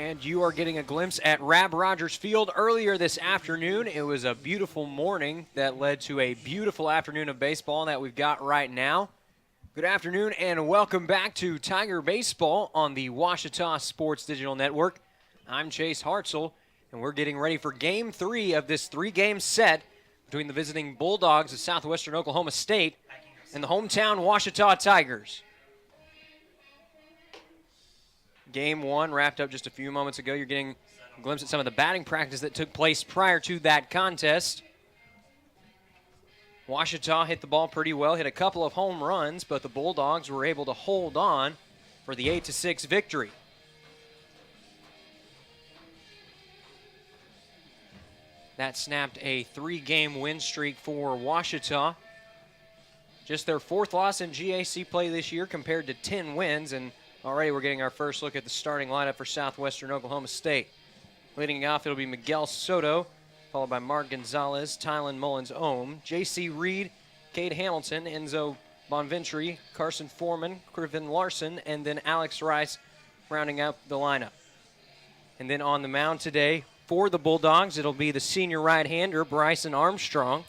And you are getting a glimpse at Rab Rogers Field earlier this afternoon. It was a beautiful morning that led to a beautiful afternoon of baseball that we've got right now. Good afternoon and welcome back to Tiger Baseball on the Ouachita Sports Digital Network. I'm Chase Hartzell, and we're getting ready for Game 3 of this three-game set between the visiting Bulldogs of Southwestern Oklahoma State and the hometown Ouachita Tigers. Game 1 wrapped up just a few moments ago. You're getting a glimpse at some of the batting practice that took place prior to that contest. Ouachita hit the ball pretty well, hit a couple of home runs, but the Bulldogs were able to hold on for the 8-6 victory. That snapped a three-game win streak for Ouachita. Just their fourth loss in GAC play this year compared to 10 wins, and already we're getting our first look at the starting lineup for Southwestern Oklahoma State. Leading off, it'll be Miguel Soto, followed by Mark Gonzalez, Tylen Mullins-Ohm, J.C. Reed, Cade Hamilton, Enzo Bonventry, Carson Foreman, Criven Larson, and then Alex Rice rounding out the lineup. And then on the mound today for the Bulldogs, it'll be the senior right-hander, Bryson Armstrong.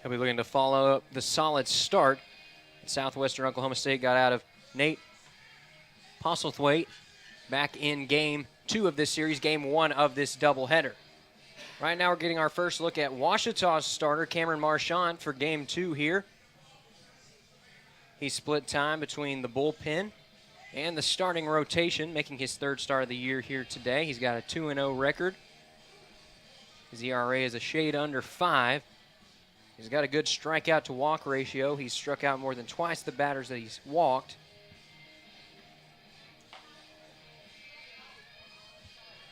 He'll be looking to follow up the solid start Southwestern Oklahoma State got out of Nate Postlethwaite back in Game 2 of this series, Game 1 of this doubleheader. Right now we're getting our first look at Ouachita's starter, Cameron Marchant, for Game 2 here. He split time between the bullpen and the starting rotation, making his third start of the year here today. He's got a 2-0 record. His ERA is a shade under 5. He's got a good strikeout to walk ratio. He's struck out more than twice the batters that he's walked.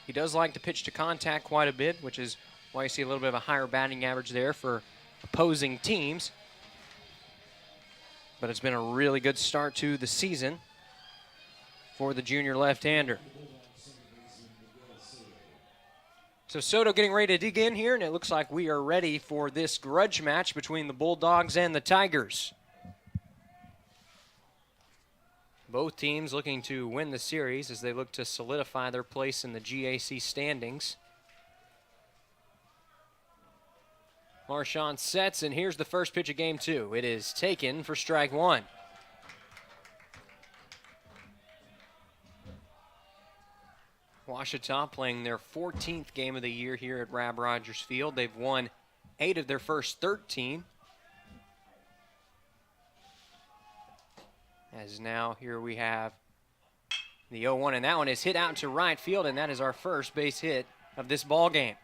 He does like to pitch to contact quite a bit, which is why you see a little bit of a higher batting average there for opposing teams. But it's been a really good start to the season for the junior left-hander. So Soto getting ready to dig in here, and it looks like we are ready for this grudge match between the Bulldogs and the Tigers. Both teams looking to win the series as they look to solidify their place in the GAC standings. Marchant sets, and here's the first pitch of Game 2. It is taken for strike 1. Ouachita playing their 14th game of the year here at Rab Rogers Field. They've won 8 of their first 13. As now here we have the 0-1, and that one is hit out to right field, and that is our first base hit of this ball game.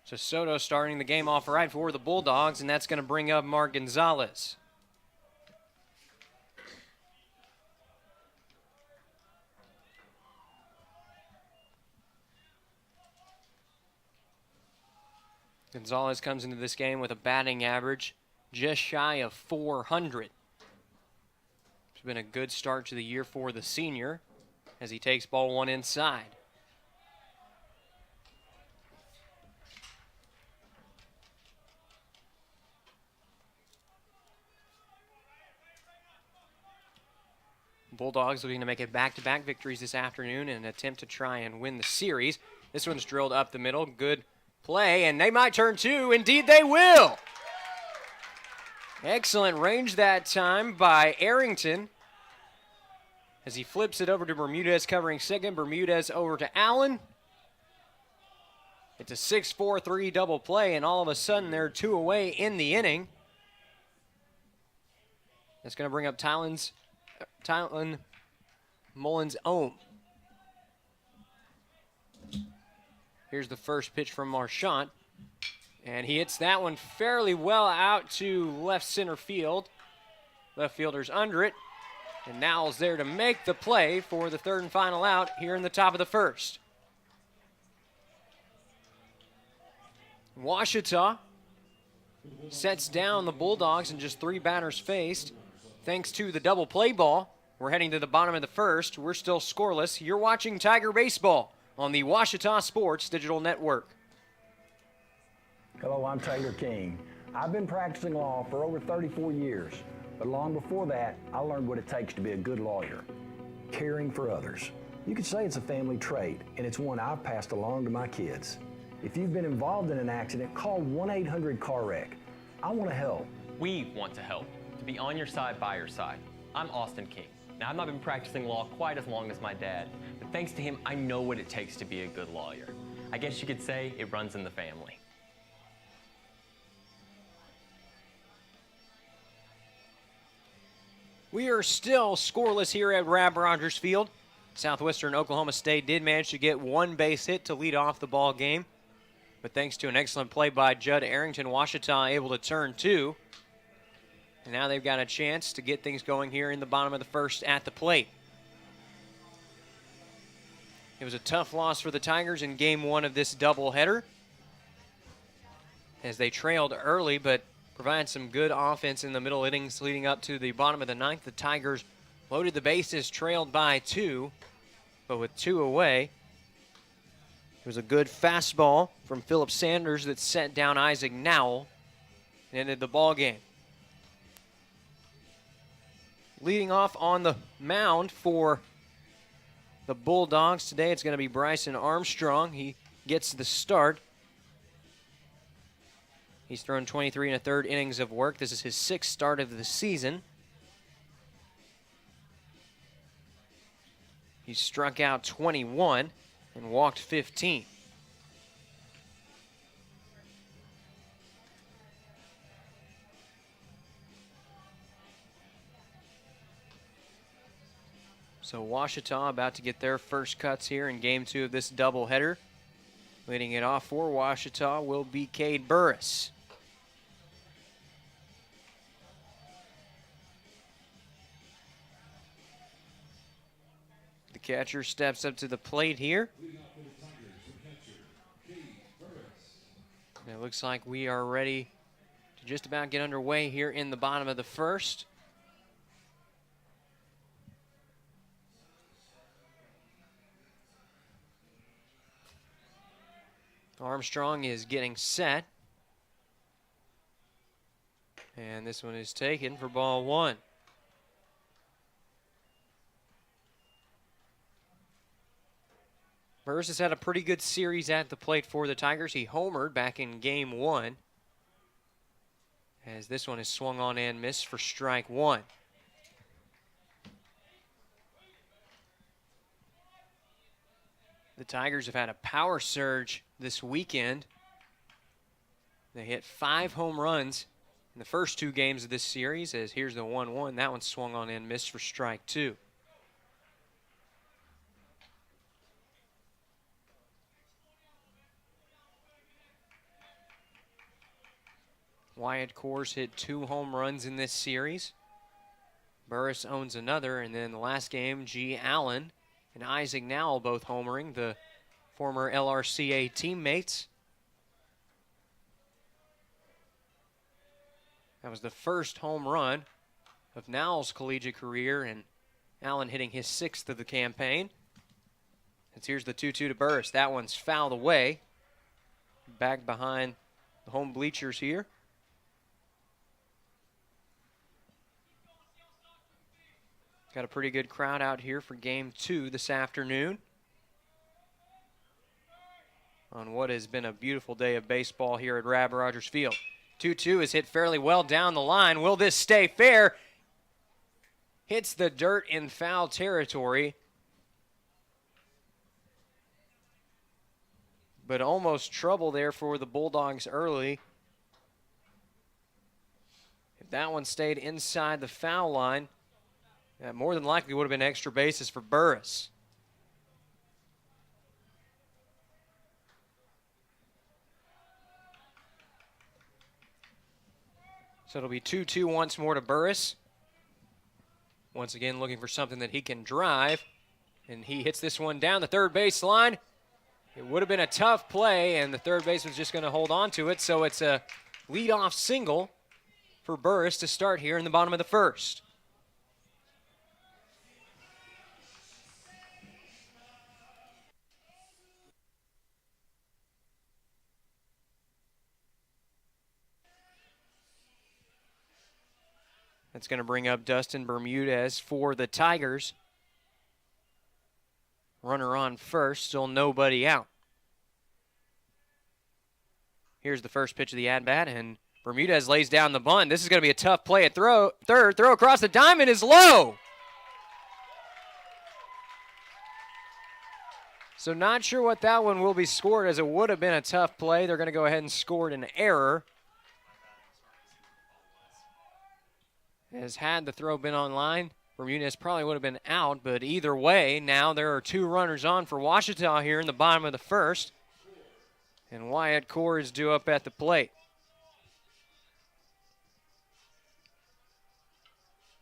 So Soto starting the game off right for the Bulldogs, and that's going to bring up Mark Gonzalez. Gonzalez comes into this game with a batting average just shy of 400. It's been a good start to the year for the senior as he takes ball 1 inside. Bulldogs looking to make it back-to-back victories this afternoon in an attempt to try and win the series. This one's drilled up the middle. Good play, and they might turn 2. Indeed, they will. Excellent range that time by Arrington as he flips it over to Bermudez covering second. Bermudez over to Allen. It's a 6-4-3 double play, and all of a sudden they're 2 away in the inning. That's going to bring up Tylen Mullins-Ohm. Here's the first pitch from Marchant, and he hits that one fairly well out to left center field. Left fielder's under it, and Nowell's there to make the play for the third and final out here in the top of the first. Ouachita sets down the Bulldogs in just 3 batters faced. Thanks to the double play ball, we're heading to the bottom of the first. We're still scoreless. You're watching Tiger Baseball on the Ouachita Sports Digital Network. Hello, I'm Taylor King. I've been practicing law for over 34 years, but long before that, I learned what it takes to be a good lawyer, caring for others. You could say it's a family trait, and it's one I've passed along to my kids. If you've been involved in an accident, call 1-800-CAR-WRECK. I want to help. We want to help, to be on your side, by your side. I'm Austin King. Now, I've not been practicing law quite as long as my dad, but thanks to him, I know what it takes to be a good lawyer. I guess you could say it runs in the family. We are still scoreless here at Rab Rogers Field. Southwestern Oklahoma State did manage to get one base hit to lead off the ball game. But thanks to an excellent play by Judd Arrington, Ouachita able to turn two. And now they've got a chance to get things going here in the bottom of the first at the plate. It was a tough loss for the Tigers in game one of this doubleheader, as they trailed early, but provided some good offense in the middle innings leading up to the bottom of the ninth. The Tigers loaded the bases, trailed by two, but with two away, it was a good fastball from Philip Sanders that set down Isaac Nowell and ended the ball game. Leading off on the mound for the Bulldogs today, it's going to be Bryson Armstrong. He gets the start. He's thrown 23 1/3 innings of work. This is his sixth start of the season. He struck out 21 and walked 15. So Ouachita about to get their first cuts here in game two of this doubleheader. Leading it off for Ouachita will be Cade Burris. The catcher steps up to the plate here. And it looks like we are ready to just about get underway here in the bottom of the first. Armstrong is getting set. And this one is taken for ball one. Burris has had a pretty good series at the plate for the Tigers. He homered back in game one, as this one is swung on and missed for strike one. The Tigers have had a power surge this weekend. They hit 5 home runs in the first 2 games of this series, as here's the 1-1. That one swung on and missed for strike two. Wyatt Coors hit 2 home runs in this series. Burris owns another, and then the last game, G. Allen and Isaac Nowell both homering, the former LRCA teammates. That was the first home run of Nowell's collegiate career, and Allen hitting his 6th of the campaign. And here's the 2-2 to Burris. That one's fouled away. Back behind the home bleachers here. Got a pretty good crowd out here for game 2 this afternoon, on what has been a beautiful day of baseball here at Rab Rogers Field. 2-2 is hit fairly well down the line. Will this stay fair? Hits the dirt in foul territory, but almost trouble there for the Bulldogs early. If that one stayed inside the foul line, that more than likely would have been extra bases for Burris. So it'll be 2-2 once more to Burris. Once again looking for something that he can drive. And he hits this one down the third base line. It would have been a tough play, and the third baseman's just going to hold on to it. So it's a leadoff single for Burris to start here in the bottom of the first. That's going to bring up Dustin Bermudez for the Tigers. Runner on first, still nobody out. Here's the first pitch of the at-bat, and Bermudez lays down the bunt. This is going to be a tough play at third. Throw across the diamond is low. So not sure what that one will be scored, as it would have been a tough play. They're going to go ahead and score an error. As had the throw been on line, Bermudez probably would have been out, but either way, now there are 2 runners on for Ouachita here in the bottom of the first. And Wyatt Core is due up at the plate.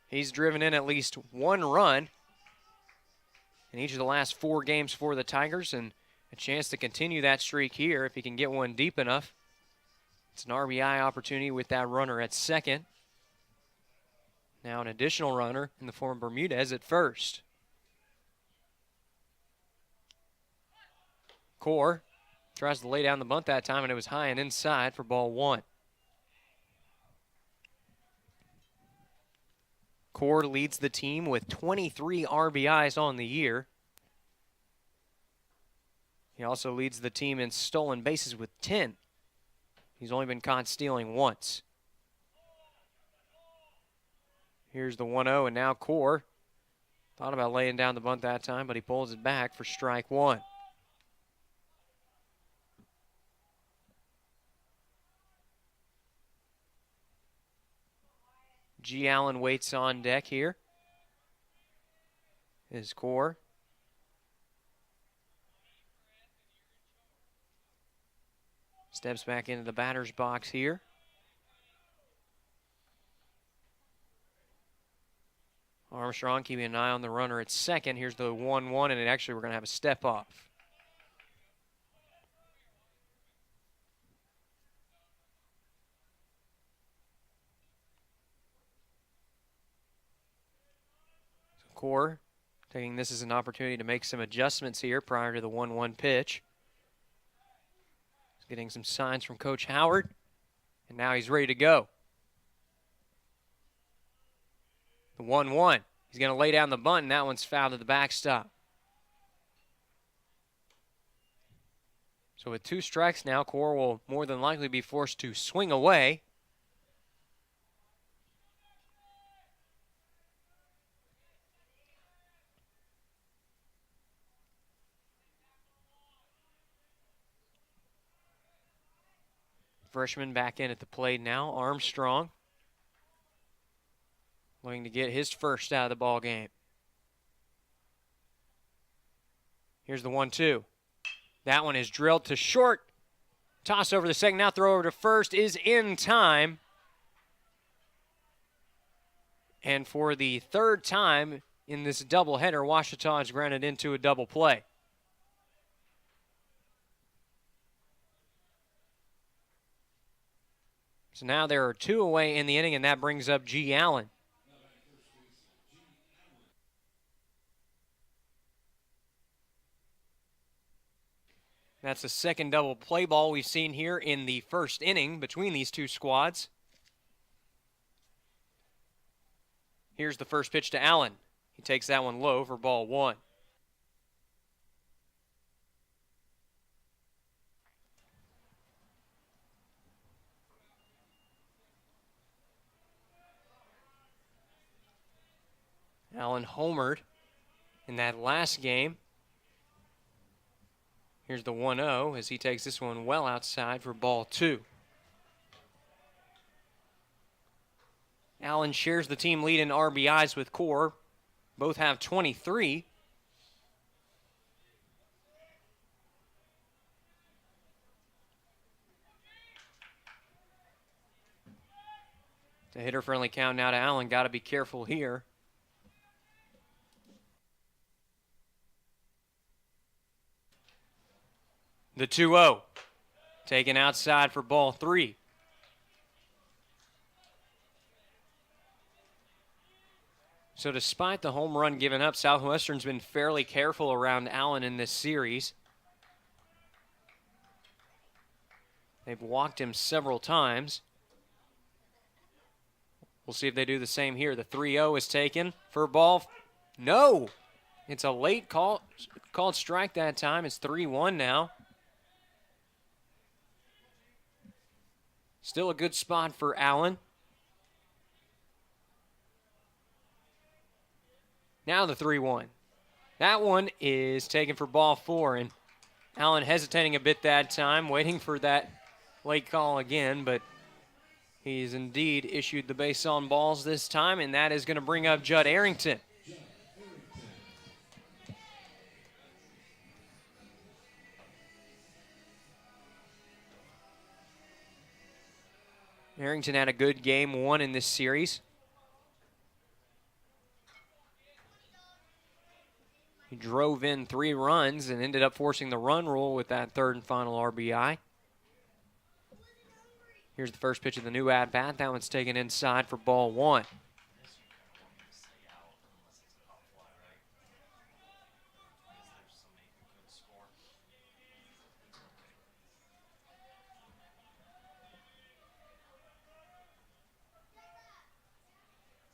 He's driven in at least 1 run in each of the last 4 games for the Tigers, and a chance to continue that streak here if he can get one deep enough. It's an RBI opportunity with that runner at second. Now an additional runner in the form of Bermudez at first. Core tries to lay down the bunt that time, and it was high and inside for ball 1. Core leads the team with 23 RBIs on the year. He also leads the team in stolen bases with 10. He's only been caught stealing once. Here's the 1-0, and now Core thought about laying down the bunt that time, but he pulls it back for strike 1. G. Allen waits on deck here. His Core. Steps back into the batter's box here. Armstrong keeping an eye on the runner at second. Here's the 1-1, and we're going to have a step off. Core taking this as an opportunity to make some adjustments here prior to the 1-1 pitch. He's getting some signs from Coach Howard, and now he's ready to go. The 1-1. He's going to lay down the bunt, and that one's fouled to the backstop. So with 2 strikes now, Core will more than likely be forced to swing away. Freshman back in at the plate now, Armstrong. Looking to get his first out of the ball game. Here's the 1-2. That one is drilled to short. Toss over the second, now throw over to first is in time. And for the 3rd time in this doubleheader, Ouachita is grounded into a double play. So now there are 2 away in the inning, and that brings up G. Allen. That's the second double play ball we've seen here in the first inning between these 2 squads. Here's the first pitch to Allen. He takes that one low for ball 1. Allen homered in that last game. Here's the 1-0 as he takes this one well outside for ball 2. Allen shares the team lead in RBIs with Core. Both have 23. The hitter-friendly count now to Allen. Got to be careful here. The 2-0, taken outside for ball 3. So despite the home run given up, Southwestern's been fairly careful around Allen in this series. They've walked him several times. We'll see if they do the same here. The 3-0 is taken for ball. No! It's a late called strike that time. It's 3-1 now. Still a good spot for Allen. Now the 3-1. That one is taken for ball 4, and Allen hesitating a bit that time, waiting for that late call again, but he's indeed issued the base on balls this time, and that is going to bring up Judd Arrington. Arrington had a good game 1 in this series. He drove in 3 runs and ended up forcing the run rule with that 3rd and final RBI. Here's the first pitch of the new at-bat. That one's taken inside for ball 1.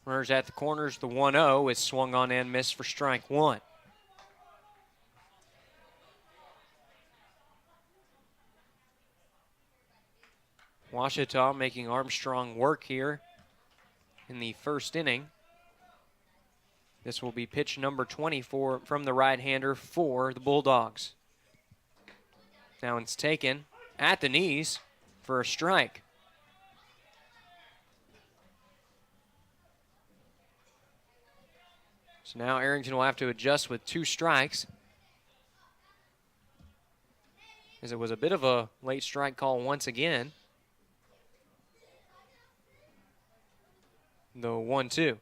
Runners at the corners. The 1-0 is swung on and missed for strike 1. Washita making Armstrong work here in the first inning. This will be pitch number 24 from the right-hander for the Bulldogs. Now it's taken at the knees for a strike. So now Arrington will have to adjust with 2 strikes, as it was a bit of a late strike call once again. The 1-2.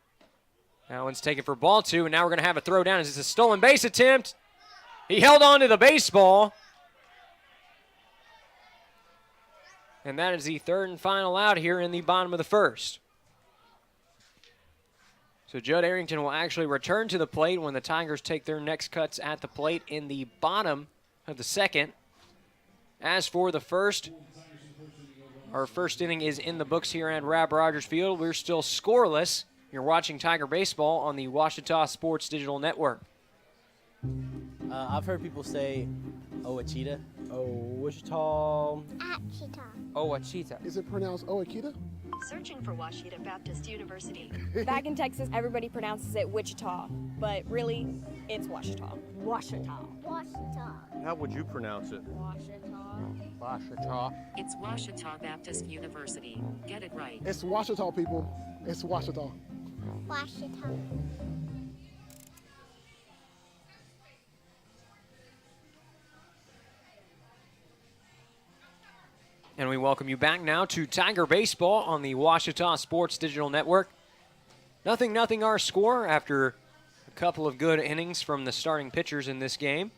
That one's taken for ball 2, and now we're going to have a throw down as it's a stolen base attempt. He held on to the baseball. And that is the 3rd and final out here in the bottom of the 1st. So Judd Arrington will actually return to the plate when the Tigers take their next cuts at the plate in the bottom of the 2nd. As for the 1st, our first inning is in the books here at Rab Rogers Field. We're still scoreless. You're watching Tiger Baseball on the Washita Sports Digital Network. I've heard people say Ouachita. Wichita. Achita. Ouachita. Is it pronounced Oakita? Searching for Washita Baptist University. Back in Texas, everybody pronounces it Wichita, but really, it's Washita. Washita. Washita. How would you pronounce it? Washita. Washita. It's Washita Baptist University. Get it right. It's Washita, people. It's Washita. Washita. And we welcome you back now to Tiger Baseball on the Washita Sports Digital Network. 0-0 our score after a couple of good innings from the starting pitchers in this game.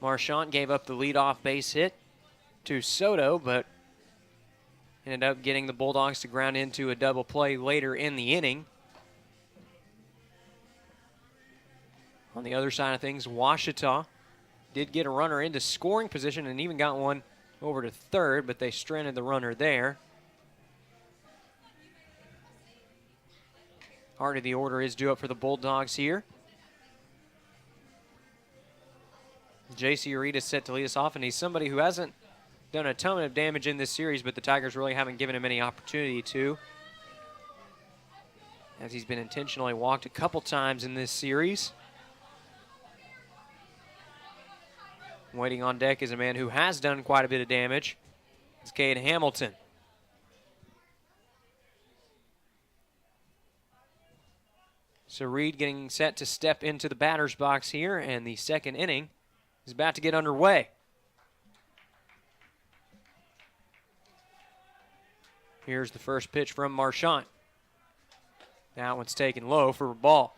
Marchant gave up the leadoff base hit to Soto, but ended up getting the Bulldogs to ground into a double play later in the inning. On the other side of things, Washita did get a runner into scoring position and even got one over to 3rd, but they stranded the runner there. Heart of the order is due up for the Bulldogs here. J.C. Reed is set to lead us off, and he's somebody who hasn't done a ton of damage in this series, but the Tigers really haven't given him any opportunity to, as he's been intentionally walked a couple times in this series. Waiting on deck is a man who has done quite a bit of damage. It's Cade Hamilton. So Reed getting set to step into the batter's box here, and the 2nd inning is about to get underway. Here's the first pitch from Marchant. That one's taken low for a ball.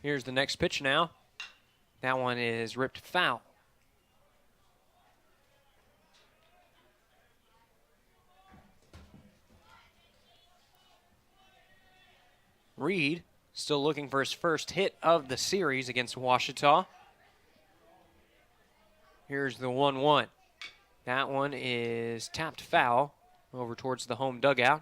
Here's the next pitch now. That one is ripped foul. Reed still looking for his first hit of the series against Ouachita. Here's the 1-1. That one is tapped foul over towards the home dugout.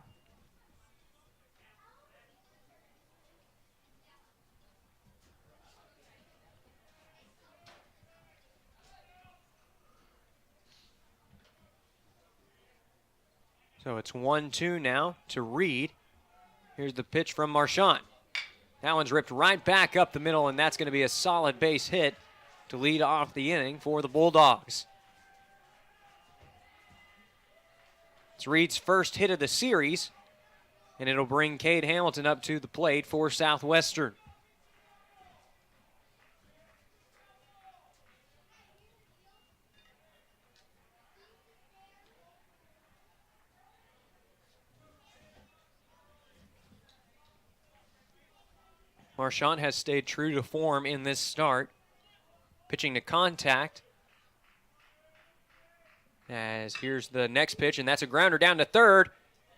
So it's 1-2 now to Reed. Here's the pitch from Marchand. That one's ripped right back up the middle, and that's going to be a solid base hit to lead off the inning for the Bulldogs. It's Reed's first hit of the series, and it'll bring Cade Hamilton up to the plate for Southwestern. Marchand has stayed true to form in this start. Pitching to contact. As here's the next pitch, and that's a grounder down to third.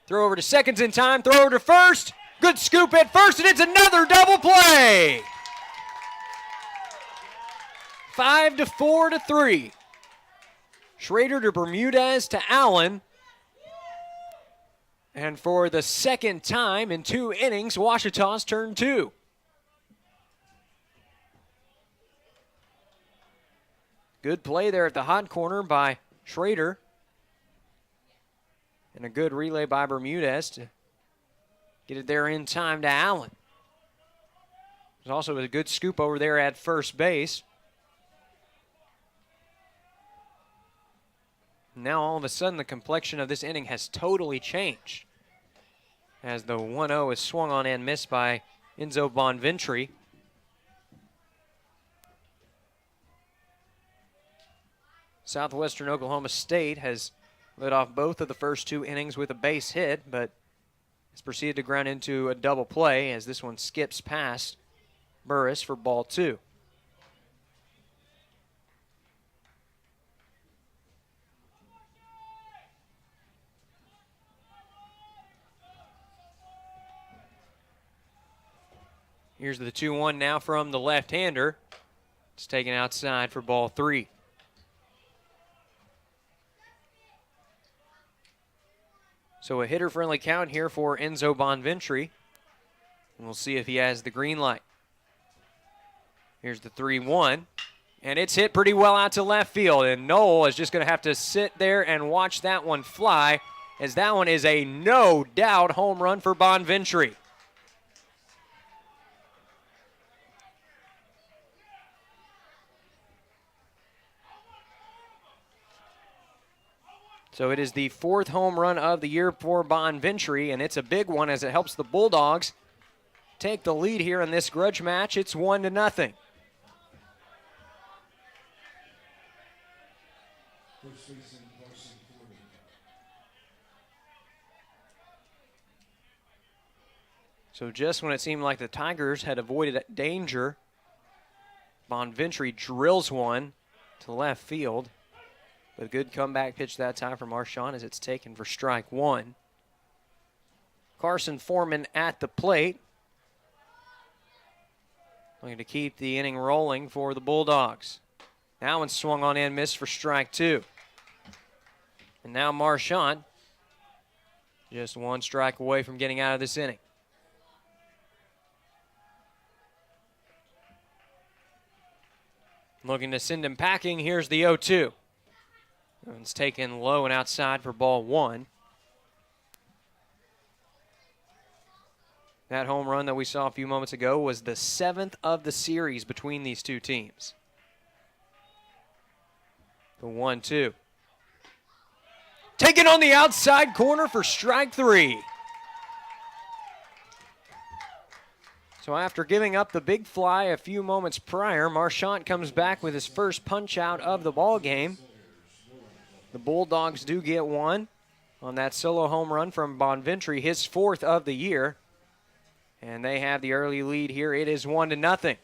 Throw over to seconds in time, throw over to first. Good scoop at first, and it's another double play. 5-4 to 3. Schrader to Bermudez to Allen. And for the second time in 2 innings, Ouachita's turn 2. Good play there at the hot corner by Schrader. And a good relay by Bermudez to get it there in time to Allen. There's also a good scoop over there at first base. Now all of a sudden the complexion of this inning has totally changed, as the 1-0 is swung on and missed by Enzo Bonventry. Southwestern Oklahoma State has led off both of the first 2 innings with a base hit, but has proceeded to ground into a double play as this one skips past Burris for ball 2. Here's the 2-1 now from the left-hander. It's taken outside for ball 3. So a hitter-friendly count here for Enzo Bonventry. And we'll see if he has the green light. Here's the 3-1. And it's hit pretty well out to left field. And Noel is just going to have to sit there and watch that one fly, as that one is a no-doubt home run for Bonventry. So it is the 4th home run of the year for Bonventry, and it's a big one as it helps the Bulldogs take the lead here in this grudge match. It's 1-0. So just when it seemed like the Tigers had avoided danger, Bonventry drills one to left field. A good comeback pitch that time from Marchand as it's taken for strike 1. Carson Foreman at the plate, looking to keep the inning rolling for the Bulldogs. That one swung on and missed for strike 2. And now Marchand just 1 strike away from getting out of this inning. Looking to send him packing. Here's the 0-2. It's taken low and outside for ball 1. That home run that we saw a few moments ago was the 7th of the series between these 2 teams. The 1-2. Taken on the outside corner for strike 3. So after giving up the big fly a few moments prior, Marchand comes back with his first punch out of the ball game. The Bulldogs do get one on that solo home run from Bonventry, his 4th of the year. And they have the early lead here. It is 1-0.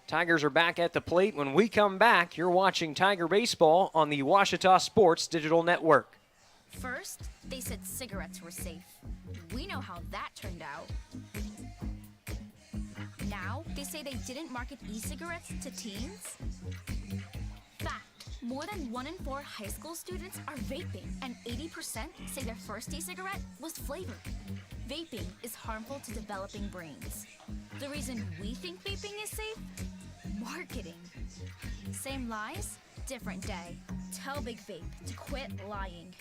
Tigers are back at the plate. When we come back, you're watching Tiger Baseball on the Ouachita Sports Digital Network. First, they said cigarettes were safe. We know how that turned out. Now, they say they didn't market e-cigarettes to teens? Fact. More than 1 in 4 high school students are vaping, and 80% say their first e-cigarette was flavored. Vaping is harmful to developing brains. The reason we think vaping is safe? Marketing. Same lies, different day. Tell Big Vape to quit lying.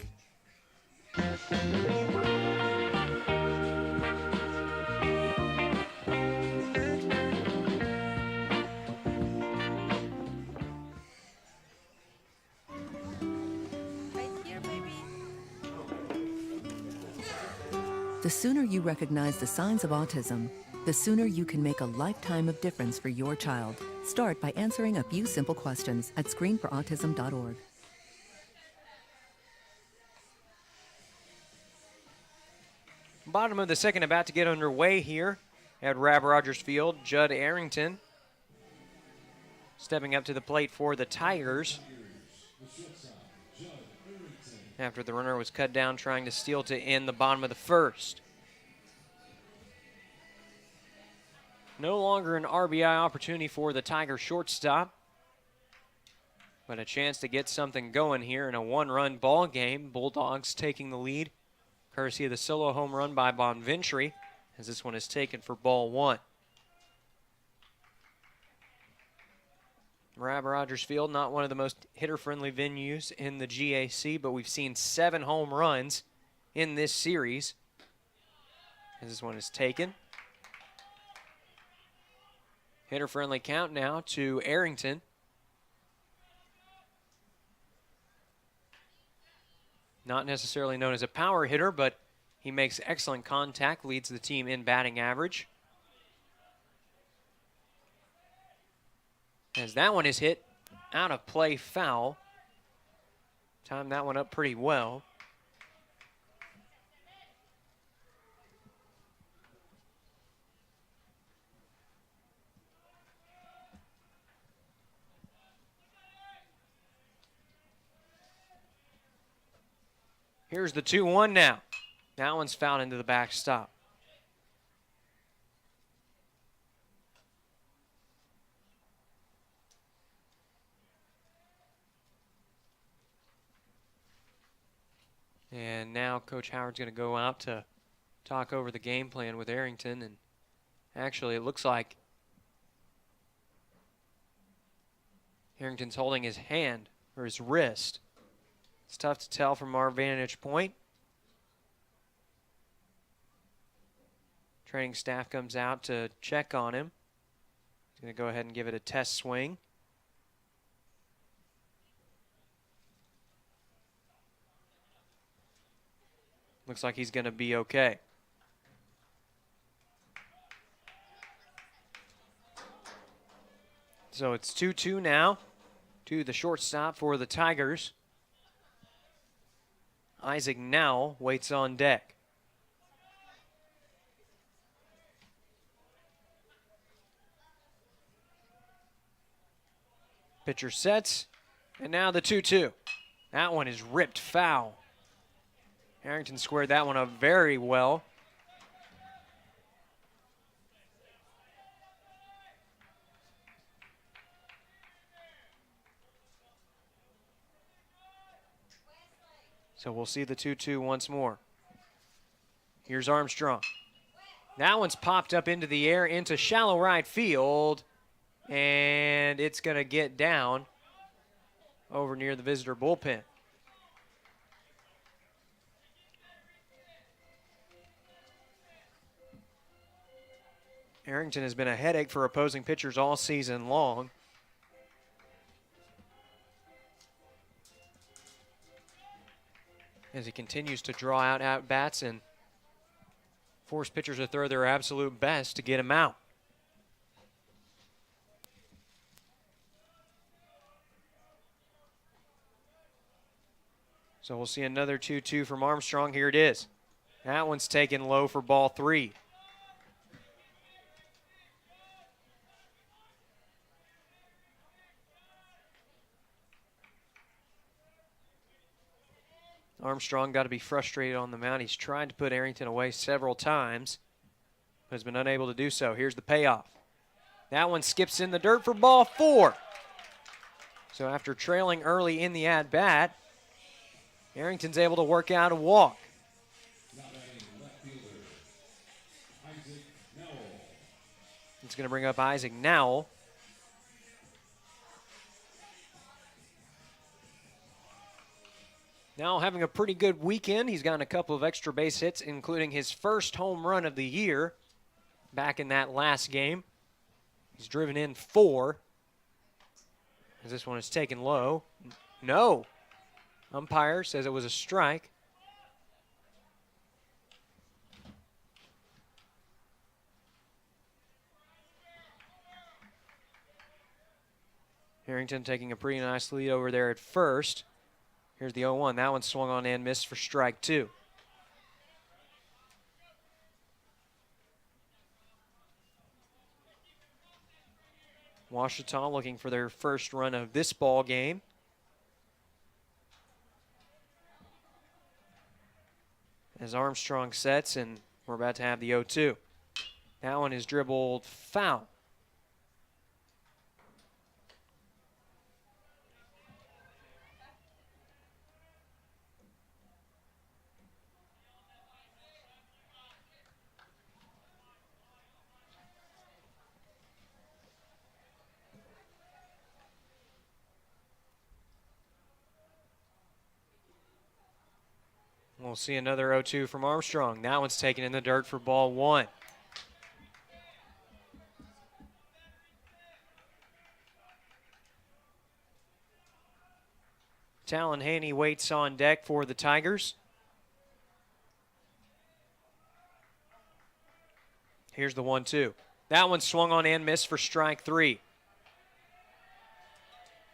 The sooner you recognize the signs of autism, the sooner you can make a lifetime of difference for your child. Start by answering a few simple questions at screenforautism.org. Bottom of the second about to get underway here at Rab Rogers Field. Judd Arrington stepping up to the plate for the Tigers after the runner was cut down trying to steal to end the bottom of the first. No longer an RBI opportunity for the Tiger shortstop, but a chance to get something going here in a one-run ball game. Bulldogs taking the lead, courtesy of the solo home run by Bonventry, as this one is taken for ball one. Rab Rogers Field, not one of the most hitter-friendly venues in the GAC, but we've seen 7 home runs in this series, as this one is taken. Hitter-friendly count now to Arrington. Not necessarily known as a power hitter, but he makes excellent contact, leads the team in batting average. As that one is hit out of play, foul. Timed that one up pretty well. Here's the 2-1 now. That one's fouled into the backstop. And now Coach Howard's going to go out to talk over the game plan with Arrington. And actually, it looks like Arrington's holding his hand or his wrist. It's tough to tell from our vantage point. Training staff comes out to check on him. He's going to go ahead and give it a test swing. Looks like he's going to be okay. So it's 2-2 now to the shortstop for the Tigers. Isaac now waits on deck. Pitcher sets, and now the 2-2. That one is ripped foul. Arrington squared that one up very well. So we'll see the 2-2 once more. Here's Armstrong. That one's popped up into the air into shallow right field, and it's going to get down over near the visitor bullpen. Arrington has been a headache for opposing pitchers all season long. As he continues to draw out at-bats and force pitchers to throw their absolute best to get him out. So we'll see another 2-2 from Armstrong. Here it is. That one's taken low for ball 3. Armstrong got to be frustrated on the mound. He's tried to put Arrington away several times, but has been unable to do so. Here's the payoff. That one skips in the dirt for ball 4. So after trailing early in the at-bat, Harrington's able to work out a walk. It's going to bring up Isaac Nowell. Now having a pretty good weekend. He's gotten a couple of extra base hits, including his first home run of the year back in that last game. He's driven in 4. As this one is taken low. No. Umpire says it was a strike. Harrington taking a pretty nice lead over there at first. Here's the 0-1. That one swung on and missed for strike 2. Ouachita looking for their first run of this ball game. As Armstrong sets, and we're about to have the 0-2. That one is dribbled foul. We'll see another 0-2 from Armstrong. That one's taken in the dirt for ball 1. Talon Haney waits on deck for the Tigers. Here's the 1-2. That one swung on and missed for strike 3.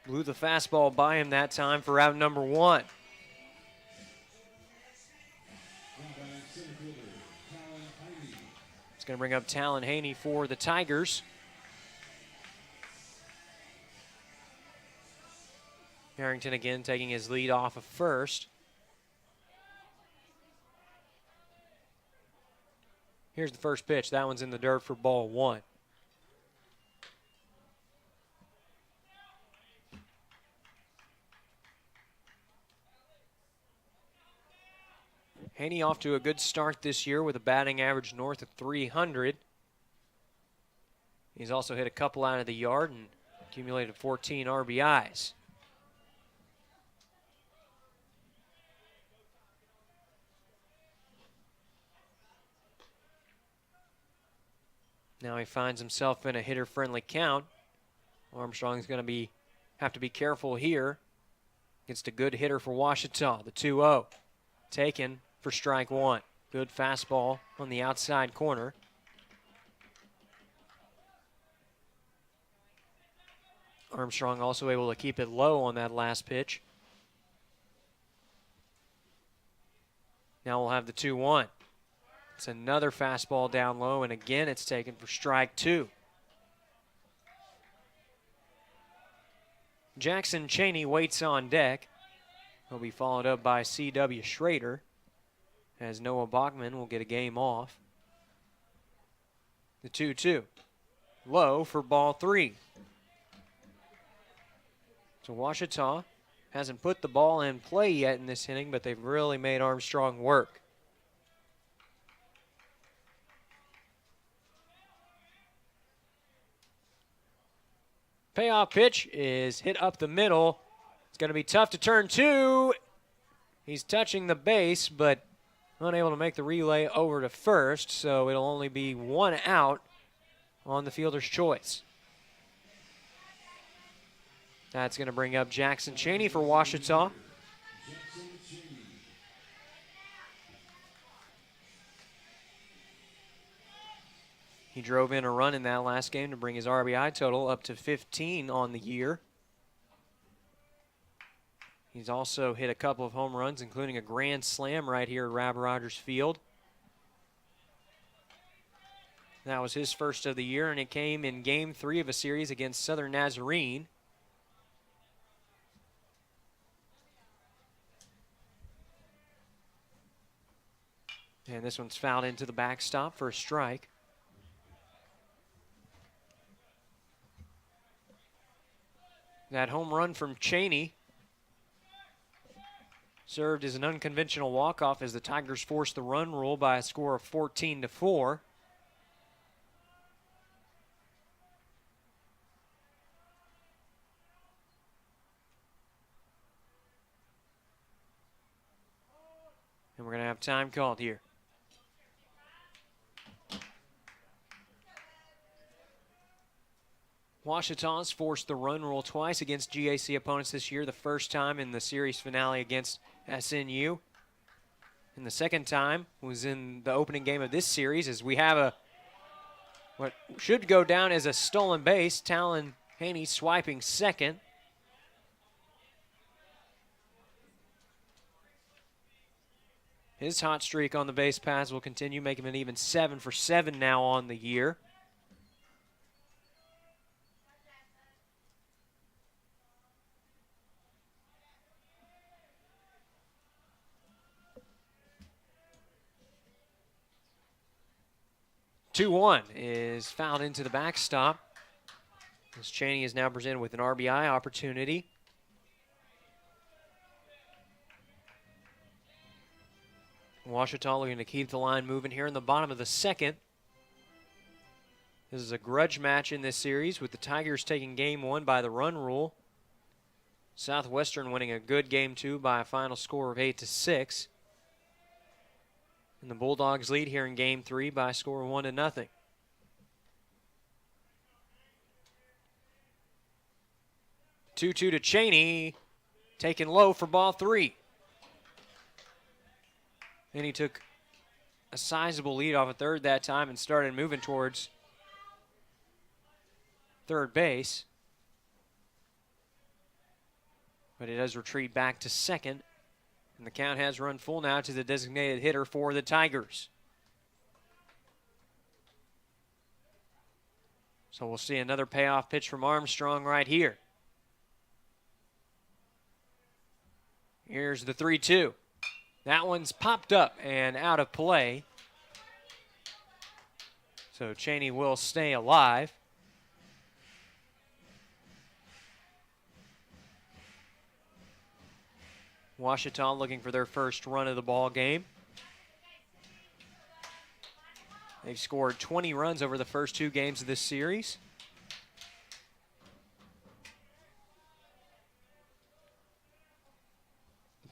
Blew the fastball by him that time for out number 1. It's going to bring up Talon Haney for the Tigers. Harrington again taking his lead off of first. Here's the first pitch. That one's in the dirt for ball 1. Haney off to a good start this year with a batting average north of 300. He's also hit a couple out of the yard and accumulated 14 RBIs. Now he finds himself in a hitter-friendly count. Armstrong's going to have to be careful here against a good hitter for Ouachita. The 2-0 taken for strike 1. Good fastball on the outside corner. Armstrong also able to keep it low on that last pitch. Now we'll have the 2-1. It's another fastball down low, and again it's taken for strike 2. Jackson Cheney waits on deck. He'll be followed up by C.W. Schrader, as Noah Bachman will get a game off. The 2-2. Low for ball 3. So Ouachita hasn't put the ball in play yet in this inning, but they've really made Armstrong work. Payoff pitch is hit up the middle. It's going to be tough to turn 2. He's touching the base, but unable to make the relay over to first, so it'll only be 1 out on the fielder's choice. That's going to bring up Jackson Cheney for Ouachita. He drove in a run in that last game to bring his RBI total up to 15 on the year. He's also hit a couple of home runs, including a grand slam right here at Rob Rogers Field. That was his first of the year, and it came in Game 3 of a series against Southern Nazarene. And this one's fouled into the backstop for a strike. That home run from Cheney served as an unconventional walk-off as the Tigers forced the run rule by a score of 14-4. And we're going to have time called here. Ouachita's forced the run rule twice against GAC opponents this year, the first time in the series finale against SNU. And the second time was in the opening game of this series as we have what should go down as a stolen base. Talon Haney swiping second. His hot streak on the base paths will continue, making him an even 7 for 7 now on the year. Two-1 is fouled into the backstop. As Cheney is now presented with an RBI opportunity. Ouachita looking to keep the line moving here in the bottom of the second. This is a grudge match in this series with the Tigers taking game 1 by the run rule. Southwestern winning a good game 2 by a final score of 8-6. And the Bulldogs lead here in game 3 by a score of 1-0. Two-two to Cheney, taken low for ball 3. And he took a sizable lead off a third that time and started moving towards third base. But it does retreat back to second. And the count has run full now to the designated hitter for the Tigers. So we'll see another payoff pitch from Armstrong right here. Here's the 3-2. That one's popped up and out of play. So Cheney will stay alive. Ouachita looking for their first run of the ball game. They've scored 20 runs over the first 2 games of this series.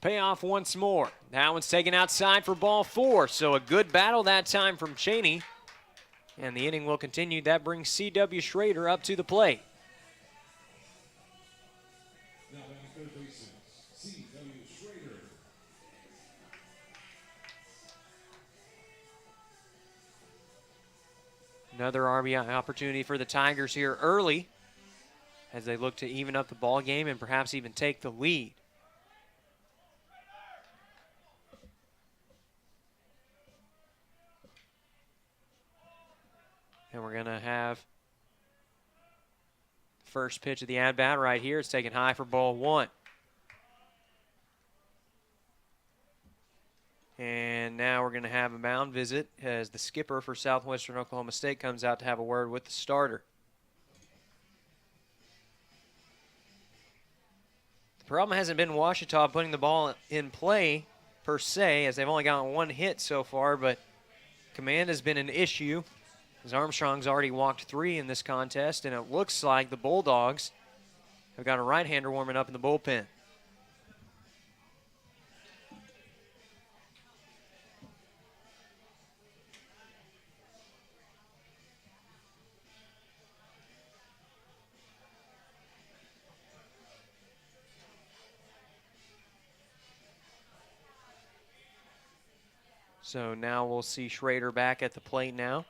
Payoff once more. That one's taken outside for ball 4. So a good battle that time from Cheney. And the inning will continue. That brings C.W. Schrader up to the plate. Another RBI opportunity for the Tigers here early as they look to even up the ball game and perhaps even take the lead. And we're going to have the first pitch of the at-bat right here. It's taken high for ball 1. And now we're going to have a mound visit as the skipper for Southwestern Oklahoma State comes out to have a word with the starter. The problem hasn't been Ouachita putting the ball in play per se, as they've only gotten 1 hit so far, but command has been an issue, as Armstrong's already walked 3 in this contest, and it looks like the Bulldogs have got a right-hander warming up in the bullpen. So now we'll see Schrader back at the plate now.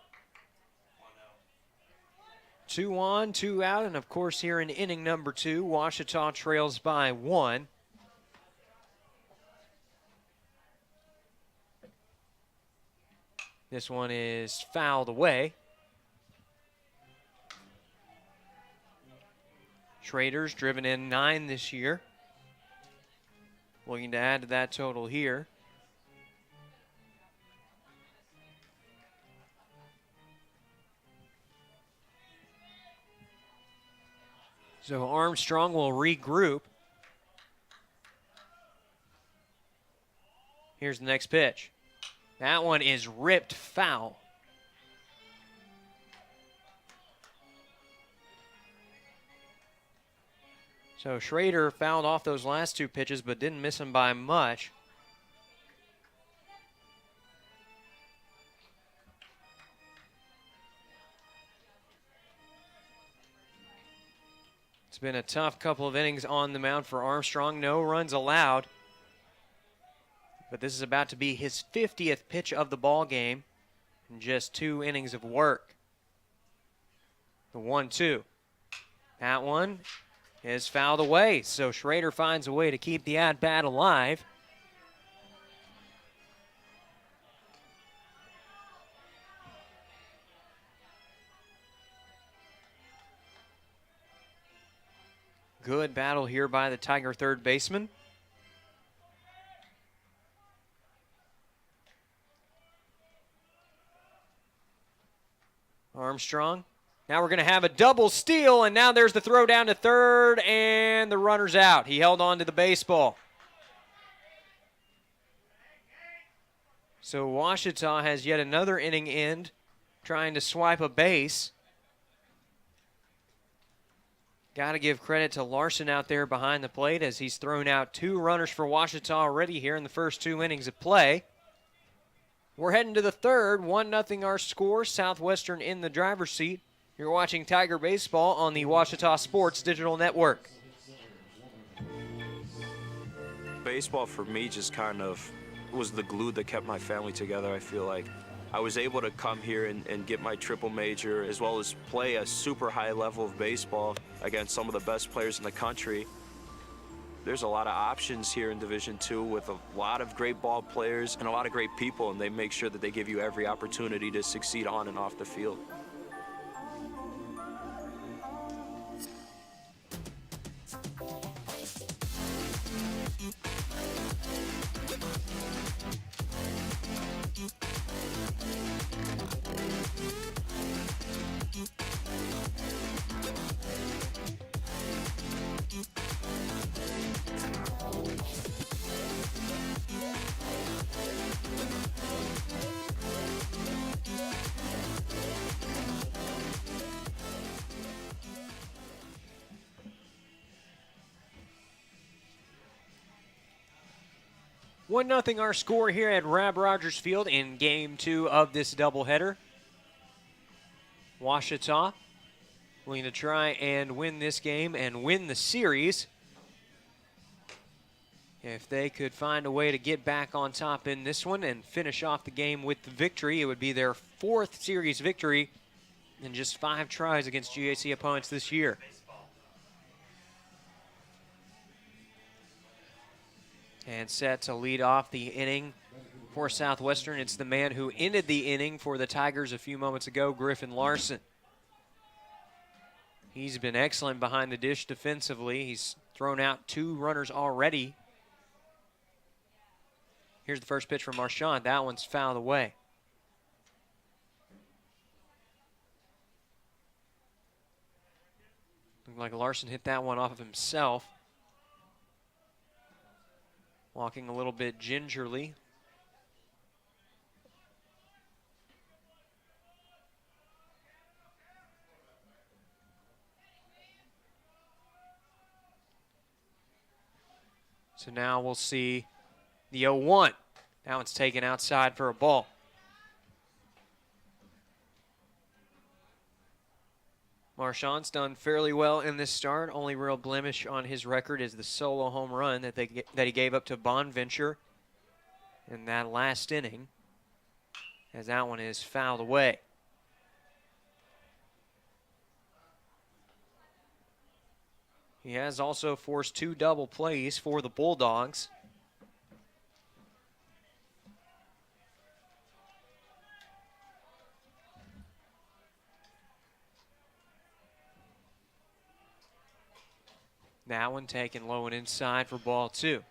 2 on, 2 out, and of course here in inning number 2, Ouachita trails by 1. This one is fouled away. Schrader's driven in 9 this year. Looking to add to that total here. So Armstrong will regroup. Here's the next pitch. That one is ripped foul. So Schrader fouled off those last two pitches but didn't miss them by much. It's been a tough couple of innings on the mound for Armstrong. No runs allowed. But this is about to be his 50th pitch of the ball game in just 2 innings of work. The 1-2. That one is fouled away, so Schrader finds a way to keep the at-bat alive. Good battle here by the Tiger third baseman. Armstrong. Now we're going to have a double steal, and now there's the throw down to third, and the runner's out. He held on to the baseball. So Ouachita has yet another inning end, trying to swipe a base. Got to give credit to Larson out there behind the plate as he's thrown out 2 runners for Ouachita already here in the first 2 innings of play. We're heading to the third, 1-0 our score, Southwestern in the driver's seat. You're watching Tiger Baseball on the Ouachita Sports Digital Network. Baseball for me just kind of was the glue that kept my family together, I feel like. I was able to come here and get my triple major as well as play a super high level of baseball against some of the best players in the country. There's a lot of options here in Division II with a lot of great ball players and a lot of great people, and they make sure that they give you every opportunity to succeed on and off the field. One nothing our score here at Rab Rogers Field in Game 2 of this doubleheader. Ouachita willing to try and win this game and win the series. If they could find a way to get back on top in this one and finish off the game with the victory, it would be their 4th series victory in just 5 tries against GAC opponents this year. And set to lead off the inning for Southwestern. It's the man who ended the inning for the Tigers a few moments ago, Griffin Larson. He's been excellent behind the dish defensively. He's thrown out 2 runners already. Here's the first pitch from Marchand. That one's fouled away. Looked like Larson hit that one off of himself. Walking a little bit gingerly. So now we'll see the 0-1. That one's taken outside for a ball. Marchand's done fairly well in this start. Only real blemish on his record is the solo home run that he gave up to Bonventure in that last inning, as that one is fouled away. He has also forced 2 double plays for the Bulldogs. That one taken low and inside for ball 2.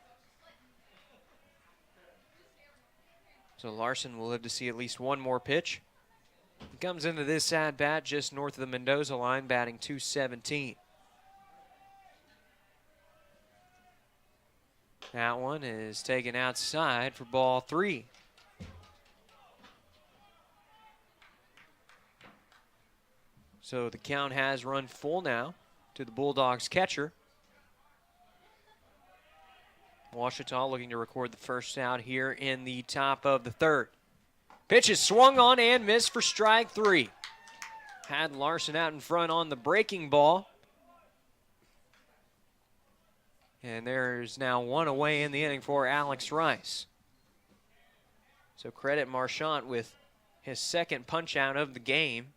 So Larson will live to see at least one more pitch. He comes into this at-bat just north of the Mendoza line, batting .217. That one is taken outside for ball 3. So the count has run full now to the Bulldogs catcher. Washita looking to record the first out here in the top of the 3rd. Pitch is swung on and missed for strike 3. Had Larson out in front on the breaking ball. And there's now 1 away in the inning for Alex Rice. So credit Marchant with his 2nd punch out of the game.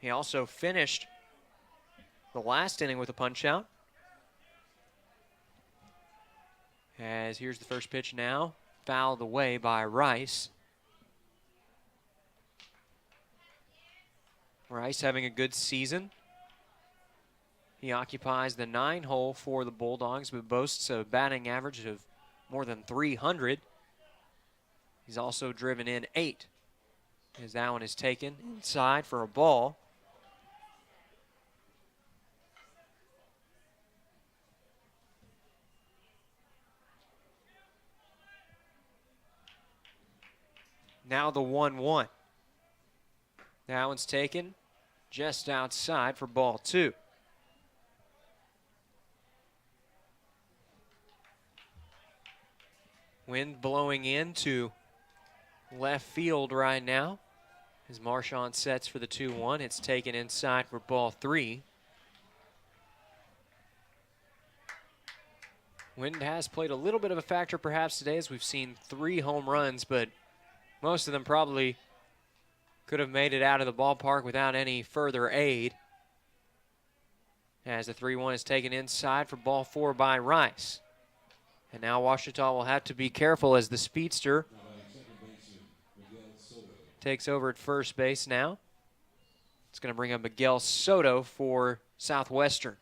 He also finished the last inning with a punch out. As here's the first pitch now, fouled away by Rice. Rice having a good season. He occupies the 9 hole for the Bulldogs, but boasts a batting average of more than 300. He's also driven in 8, as that one is taken inside for a ball. Now the 1-1. That one's taken just outside for ball 2. Wind blowing into left field right now as Marchant sets for the 2-1. It's taken inside for ball 3. Wind has played a little bit of a factor perhaps today as we've seen 3 home runs, but most of them probably could have made it out of the ballpark without any further aid. As the 3-1 is taken inside for ball 4 by Rice. And now Washita will have to be careful as the speedster takes over at first base now. It's going to bring up Miguel Soto for Southwestern.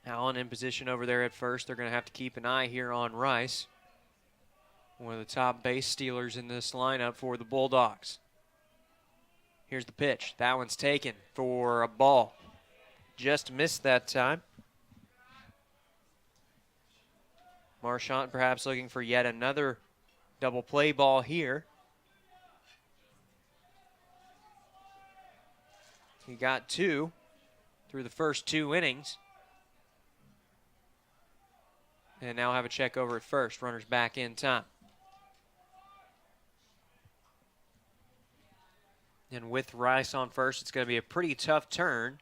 Allen in position over there at first. They're going to have to keep an eye here on Rice, one of the top base stealers in this lineup for the Bulldogs. Here's the pitch. That one's taken for a ball. Just missed that time. Marchant perhaps looking for yet another double play ball here. He got 2 through the first 2 innings. And now have a check over at first. Runners back in time. And with Rice on first, it's going to be a pretty tough turn.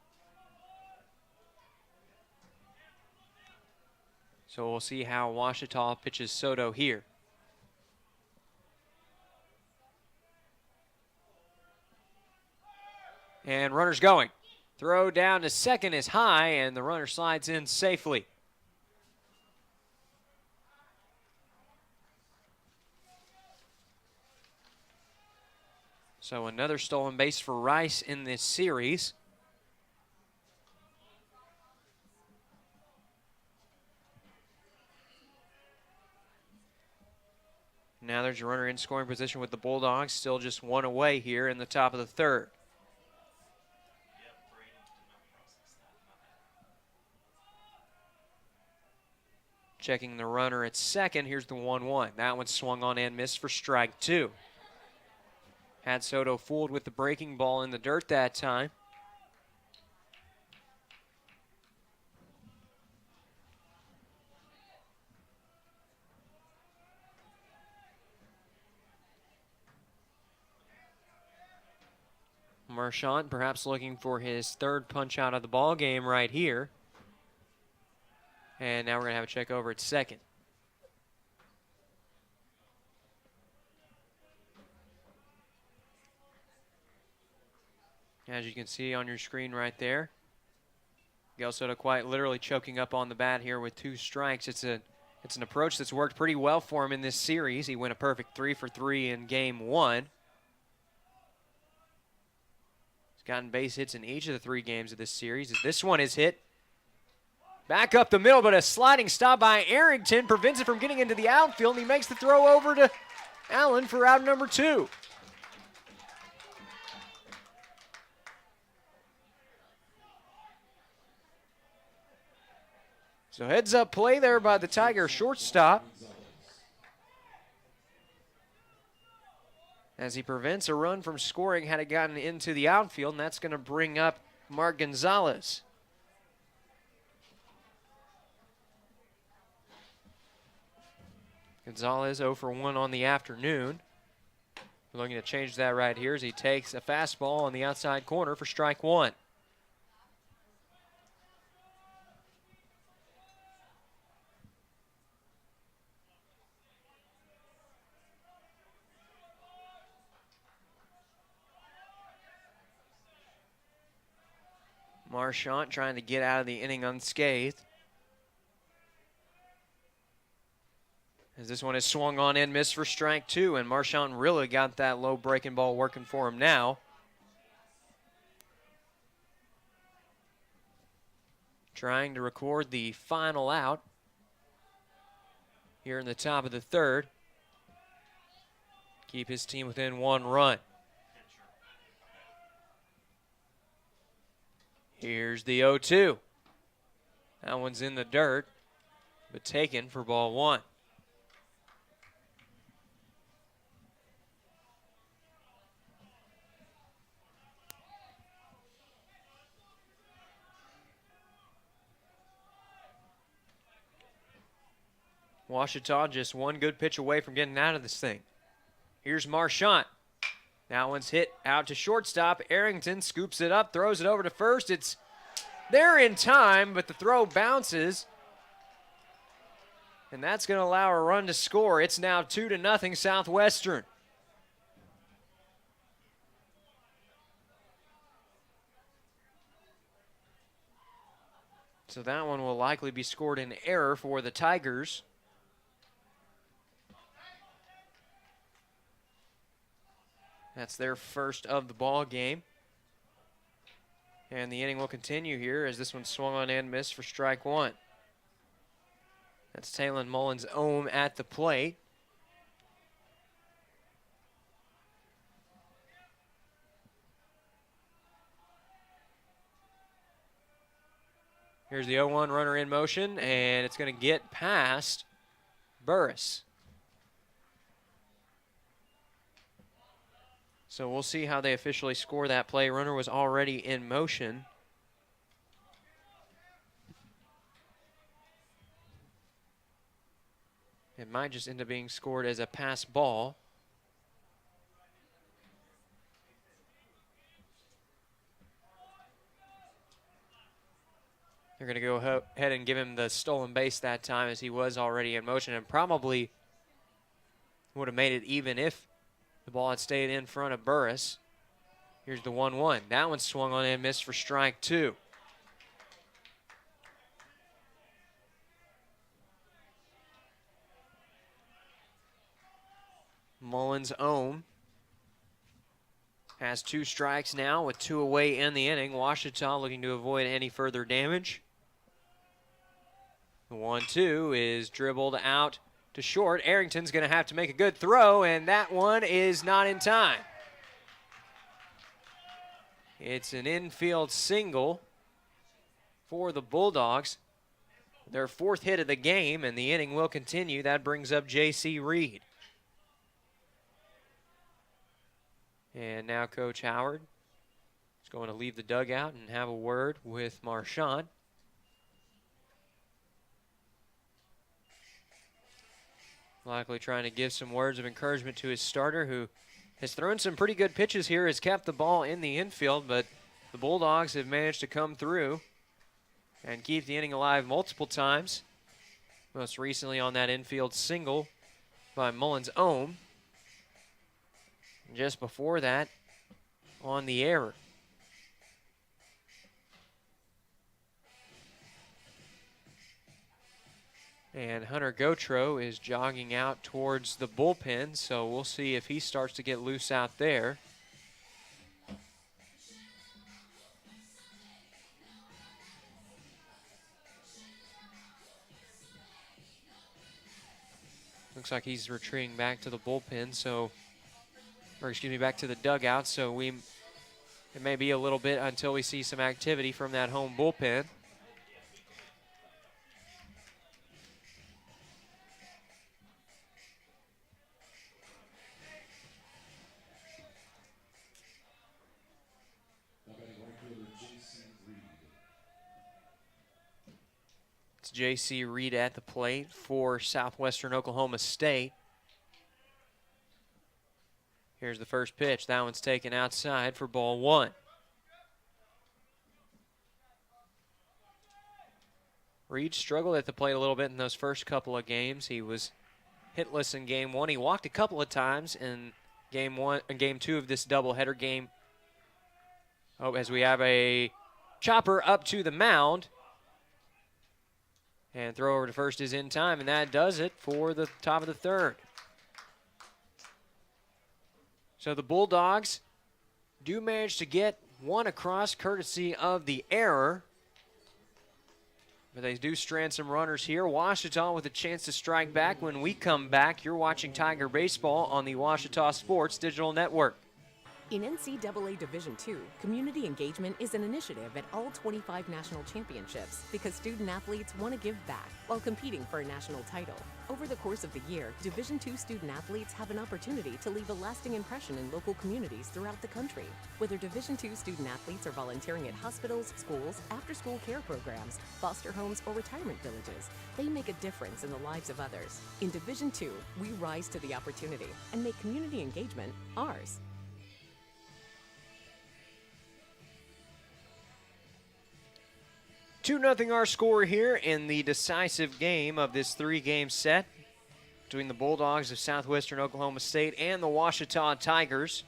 So we'll see how Washita pitches Soto here. And runners going. Throw down to second is high, and the runner slides in safely. So another stolen base for Rice in this series. Now there's a runner in scoring position with the Bulldogs, still just 1 away here in the top of the 3rd. Checking the runner at second, here's the 1-1. That one swung on and missed for strike 2. Had Soto fooled with the breaking ball in the dirt that time. Marchant perhaps looking for his 3rd punch out of the ball game right here. And now we're going to have a check over at second. As you can see on your screen right there, Miguel Soto quite literally choking up on the bat here with 2 strikes. It's an approach that's worked pretty well for him in this series. He went a perfect 3 for 3 in game 1. He's gotten base hits in each of the 3 games of this series. This one is hit. Back up the middle, but a sliding stop by Arrington prevents it from getting into the outfield, and he makes the throw over to Allen for out number 2. So heads up play there by the Tiger shortstop as he prevents a run from scoring had it gotten into the outfield, and that's going to bring up Mark Gonzalez. Gonzalez 0 for 1 on the afternoon. We're looking to change that right here as he takes a fastball on the outside corner for strike 1. Marchant trying to get out of the inning unscathed. As this one is swung on and missed for strike 2, and Marchant really got that low breaking ball working for him now. Trying to record the final out here in the top of the 3rd. Keep his team within 1 run. Here's the 0-2. That one's in the dirt, but taken for ball 1. Washita just one good pitch away from getting out of this thing. Here's Marchant. That one's hit out to shortstop. Arrington scoops it up, throws it over to first. It's there in time, but the throw bounces. And that's going to allow a run to score. It's now 2-0 Southwestern. So that one will likely be scored in error for the Tigers. That's their first of the ball game. And the inning will continue here as this one swung on and missed for strike 1. That's Talon Mullins-Ohm at the plate. Here's the 0-1 runner in motion, and it's going to get past Burris. So we'll see how they officially score that play. Runner was already in motion. It might just end up being scored as a pass ball. They're going to go ahead and give him the stolen base that time as he was already in motion, and probably would have made it even if the ball had stayed in front of Burris. Here's the 1-1. That one swung on and missed for strike 2. Mullins-Ohm has 2 strikes now with 2 away in the inning. Washita looking to avoid any further damage. The 1-2 is dribbled out to short. Arrington's going to have to make a good throw, and that one is not in time. It's an infield single for the Bulldogs. Their 4th hit of the game, and the inning will continue. That brings up J.C. Reed. And now Coach Howard is going to leave the dugout and have a word with Marchant. Likely trying to give some words of encouragement to his starter, who has thrown some pretty good pitches here, has kept the ball in the infield, but the Bulldogs have managed to come through and keep the inning alive multiple times. Most recently on that infield single by Mullins-Ohm. Just before that, on the error. And Hunter Gotro is jogging out towards the bullpen, so we'll see if he starts to get loose out there. Looks like he's retreating back to the bullpen, back to the dugout. So it may be a little bit until we see some activity from that home bullpen. It's J.C. Reed at the plate for Southwestern Oklahoma State. Here's the first pitch. That one's taken outside for ball 1. Reed struggled at the plate a little bit in those first couple of games. He was hitless in game 1. He walked a couple of times in game 2 of this doubleheader game. Oh, as we have a chopper up to the mound. And throw over to first is in time, and that does it for the top of the 3rd. So the Bulldogs do manage to get one across courtesy of the error. But they do strand some runners here. Ouachita with a chance to strike back. When we come back, you're watching Tiger Baseball on the Ouachita Sports Digital Network. In NCAA Division II, community engagement is an initiative at all 25 national championships because student athletes want to give back while competing for a national title. Over the course of the year, Division II student athletes have an opportunity to leave a lasting impression in local communities throughout the country. Whether Division II student athletes are volunteering at hospitals, schools, after-school care programs, foster homes, or retirement villages, they make a difference in the lives of others. In Division II, we rise to the opportunity and make community engagement ours. 2-0 our score here in the decisive game of this 3-game set between the Bulldogs of Southwestern Oklahoma State and the Ouachita Tigers.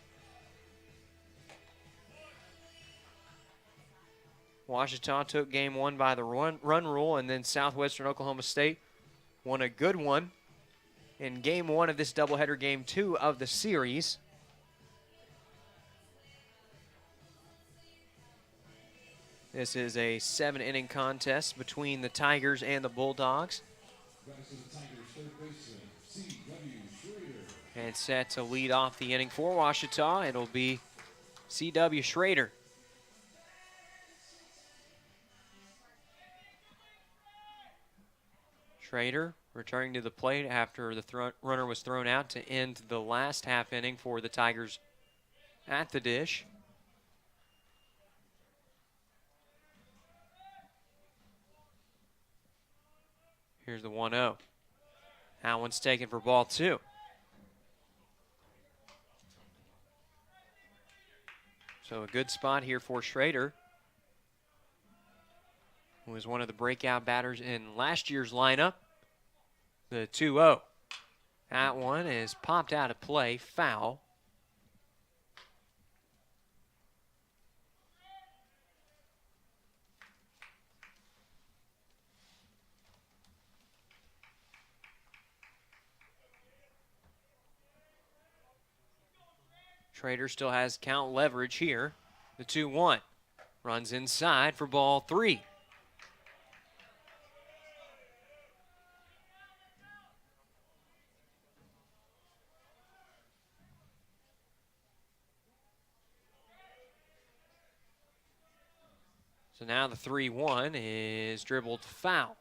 Ouachita took game 1 by the run rule, and then Southwestern Oklahoma State won a good one in game 1 of this doubleheader, game 2 of the series. This is a 7-inning contest between the Tigers and the Bulldogs. And set to lead off the inning for Ouachita. It'll be C.W. Schrader. Schrader returning to the plate after the runner was thrown out to end the last half inning for the Tigers at the dish. Here's the 1-0. That one's taken for ball 2. So a good spot here for Schrader, who was one of the breakout batters in last year's lineup. The 2-0. That one is popped out of play, foul. Schrader still has count leverage here. The 2-1. Runs inside for ball 3. So now the 3-1 is dribbled foul.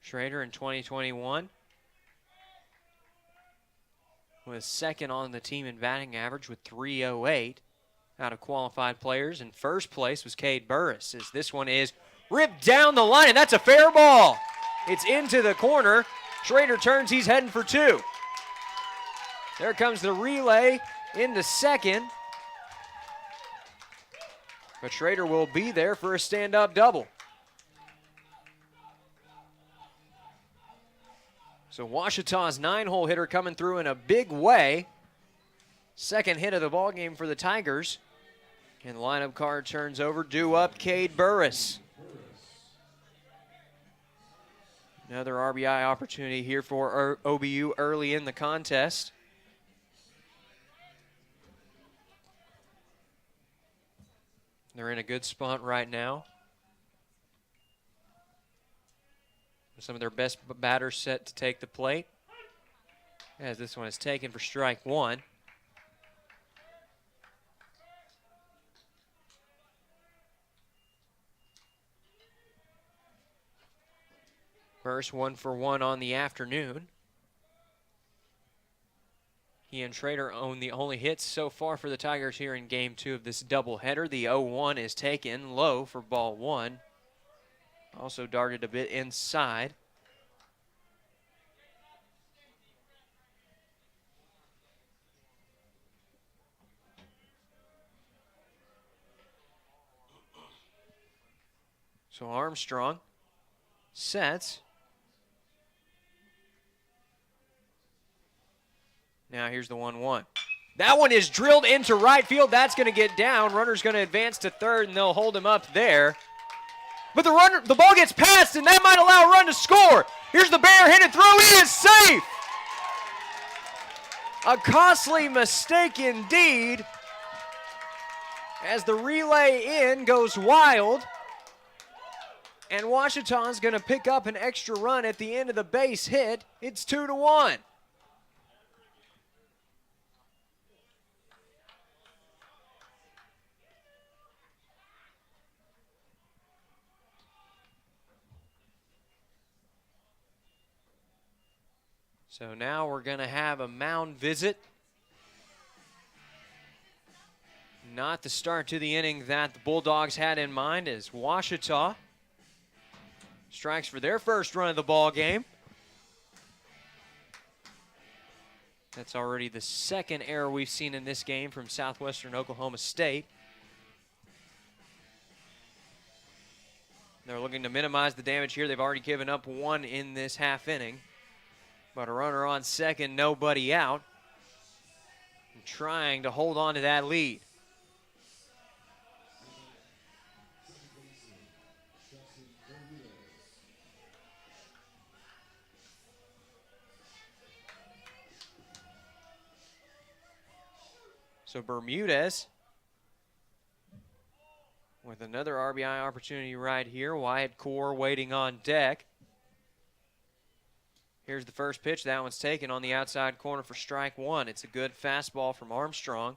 Schrader in 2021 was second on the team in batting average with .308 out of qualified players. In first place was Cade Burris, as this one is ripped down the line, and that's a fair ball. It's into the corner. Schrader turns, he's heading for 2. There comes the relay into second. But Schrader will be there for a stand-up double. So Ouachita's 9-hole hitter coming through in a big way. Second hit of the ballgame for the Tigers. And the lineup card turns over, due up Cade Burris. Another RBI opportunity here for OBU early in the contest. They're in a good spot right now. Some of their best batters set to take the plate. As this one is taken for strike one. First 1-for-1 on the afternoon. He and Trader own the only hits so far for the Tigers here in game 2 of this doubleheader. The 0-1 is taken low for ball 1. Also darted a bit inside. So Armstrong sets. Now here's the 1-1. That one is drilled into right field. That's going to get down. Runner's going to advance to third, and they'll hold him up there. But the ball gets passed, and that might allow a run to score. Here's the bare-handed throw. He is safe. A costly mistake indeed, as the relay in goes wild. And Ouachita's going to pick up an extra run at the end of the base hit. It's 2-1. So now we're going to have a mound visit. Not the start to the inning that the Bulldogs had in mind, as Ouachita strikes for their first run of the ball game. That's already the second error we've seen in this game from Southwestern Oklahoma State. They're looking to minimize the damage here. They've already given up one in this half inning. But a runner on second, nobody out. And trying to hold on to that lead. So Bermudez with another RBI opportunity right here. Wyatt Core waiting on deck. Here's the first pitch. That one's taken on the outside corner for strike one. It's a good fastball from Armstrong.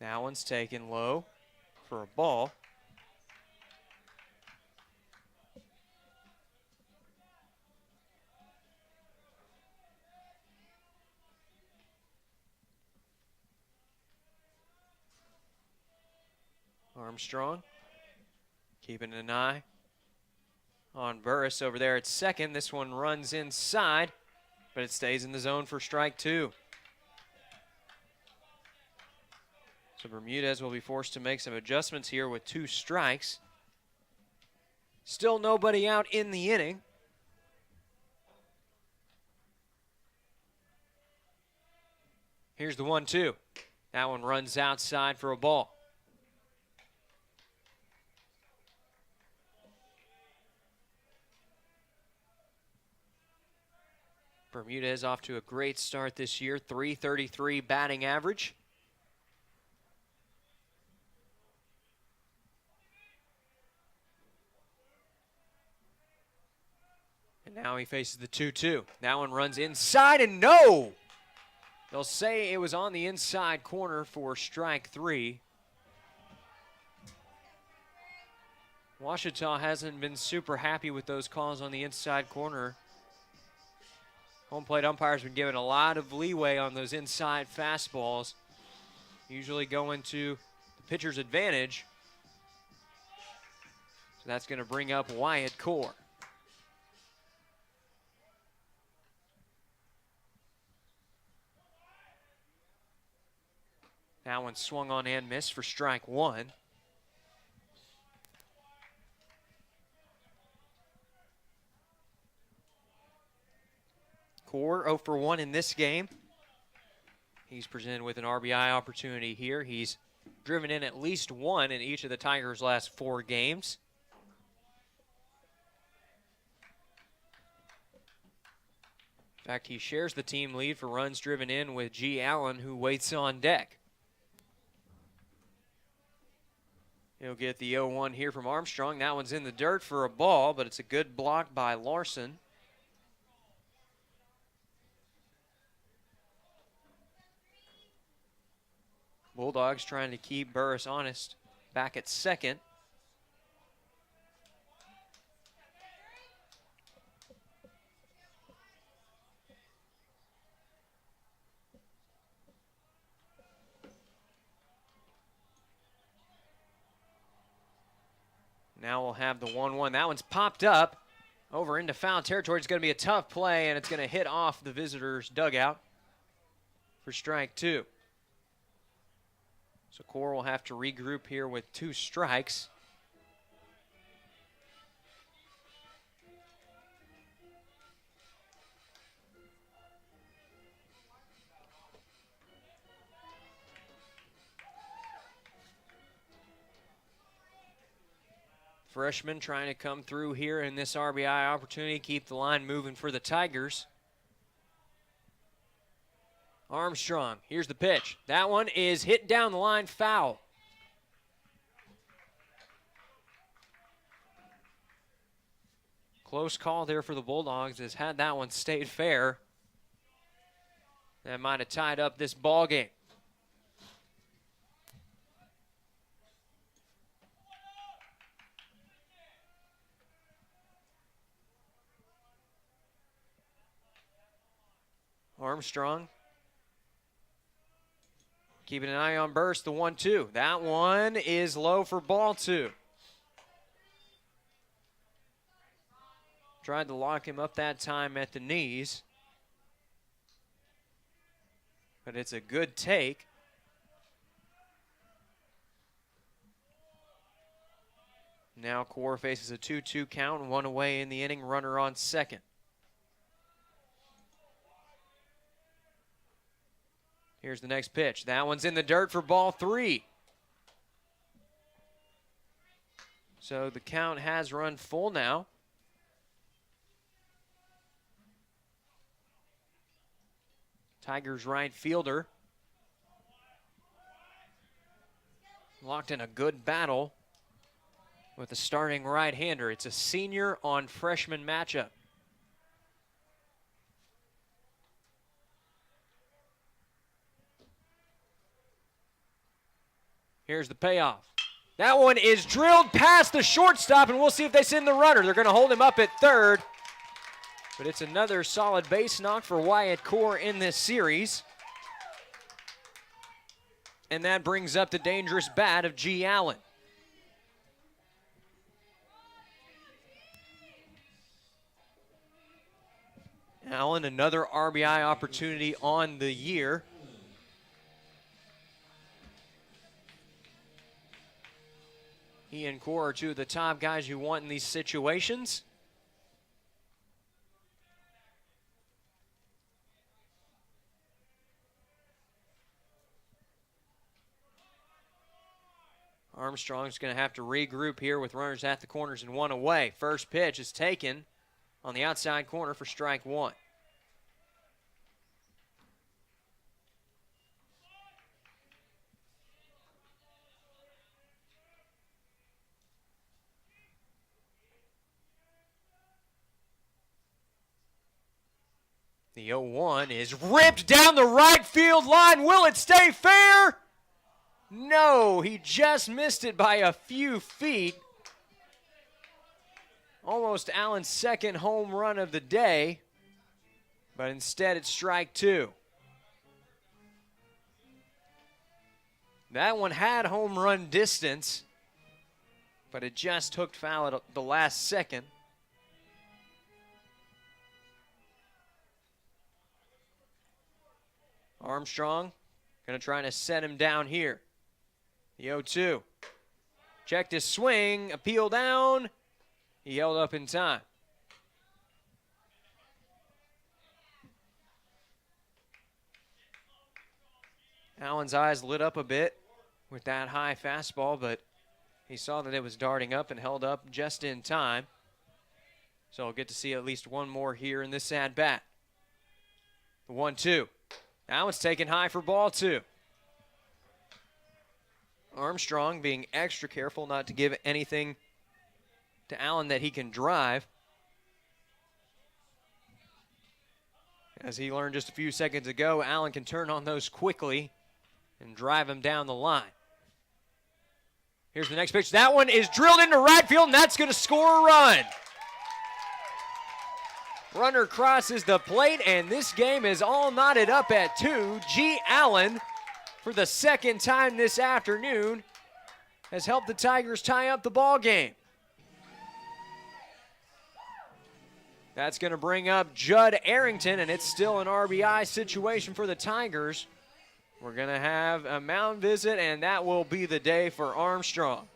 That one's taken low for a ball. Armstrong keeping an eye on Burris over there at second. This one runs inside, but it stays in the zone for strike two. So Bermudez will be forced to make some adjustments here with two strikes. Still nobody out in the inning. Here's the 1-2. That one runs outside for a ball. Bermudez off to a great start this year, .333 batting average. And now he faces the 2-2. That one runs inside, and no! They'll say it was on the inside corner for strike three. Ouachita hasn't been super happy with those calls on the inside corner. Home plate umpires been given a lot of leeway on those inside fastballs, usually going to the pitcher's advantage. So that's going to bring up Wyatt Core. That one swung on and missed for strike one. Core 0 for 1 in this game. He's presented with an RBI opportunity here. He's driven in at least one in each of the Tigers' last 4 games. In fact, he shares the team lead for runs driven in with G. Allen, who waits on deck. He'll get the 0-1 here from Armstrong. That one's in the dirt for a ball, but it's a good block by Larson. Bulldogs trying to keep Burris honest back at second. Now we'll have the 1-1. That one's popped up over into foul territory. It's going to be a tough play, and it's going to hit off the visitors' dugout for strike 2. So Core will have to regroup here with 2 strikes. Freshman trying to come through here in this RBI opportunity, keep the line moving for the Tigers. Armstrong, here's the pitch. That one is hit down the line, foul. Close call there for the Bulldogs, as had that one stayed fair, that might have tied up this ball game. Armstrong keeping an eye on Burst, the 1-2. That one is low for ball 2. Tried to lock him up that time at the knees, but it's a good take. Now Core faces a 2-2 count, 1 away in the inning, runner on second. Here's the next pitch. That one's in the dirt for ball 3. So the count has run full now. Tigers right fielder locked in a good battle with the starting right-hander. It's a senior on freshman matchup. Here's the payoff. That one is drilled past the shortstop, and we'll see if they send the runner. They're going to hold him up at third, but it's another solid base knock for Wyatt Core in this series. And that brings up the dangerous bat of G. Allen. Allen, another RBI opportunity on the year. He and Core are 2 of the top guys you want in these situations. Armstrong's going to have to regroup here with runners at the corners and 1 away. First pitch is taken on the outside corner for strike 1. The 0-1 is ripped down the right field line. Will it stay fair? No, he just missed it by a few feet. Almost Allen's second home run of the day, but instead it's strike 2. That one had home run distance, but it just hooked foul at the last second. Armstrong going to try to set him down here. The 0-2. Checked his swing, appeal down. He held up in time. Allen's eyes lit up a bit with that high fastball, but he saw that it was darting up and held up just in time. So I'll get to see at least one more here in this at-bat. The 1-2. Now it's taken high for ball 2. Armstrong being extra careful not to give anything to Allen that he can drive. As he learned just a few seconds ago, Allen can turn on those quickly and drive him down the line. Here's the next pitch. That one is drilled into right field, and that's going to score a run. Runner crosses the plate, and this game is all knotted up at 2. G. Allen, for the second time this afternoon, has helped the Tigers tie up the ball game. That's going to bring up Judd Arrington, and it's still an RBI situation for the Tigers. We're going to have a mound visit, and that will be the day for Armstrong.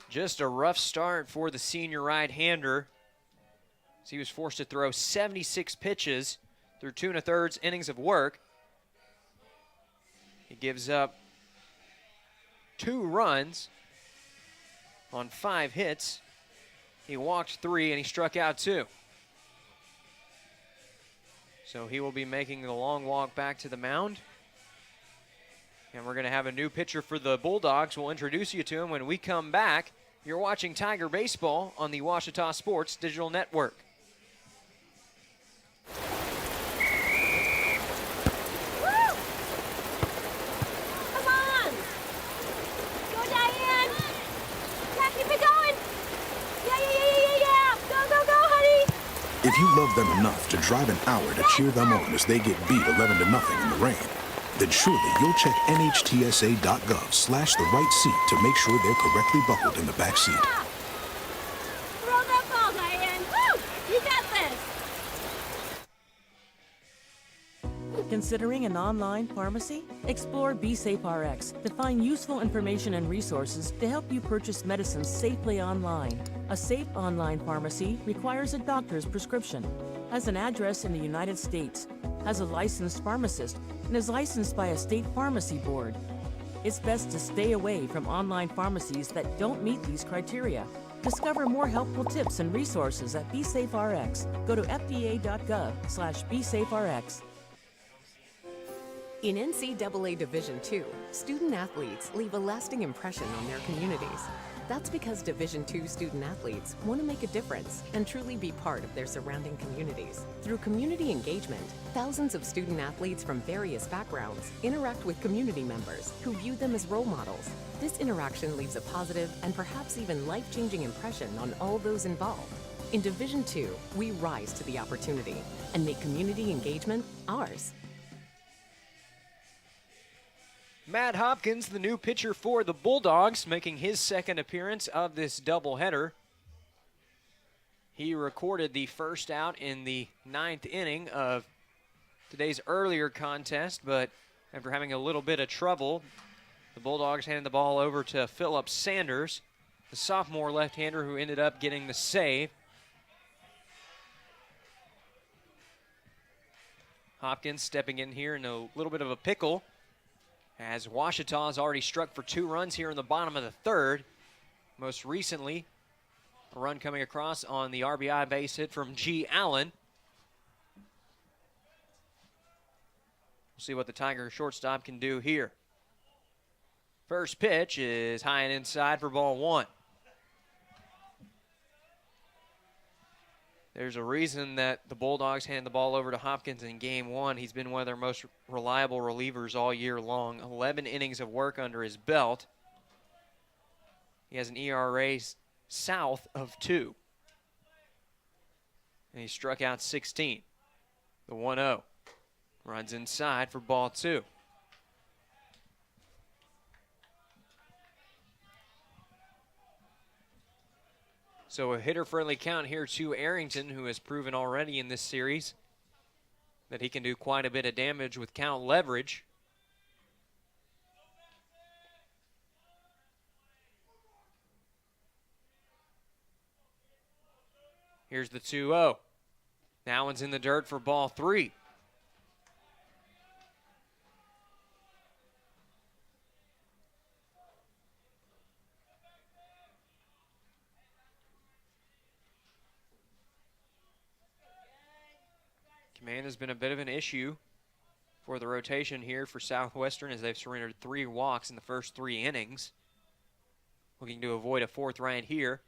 Just a rough start for the senior right-hander, as he was forced to throw 76 pitches through 2 1/3 innings of work. He gives up 2 runs on 5 hits. He walked 3 and he struck out 2. So he will be making the long walk back to the mound. And we're going to have a new pitcher for the Bulldogs. We'll introduce you to him when we come back. You're watching Tiger Baseball on the Ouachita Sports Digital Network. If you love them enough to drive an hour to cheer them on as they get beat 11-0 in the rain, then surely you'll check NHTSA.gov/the right seat to make sure they're correctly buckled in the back seat. Throw that ball, Diane. Woo! You got this. Considering an online pharmacy? Explore BeSafeRx to find useful information and resources to help you purchase medicines safely online. A safe online pharmacy requires a doctor's prescription, has an address in the United States, has a licensed pharmacist, and is licensed by a state pharmacy board. It's best to stay away from online pharmacies that don't meet these criteria. Discover more helpful tips and resources at BeSafeRx. Go to fda.gov/BeSafeRx. In NCAA Division II, student athletes leave a lasting impression on their communities. That's because Division II student athletes want to make a difference and truly be part of their surrounding communities. Through community engagement, thousands of student athletes from various backgrounds interact with community members who view them as role models. This interaction leaves a positive and perhaps even life-changing impression on all those involved. In Division II, we rise to the opportunity and make community engagement ours. Matt Hopkins, the new pitcher for the Bulldogs, making his second appearance of this doubleheader. He recorded the first out in the 9th inning of today's earlier contest, but after having a little bit of trouble, the Bulldogs handed the ball over to Phillip Sanders, the sophomore left-hander who ended up getting the save. Hopkins stepping in here in a little bit of a pickle, as Ouachita has already struck for 2 runs here in the bottom of the 3rd. Most recently, a run coming across on the RBI base hit from G. Allen. We'll see what the Tiger shortstop can do here. First pitch is high and inside for ball 1. There's a reason that the Bulldogs hand the ball over to Hopkins in Game 1. He's been one of their most reliable relievers all year long. 11 innings of work under his belt. He has an ERA south of 2. And he struck out 16. The 1-0. Runs inside for ball 2. So a hitter-friendly count here to Arrington, who has proven already in this series that he can do quite a bit of damage with count leverage. Here's the 2-0. That one's in the dirt for ball 3. Man has been a bit of an issue for the rotation here for Southwestern as they've surrendered 3 walks in the first 3 innings. Looking to avoid a 4th right here.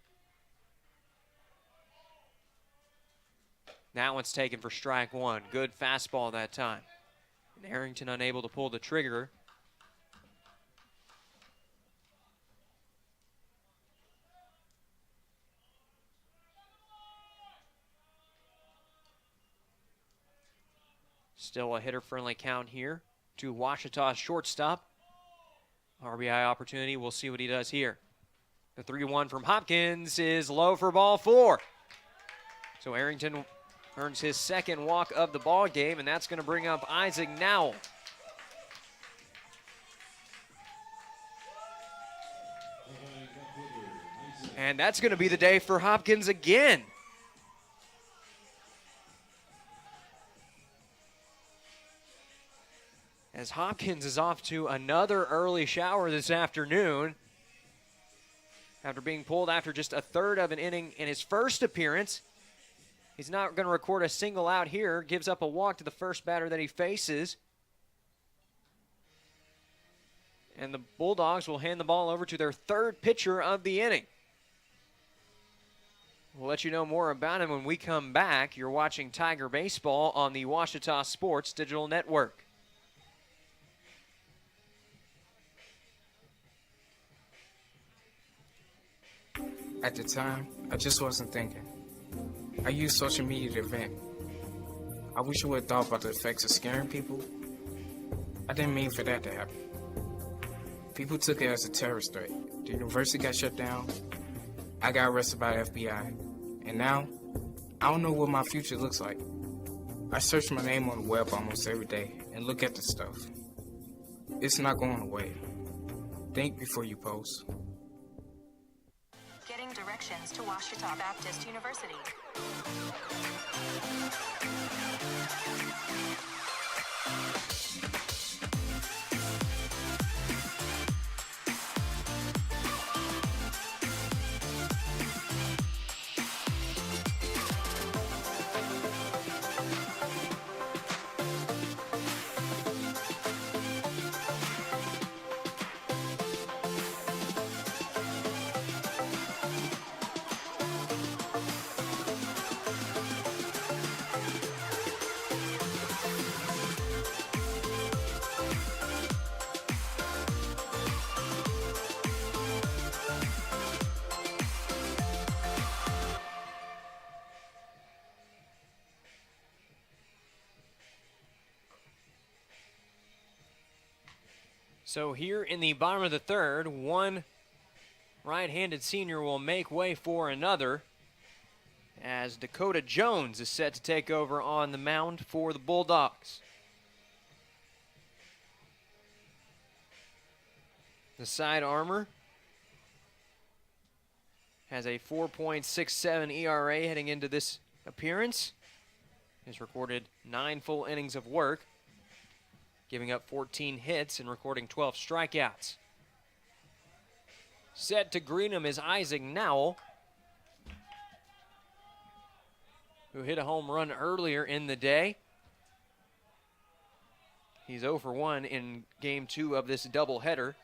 That one's taken for strike 1. Good fastball that time. And Arrington unable to pull the trigger. Still a hitter-friendly count here to Ouachita's shortstop. RBI opportunity. We'll see what he does here. The 3-1 from Hopkins is low for ball 4. So Arrington earns his 2nd walk of the ball game, and that's going to bring up Isaac Nowell. And that's going to be the day for Hopkins again. As Hopkins is off to another early shower this afternoon after being pulled after just a 1/3 of an inning in his first appearance. He's not going to record a single out here, gives up a walk to the first batter that he faces. And the Bulldogs will hand the ball over to their 3rd pitcher of the inning. We'll let you know more about him when we come back. You're watching Tiger Baseball on the Ouachita Sports Digital Network. At the time, I just wasn't thinking. I used social media to vent. I wish I would have thought about the effects of scaring people. I didn't mean for that to happen. People took it as a terrorist threat. The university got shut down. I got arrested by the FBI. And now, I don't know what my future looks like. I search my name on the web almost every day and look at the stuff. It's not going away. Think before you post. Getting directions to Ouachita Baptist University. So here in the bottom of the 3rd, one right-handed senior will make way for another as Dakota Jones is set to take over on the mound for the Bulldogs. The side armor has a 4.67 ERA heading into this appearance. Has recorded 9 full innings of work, giving up 14 hits and recording 12 strikeouts. Set to greet him is Isaac Nowell, who hit a home run earlier in the day. He's 0 for 1 in Game 2 of this doubleheader.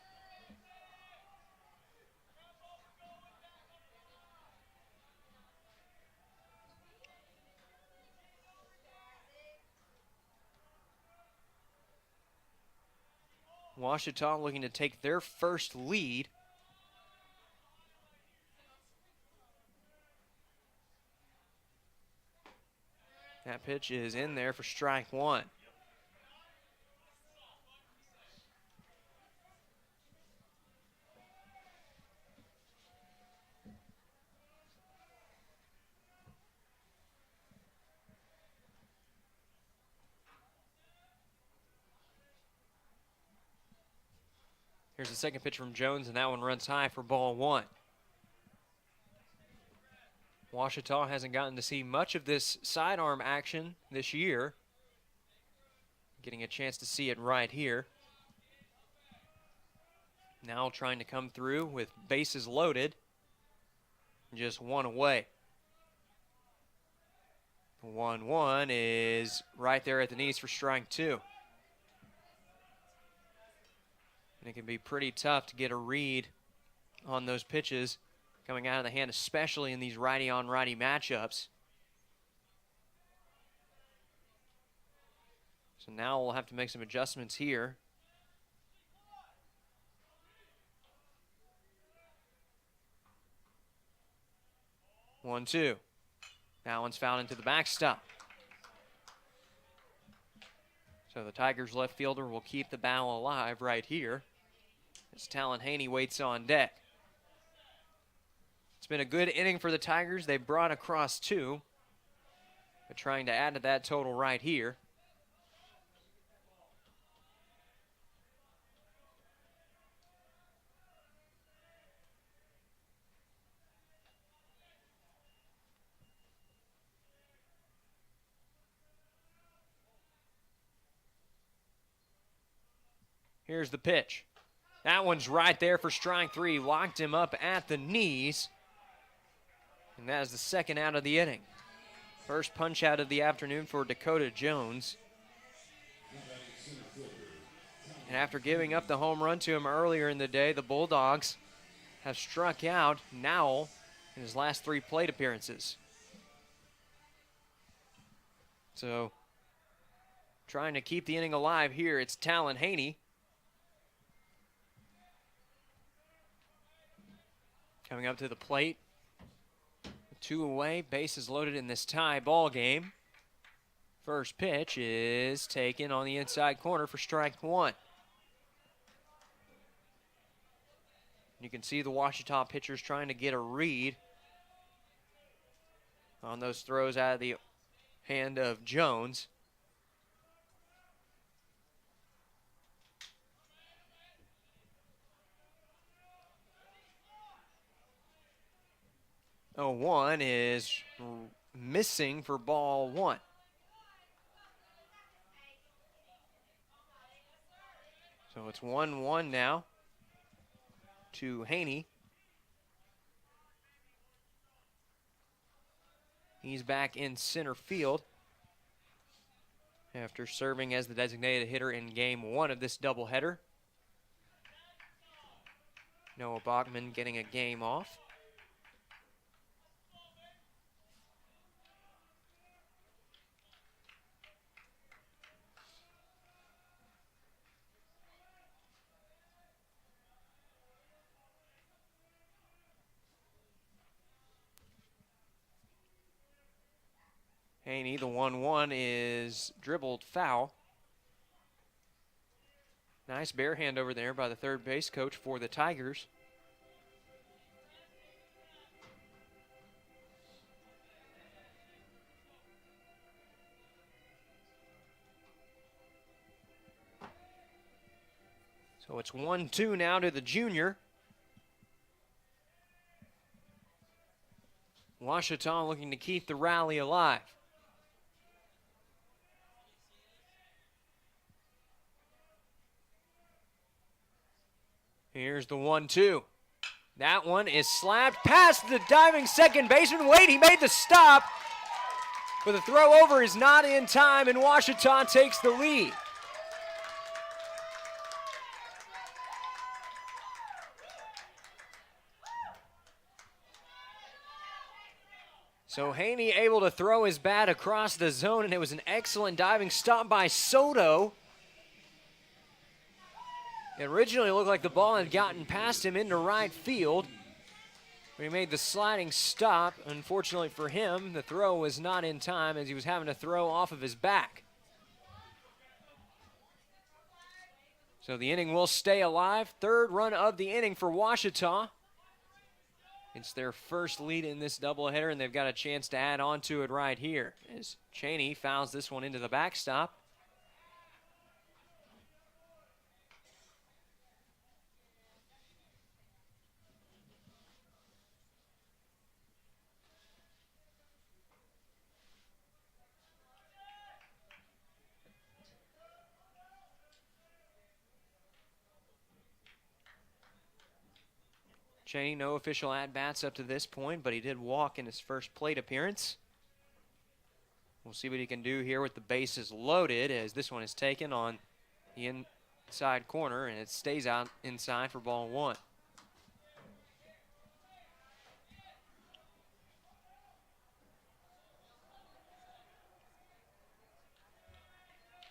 Ouachita looking to take their first lead. That pitch is in there for strike 1. Here's the second pitch from Jones, and that one runs high for ball 1. Ouachita hasn't gotten to see much of this sidearm action this year. Getting a chance to see it right here. Now trying to come through with bases loaded. Just one away. 1-1 is right there at the knees for strike 2. And it can be pretty tough to get a read on those pitches coming out of the hand, especially in these righty-on-righty matchups. So now we'll have to make some adjustments here. One, two. That one's fouled into the backstop. So the Tigers left fielder will keep the battle alive right here as Talon Haney waits on deck. It's been a good inning for the Tigers. They brought across 2, but trying to add to that total right here. Here's the pitch. That one's right there for strike 3. Locked him up at the knees. And that is the second out of the inning. First punch out of the afternoon for Dakota Jones. And after giving up the home run to him earlier in the day, the Bulldogs have struck out Nowell in his last 3 plate appearances. So, trying to keep the inning alive here, it's Talon Haney. Coming up to the plate. 2 away, bases loaded in this tie ball game. First pitch is taken on the inside corner for strike 1. You can see the Ouachita pitchers trying to get a read on those throws out of the hand of Jones. Oh, 1 is missing for ball 1. So it's 1-1 now to Haney. He's back in center field after serving as the designated hitter in game 1 of this doubleheader. Noah Bachman getting a game off. Haney, the 1-1 is dribbled foul. Nice bare hand over there by the third base coach for the Tigers. So it's 1-2 now to the junior. Ouachita looking to keep the rally alive. Here's the 1-2. That one is slapped past the diving second baseman. Wait, he made the stop. But the throw over is not in time, and Ouachita takes the lead. So Haney able to throw his bat across the zone, and it was an excellent diving stop by Soto. It originally looked like the ball had gotten past him into right field. But he made the sliding stop. Unfortunately for him, the throw was not in time as he was having to throw off of his back. So the inning will stay alive. Third run of the inning for Ouachita. It's their first lead in this doubleheader, and they've got a chance to add on to it right here as Cheney fouls this one into the backstop. Cheney, no official at-bats up to this point, but he did walk in his first plate appearance. We'll see what he can do here with the bases loaded as this one is taken on the inside corner, and it stays out inside for ball one.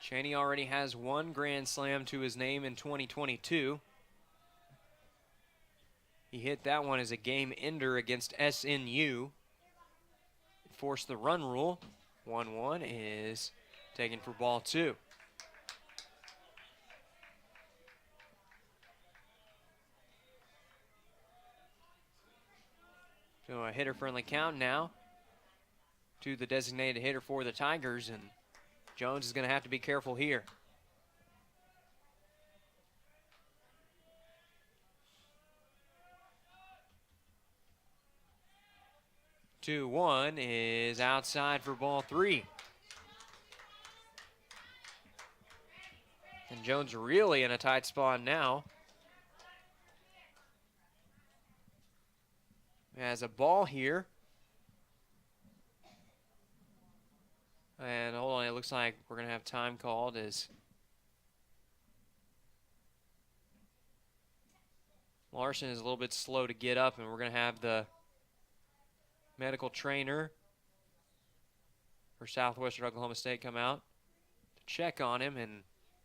Cheney already has one grand slam to his name in 2022. He hit that one as a game ender against SNU. It forced the run rule. 1-1 is taken for ball two. So a hitter-friendly count now to the designated hitter for the Tigers, and Jones is going to have to be careful here. 2-1 is outside for ball three. And Jones really in a tight spot now. Has a ball here. And hold on, it looks like we're going to have time called as Larson is a little bit slow to get up, and we're going to have the medical trainer for Southwestern Oklahoma State come out to check on him, and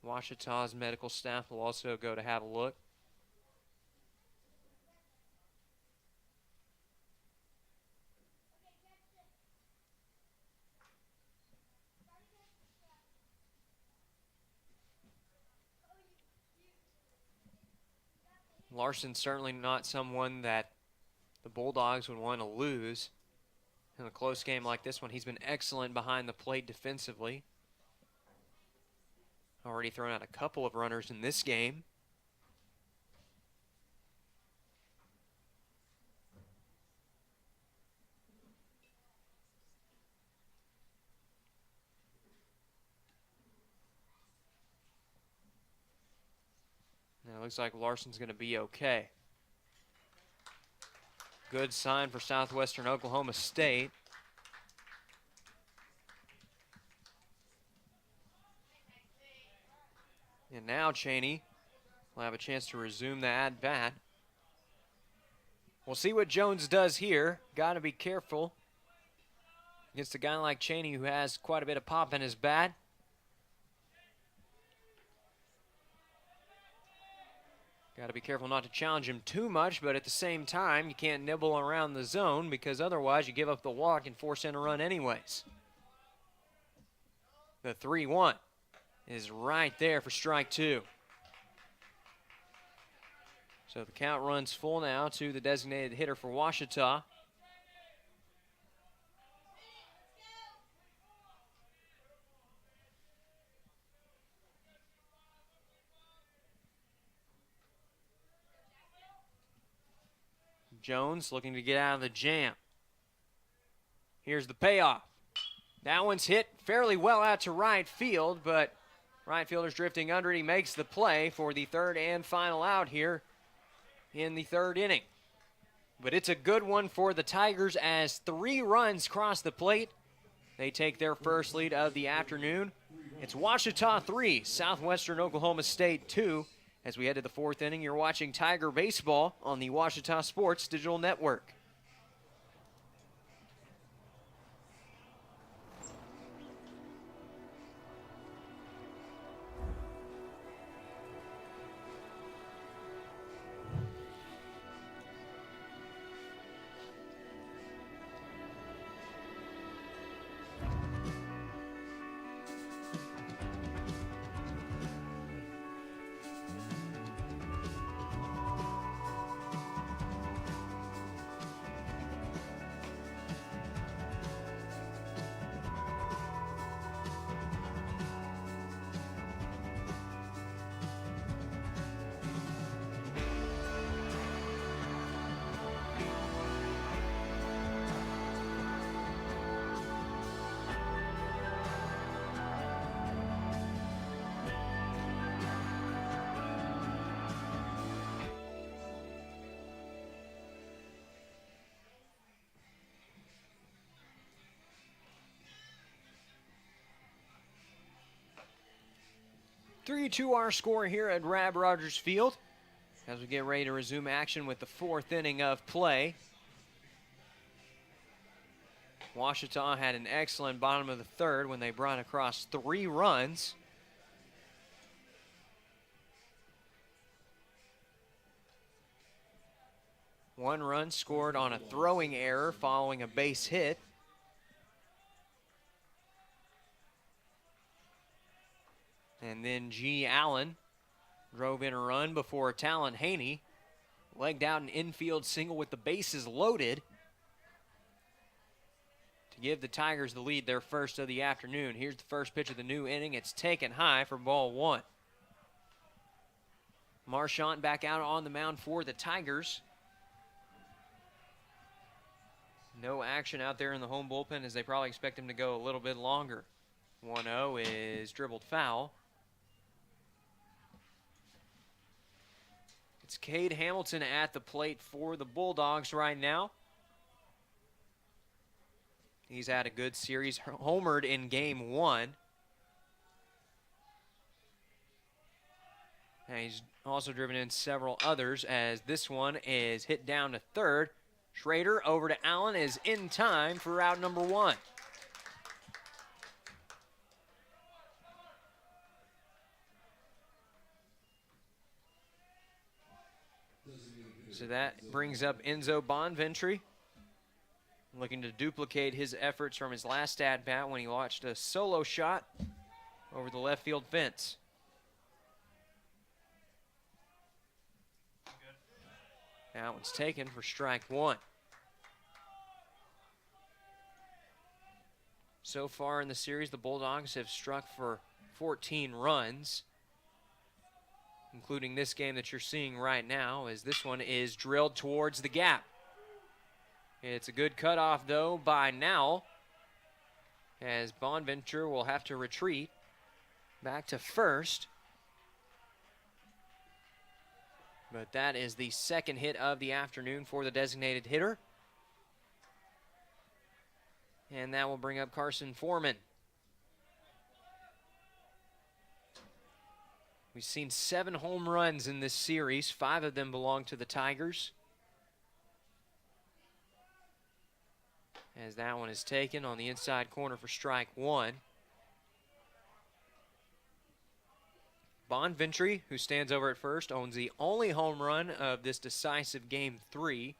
Ouachita's medical staff will also go to have a look. Larson's certainly not someone that the Bulldogs would want to lose in a close game like this one. He's been excellent behind the plate defensively. Already thrown out a couple of runners in this game. Now it looks like Larson's going to be okay. Good sign for Southwestern Oklahoma State. And now Cheney will have a chance to resume the at-bat. We'll see what Jones does here. Got to be careful against a guy like Cheney who has quite a bit of pop in his bat. Got to be careful not to challenge him too much, but at the same time, you can't nibble around the zone because otherwise you give up the walk and force in a run anyways. The 3-1 is right there for strike two. So the count runs full now to the designated hitter for Ouachita. Jones looking to get out of the jam. Here's the payoff. That one's hit fairly well out to right field, but right fielder's drifting under it. He makes the play for the third and final out here in the third inning. But it's a good one for the Tigers as 3 runs cross the plate. They take their first lead of the afternoon. It's Ouachita 3, Southwestern Oklahoma State 2. As we head to the fourth inning, you're watching Tiger Baseball on the Ouachita Sports Digital Network. 3-2 our score here at Rab Rogers Field as we get ready to resume action with the 4th inning of play. Ouachita had an excellent bottom of the 3rd when they brought across 3 runs. One run scored on a throwing error following a base hit. And then G. Allen drove in a run before Talon Haney legged out an infield single with the bases loaded to give the Tigers the lead, their first of the afternoon. Here's the first pitch of the new inning. It's taken high for ball 1. Marchant back out on the mound for the Tigers. No action out there in the home bullpen as they probably expect him to go a little bit longer. 1-0 is dribbled foul. It's Cade Hamilton at the plate for the Bulldogs right now. He's had a good series, homered in game 1. And he's also driven in several others as this one is hit down to third. Schrader over to Allen is in time for out number 1. So that brings up Enzo Bonventry, looking to duplicate his efforts from his last at-bat when he launched a solo shot over the left field fence. That one's taken for strike 1. So far in the series, the Bulldogs have struck for 14 runs, including this game that you're seeing right now, as this one is drilled towards the gap. It's a good cutoff, though, by now, as Bonventure will have to retreat back to first. But that is the second hit of the afternoon for the designated hitter. And that will bring up Carson Foreman. We've seen 7 home runs in this series. 5 of them belong to the Tigers. As that one is taken on the inside corner for strike 1. Bonventry, who stands over at first, owns the only home run of this decisive game 3.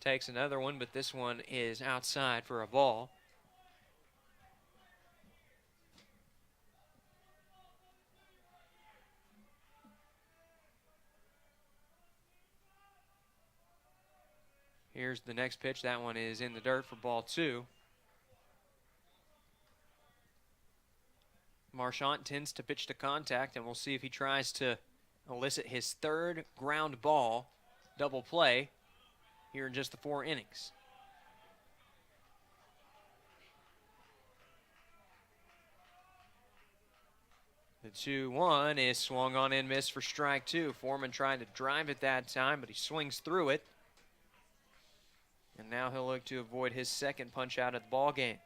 Takes another one, but this one is outside for a ball. Here's the next pitch. That one is in the dirt for ball 2. Marchant tends to pitch to contact, and we'll see if he tries to elicit his 3rd ground ball double play here in just the 4 innings. The 2-1 is swung on and missed for strike 2. Foreman tried to drive it that time, but he swings through it. And now he'll look to avoid his second punch out of the ball game.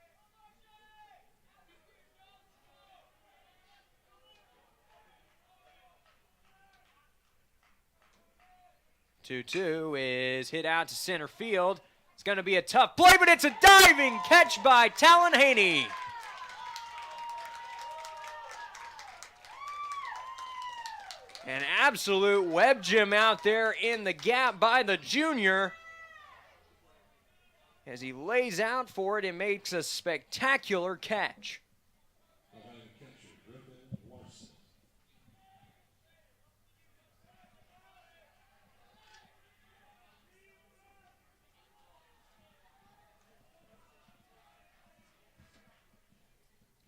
Two is hit out to center field. It's going to be a tough play, but it's a diving catch by Talon Haney. An absolute web gem out there in the gap by the junior. As he lays out for it and makes a spectacular catch.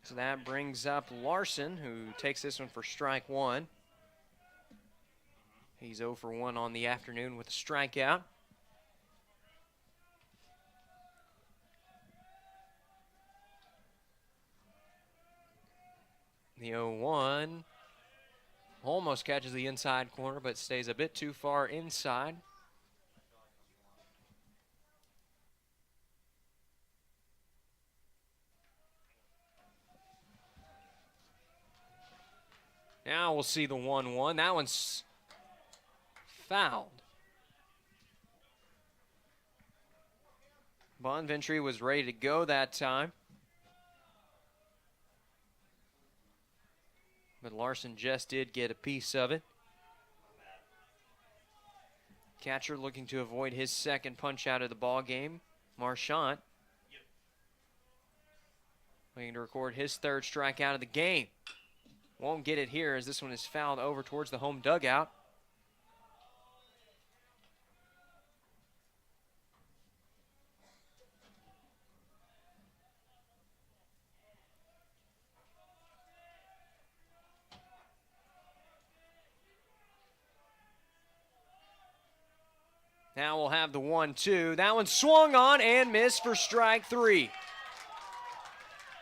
So that brings up Larson, who takes this one for strike 1. He's 0 for 1 on the afternoon with a strikeout. The 0-1 almost catches the inside corner, but stays a bit too far inside. Now we'll see the 1-1. That one's fouled. Bonventry was ready to go that time. But Larson just did get a piece of it. Catcher looking to avoid his second punch out of the ball game. Marchant looking to record his third strikeout of the game. Won't get it here as this one is fouled over towards the home dugout. Now we'll have the 1-2. That one swung on and missed for strike 3.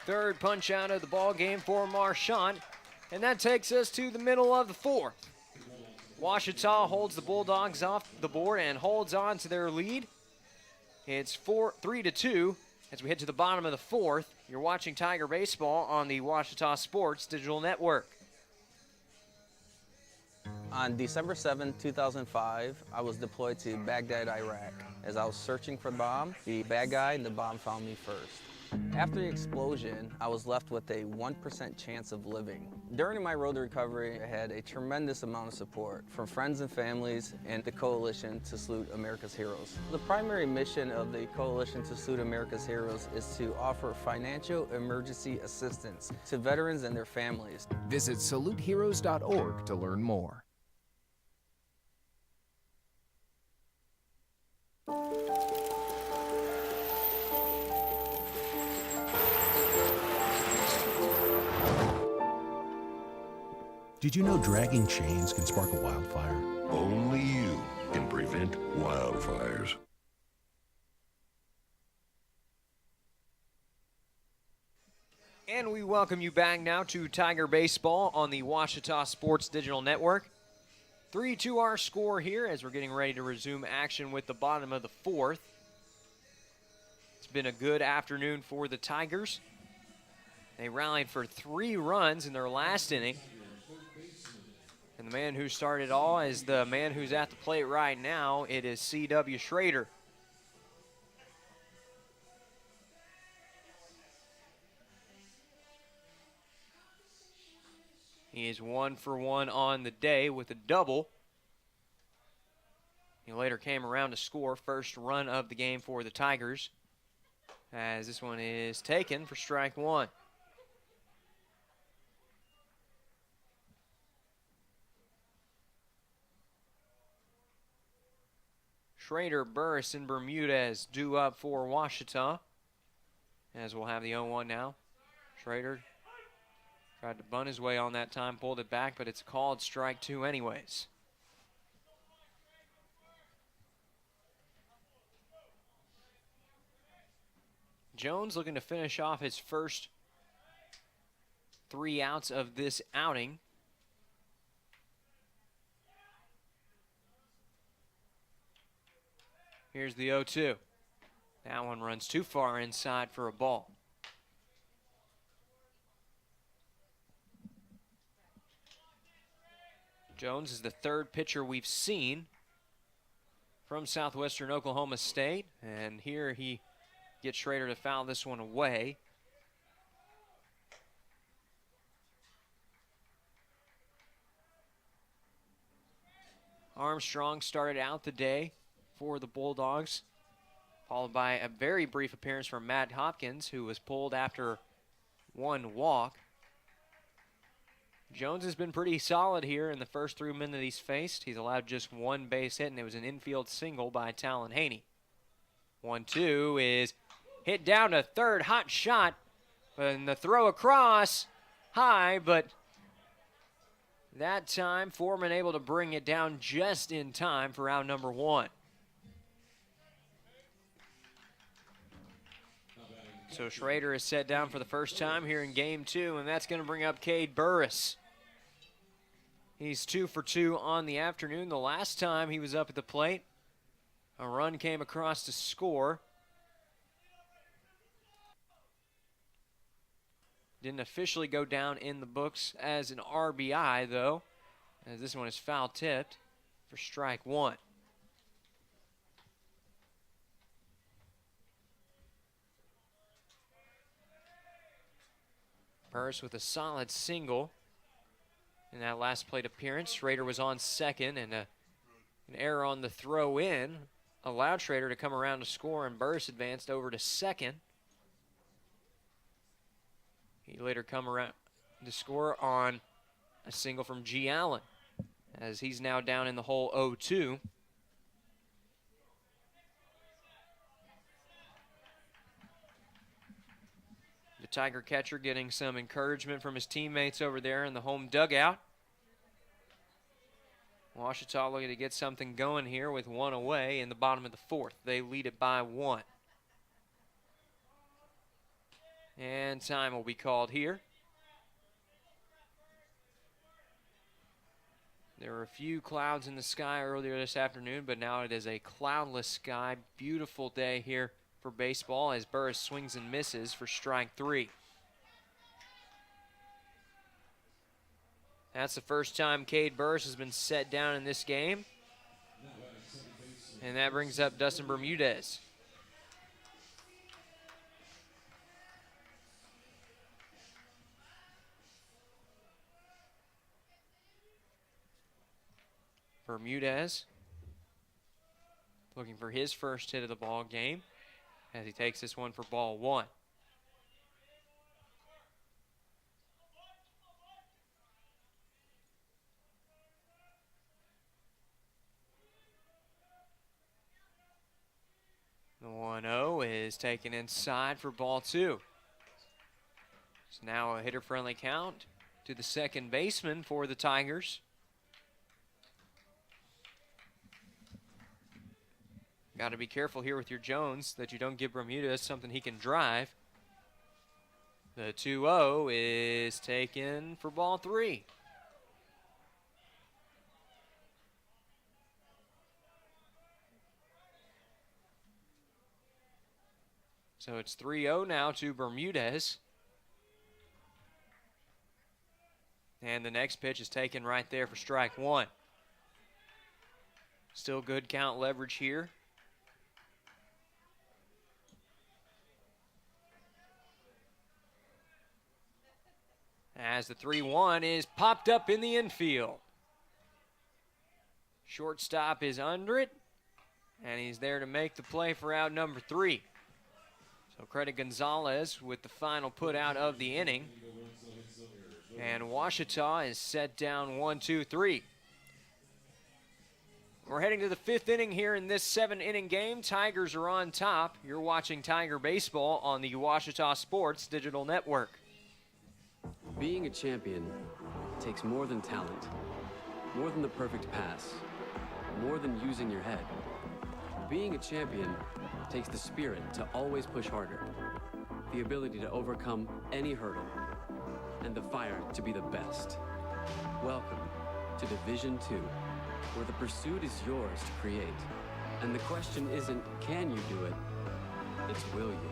Third punch out of the ball game for Marchant. And that takes us to the middle of the 4th. Ouachita holds the Bulldogs off the board and holds on to their lead. It's 3-2 as we head to the bottom of the 4th. You're watching Tiger Baseball on the Ouachita Sports Digital Network. On December 7, 2005, I was deployed to Baghdad, Iraq. As I was searching for the bomb, the bad guy and the bomb found me first. After the explosion, I was left with a 1% chance of living. During my road to recovery, I had a tremendous amount of support from friends and families and the Coalition to Salute America's Heroes. The primary mission of the Coalition to Salute America's Heroes is to offer financial emergency assistance to veterans and their families. Visit saluteheroes.org to learn more. Did you know dragging chains can spark a wildfire? Only you can prevent wildfires. And we welcome you back now to Tiger Baseball on the Ouachita Sports Digital Network. 3-2 our score here as we're getting ready to resume action with the bottom of the 4th. It's been a good afternoon for the Tigers. They rallied for 3 runs in their last inning. And the man who started all is the man who's at the plate right now. It is C.W. Schrader. He is 1 for 1 on the day with a double. He later came around to score first run of the game for the Tigers, as this one is taken for strike 1. Schrader, Burris, and Bermudez due up for Ouachita, as we'll have the 0-1 now. Schrader tried to bunt his way on that time, pulled it back, but it's called strike 2 anyways. Jones looking to finish off his first 3 outs of this outing. Here's the 0-2. That one runs too far inside for a ball. Jones is the 3rd pitcher we've seen from Southwestern Oklahoma State, and here he gets Schrader to foul this one away. Armstrong started out the day for the Bulldogs, followed by a very brief appearance from Matt Hopkins, who was pulled after 1 walk. Jones has been pretty solid here in the first 3 men that he's faced. He's allowed just 1 base hit, and it was an infield single by Talon Haney. 1-2 is hit down to third, hot shot, and the throw across high, but that time Foreman able to bring it down just in time for out number 1. So Schrader is set down for the first time here in game 2, and that's going to bring up Cade Burris. He's 2 for 2 on the afternoon. The last time he was up at the plate, a run came across to score. Didn't officially go down in the books as an RBI, though, as this one is foul tipped for strike one. Burris with a solid single in that last plate appearance. Schrader was on second, and an error on the throw in allowed Schrader to come around to score, and Burris advanced over to second. He later come around to score on a single from G. Allen, as he's now down in the hole 0-2. The Tiger catcher getting some encouragement from his teammates over there in the home dugout. Ouachita looking to get something going here with one away in the bottom of the fourth. They lead it by one. And time will be called here. There were a few clouds in the sky earlier this afternoon, but now it is a cloudless sky. Beautiful day here for baseball as Burris swings and misses for strike three. That's the first time Cade Burris has been set down in this game. And that brings up Dustin Bermudez. Bermudez looking for his first hit of the ball game as he takes this one for ball one. The 1-0 is taken inside for ball two. It's now a hitter-friendly count to the second baseman for the Tigers. Got to be careful here with your Jones that you don't give Bermudez something he can drive. The 2-0 is taken for ball three. So it's 3-0 now to Bermudez. And the next pitch is taken right there for strike one. Still good count leverage here. As the 3-1 is popped up in the infield. Shortstop is under it, and he's there to make the play for out number three. So credit Gonzalez with the final put out of the inning. And Ouachita is set down 1-2-3. We're heading to the fifth inning here in this 7-inning game. Tigers are on top. You're watching Tiger Baseball on the Ouachita Sports Digital Network. Being a champion takes more than talent, more than the perfect pass, more than using your head. Being a champion takes the spirit to always push harder, the ability to overcome any hurdle, and the fire to be the best. Welcome to Division II, where the pursuit is yours to create. And the question isn't, can you do it? It's, will you?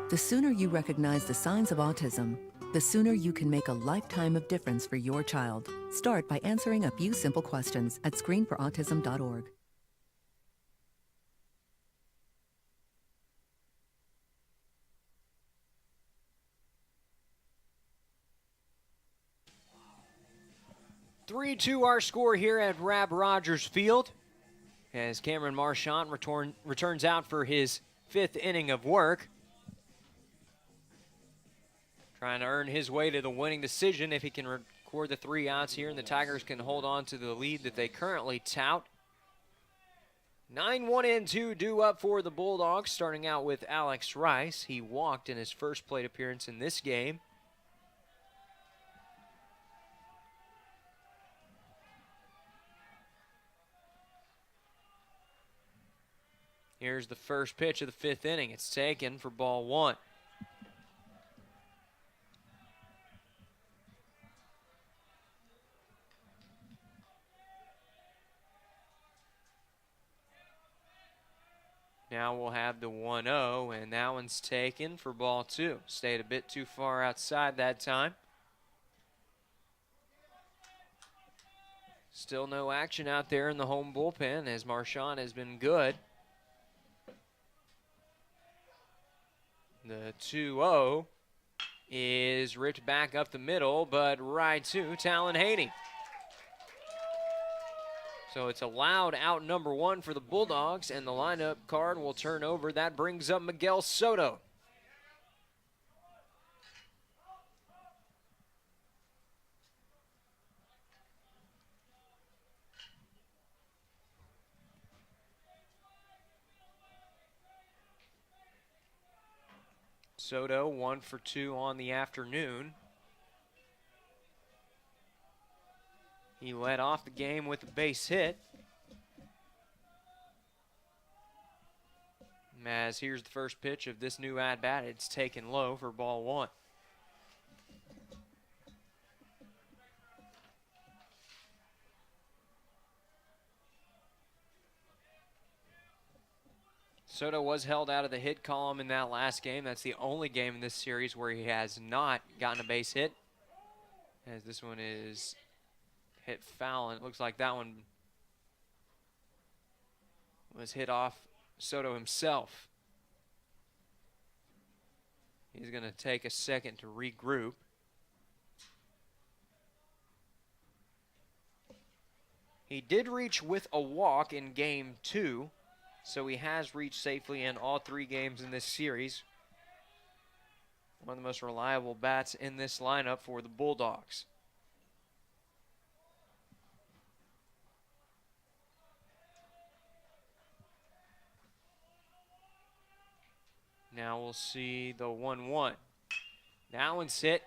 The sooner you recognize the signs of autism, the sooner you can make a lifetime of difference for your child. Start by answering a few simple questions at screenforautism.org. (3-2) our score here at Rab Rogers Field as Cameron Marchant returns out for his fifth inning of work. Trying to earn his way to the winning decision if he can record the 3 outs here, and the Tigers can hold on to the lead that they currently tout. 9-1-2 due up for the Bulldogs, starting out with Alex Rice. He walked in his first plate appearance in this game. Here's the first pitch of the fifth inning. It's taken for ball one. Now we'll have the 1-0, and that one's taken for ball 2. Stayed a bit too far outside that time. Still no action out there in the home bullpen as Marchand has been good. The 2-0 is ripped back up the middle, but right to Talon Haney. So it's allowed out number 1 for the Bulldogs, and the lineup card will turn over. That brings up Miguel Soto. Soto 1 for 2 on the afternoon. He led off the game with a base hit. As here's the first pitch of this new at-bat. It's taken low for ball 1. Soto was held out of the hit column in that last game. That's the only game in this series where he has not gotten a base hit. As this one is hit foul, and it looks like that one was hit off Soto himself. He's going to take a second to regroup. He did reach with a walk in game 2, so he has reached safely in all 3 games in this series. One of the most reliable bats in this lineup for the Bulldogs. Now we'll see the 1-1. That one's hit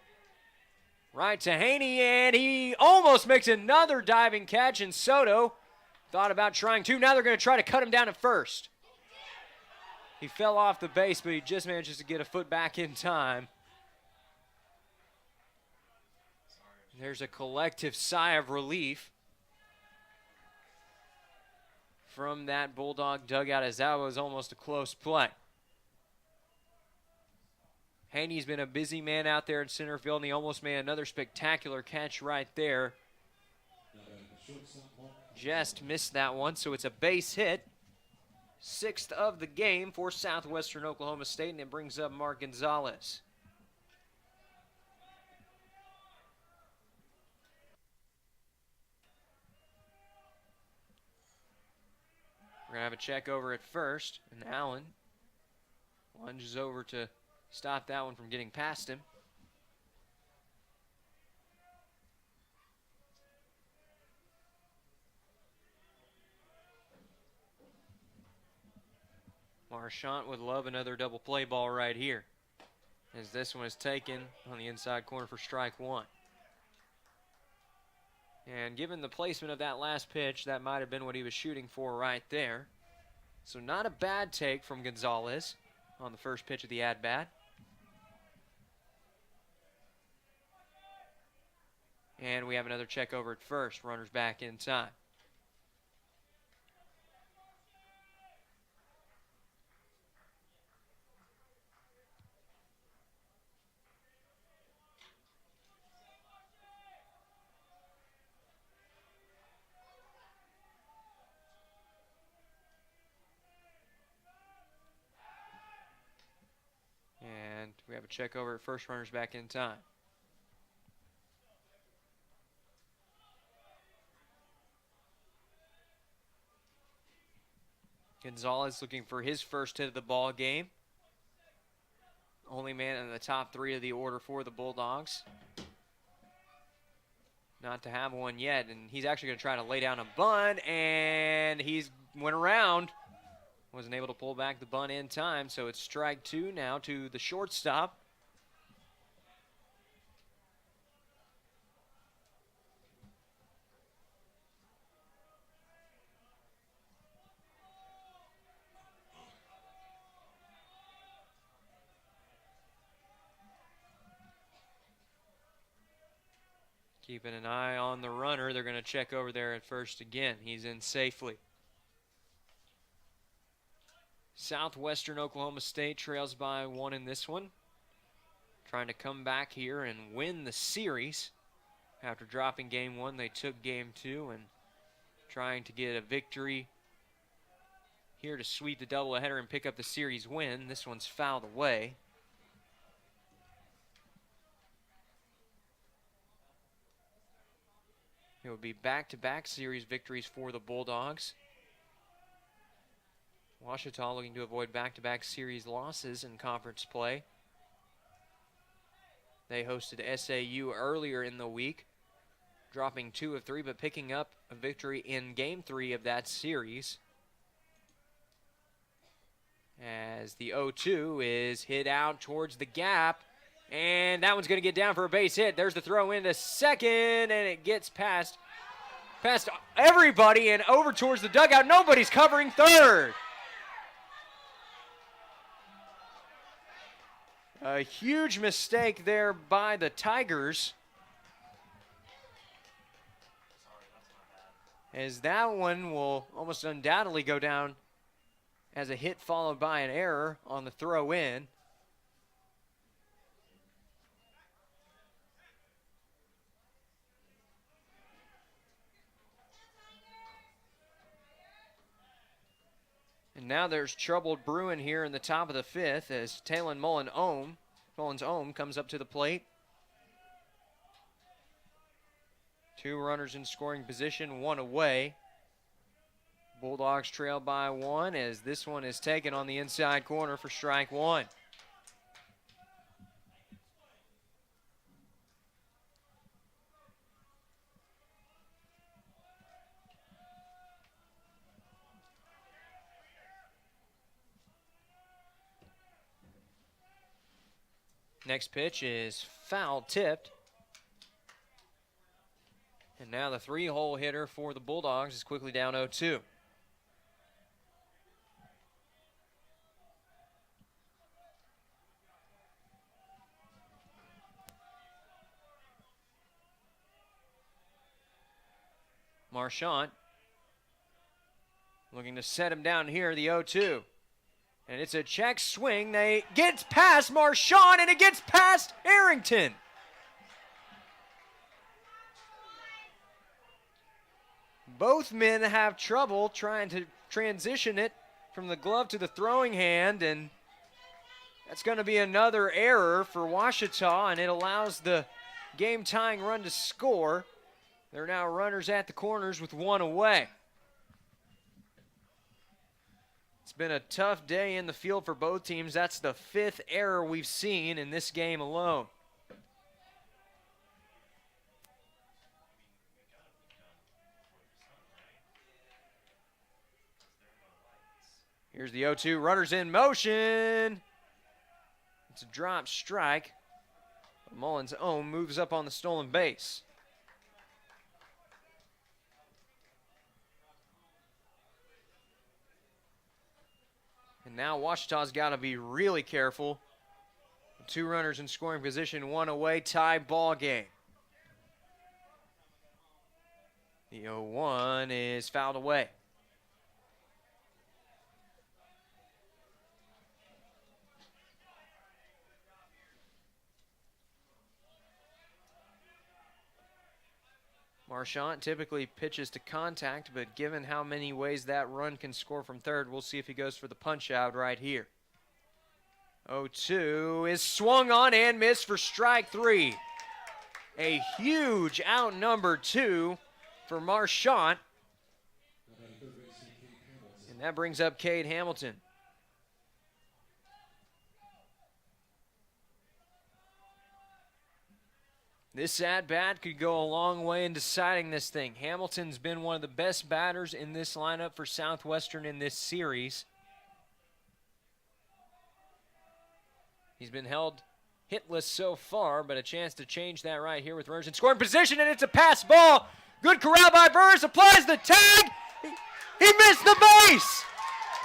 right to Haney, and he almost makes another diving catch, and Soto thought about trying to. Now they're going to try to cut him down at first. He fell off the base, but he just manages to get a foot back in time. There's a collective sigh of relief from that Bulldog dugout, as that was almost a close play. Haney's been a busy man out there in center field, and he almost made another spectacular catch right there. Just missed that one, so it's a base hit. 6th of the game for Southwestern Oklahoma State, and it brings up Mark Gonzalez. We're going to have a check over at first, and Allen lunges over to stop that one from getting past him. Marchand would love another double play ball right here, as this one is taken on the inside corner for strike 1. And given the placement of that last pitch, that might have been what he was shooting for right there. So not a bad take from Gonzalez on the first pitch of the at-bat. And we have another check over at first. Runners back in time. And we have a check over at first. Runners back in time. Gonzalez looking for his first hit of the ball game. Only man in the top 3 of the order for the Bulldogs. Not to have one yet, and he's actually going to try to lay down a bunt, and he's went around. Wasn't able to pull back the bunt in time, so it's strike 2 now to the shortstop. Keeping an eye on the runner. They're going to check over there at first again. He's in safely. Southwestern Oklahoma State trails by 1 in this one. Trying to come back here and win the series. After dropping game 1, they took game 2 and trying to get a victory here to sweep the doubleheader and pick up the series win. This one's fouled away. It would be back-to-back series victories for the Bulldogs. Ouachita looking to avoid back-to-back series losses in conference play. They hosted SAU earlier in the week, dropping 2 of 3, but picking up a victory in Game 3 of that series. As the 0-2 is hit out towards the gap, and that one's going to get down for a base hit. There's the throw into second, and it gets past everybody and over towards the dugout. Nobody's covering third. A huge mistake there by the Tigers, as that one will almost undoubtedly go down as a hit followed by an error on the throw in. And now there's trouble brewing here in the top of the 5th as Talon Mullins-Ohm comes up to the plate. 2 runners in scoring position, 1 away. Bulldogs trail by 1 as this one is taken on the inside corner for strike 1. Next pitch is foul tipped. And now the 3-hole hitter for the Bulldogs is quickly down 0-2. Marchant looking to set him down here, the 0-2. And it's a check swing. They gets past Marchant, and it gets past Arrington. Both men have trouble trying to transition it from the glove to the throwing hand, and that's going to be another error for Ouachita, and it allows the game-tying run to score. There are now runners at the corners with 1 away. It's been a tough day in the field for both teams. That's the 5th error we've seen in this game alone. Here's the 0-2, runners in motion. It's a drop strike. Mullins-Ohm moves up on the stolen base. And now Ouachita's got to be really careful. 2 runners in scoring position, 1 away, tie ball game. The 0-1 is fouled away. Marchant typically pitches to contact, but given how many ways that run can score from third, we'll see if he goes for the punch out right here. 0-2 is swung on and missed for strike 3. A huge out number 2 for Marchant. And that brings up Cade Hamilton. This at-bat could go a long way in deciding this thing. Hamilton's been one of the best batters in this lineup for Southwestern in this series. He's been held hitless so far, but a chance to change that right here with runners in scoring position, and it's a pass ball. Good corral by Burris, applies the tag. He missed the base.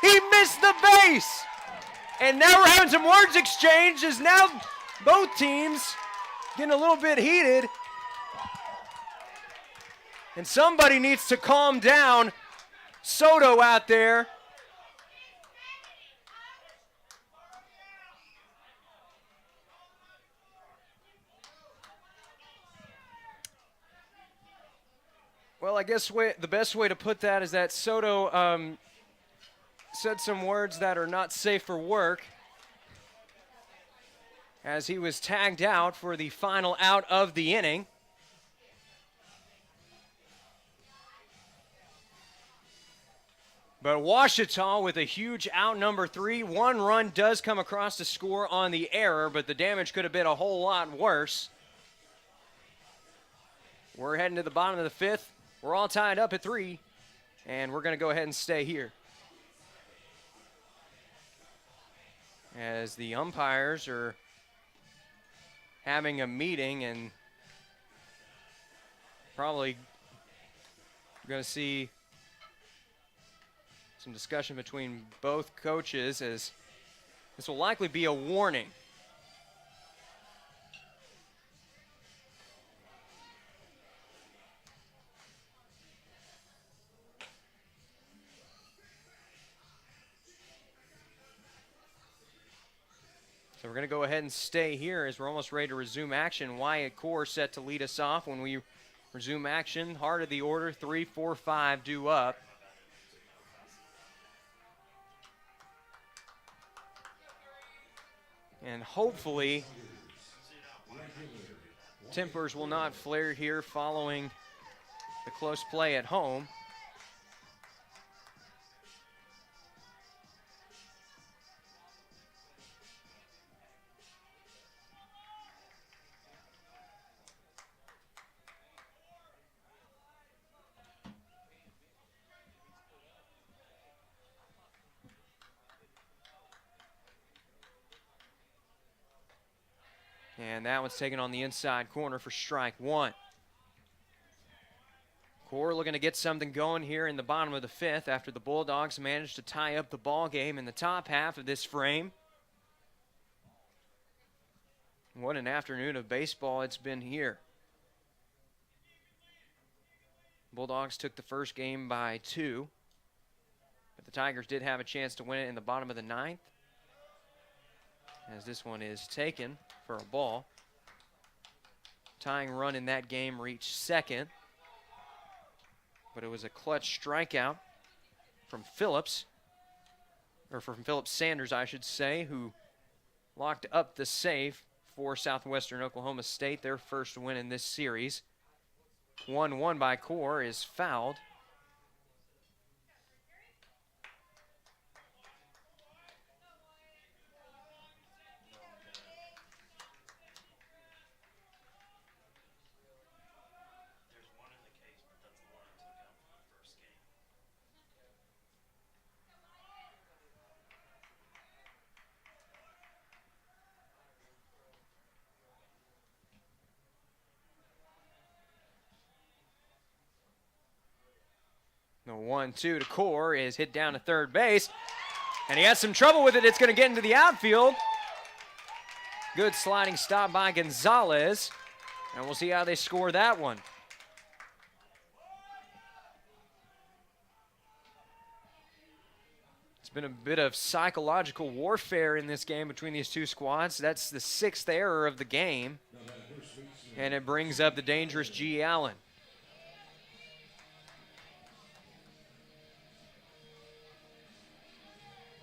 He missed the base. And now we're having some words exchanged as now both teams getting a little bit heated. And somebody needs to calm down Soto out there. Well, I guess the best way to put that is that Soto said some words that are not safe for work as he was tagged out for the final out of the inning. But Ouachita with a huge out, number 3. 1 run does come across to score on the error, but the damage could have been a whole lot worse. We're heading to the bottom of the 5th. We're all tied up at 3, and we're going to go ahead and stay here. As the umpires are having a meeting and probably going to see some discussion between both coaches, as this will likely be a warning. So we're going to go ahead and stay here as we're almost ready to resume action. Wyatt Core set to lead us off when we resume action. Heart of the order, 3, 4, 5 due up. And hopefully tempers will not flare here following the close play at home. And that one's taken on the inside corner for strike 1. Core looking to get something going here in the bottom of the 5th after the Bulldogs managed to tie up the ball game in the top half of this frame. What an afternoon of baseball it's been here. Bulldogs took the first game by 2, but the Tigers did have a chance to win it in the bottom of the 9th, as this one is taken for a ball. Tying run in that game reached second, but it was a clutch strikeout from Phillips, or from Phillips Sanders, I should say, who locked up the save for Southwestern Oklahoma State, their first win in this series. 1-1 by Core is fouled. The 1-2 to Core is hit down to third base, and he has some trouble with it. It's going to get into the outfield. Good sliding stop by Gonzalez, and we'll see how they score that one. It's been a bit of psychological warfare in this game between these two squads. That's the 6th error of the game, and it brings up the dangerous G. Allen.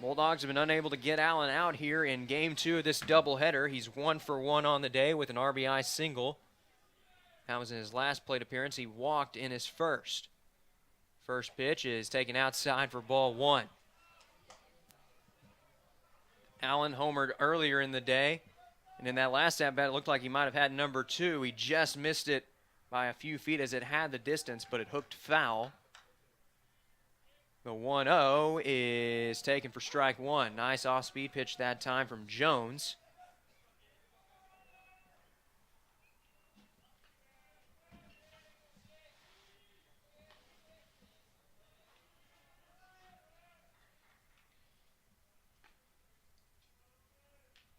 Bulldogs have been unable to get Allen out here in game 2 of this doubleheader. He's 1 for 1 on the day with an RBI single. That was in his last plate appearance. He walked in his first. First pitch is taken outside for ball 1. Allen homered earlier in the day, and in that last at-bat, it looked like he might have had number 2. He just missed it by a few feet as it had the distance, but it hooked foul. The 1-0 is taken for strike 1. Nice off-speed pitch that time from Jones.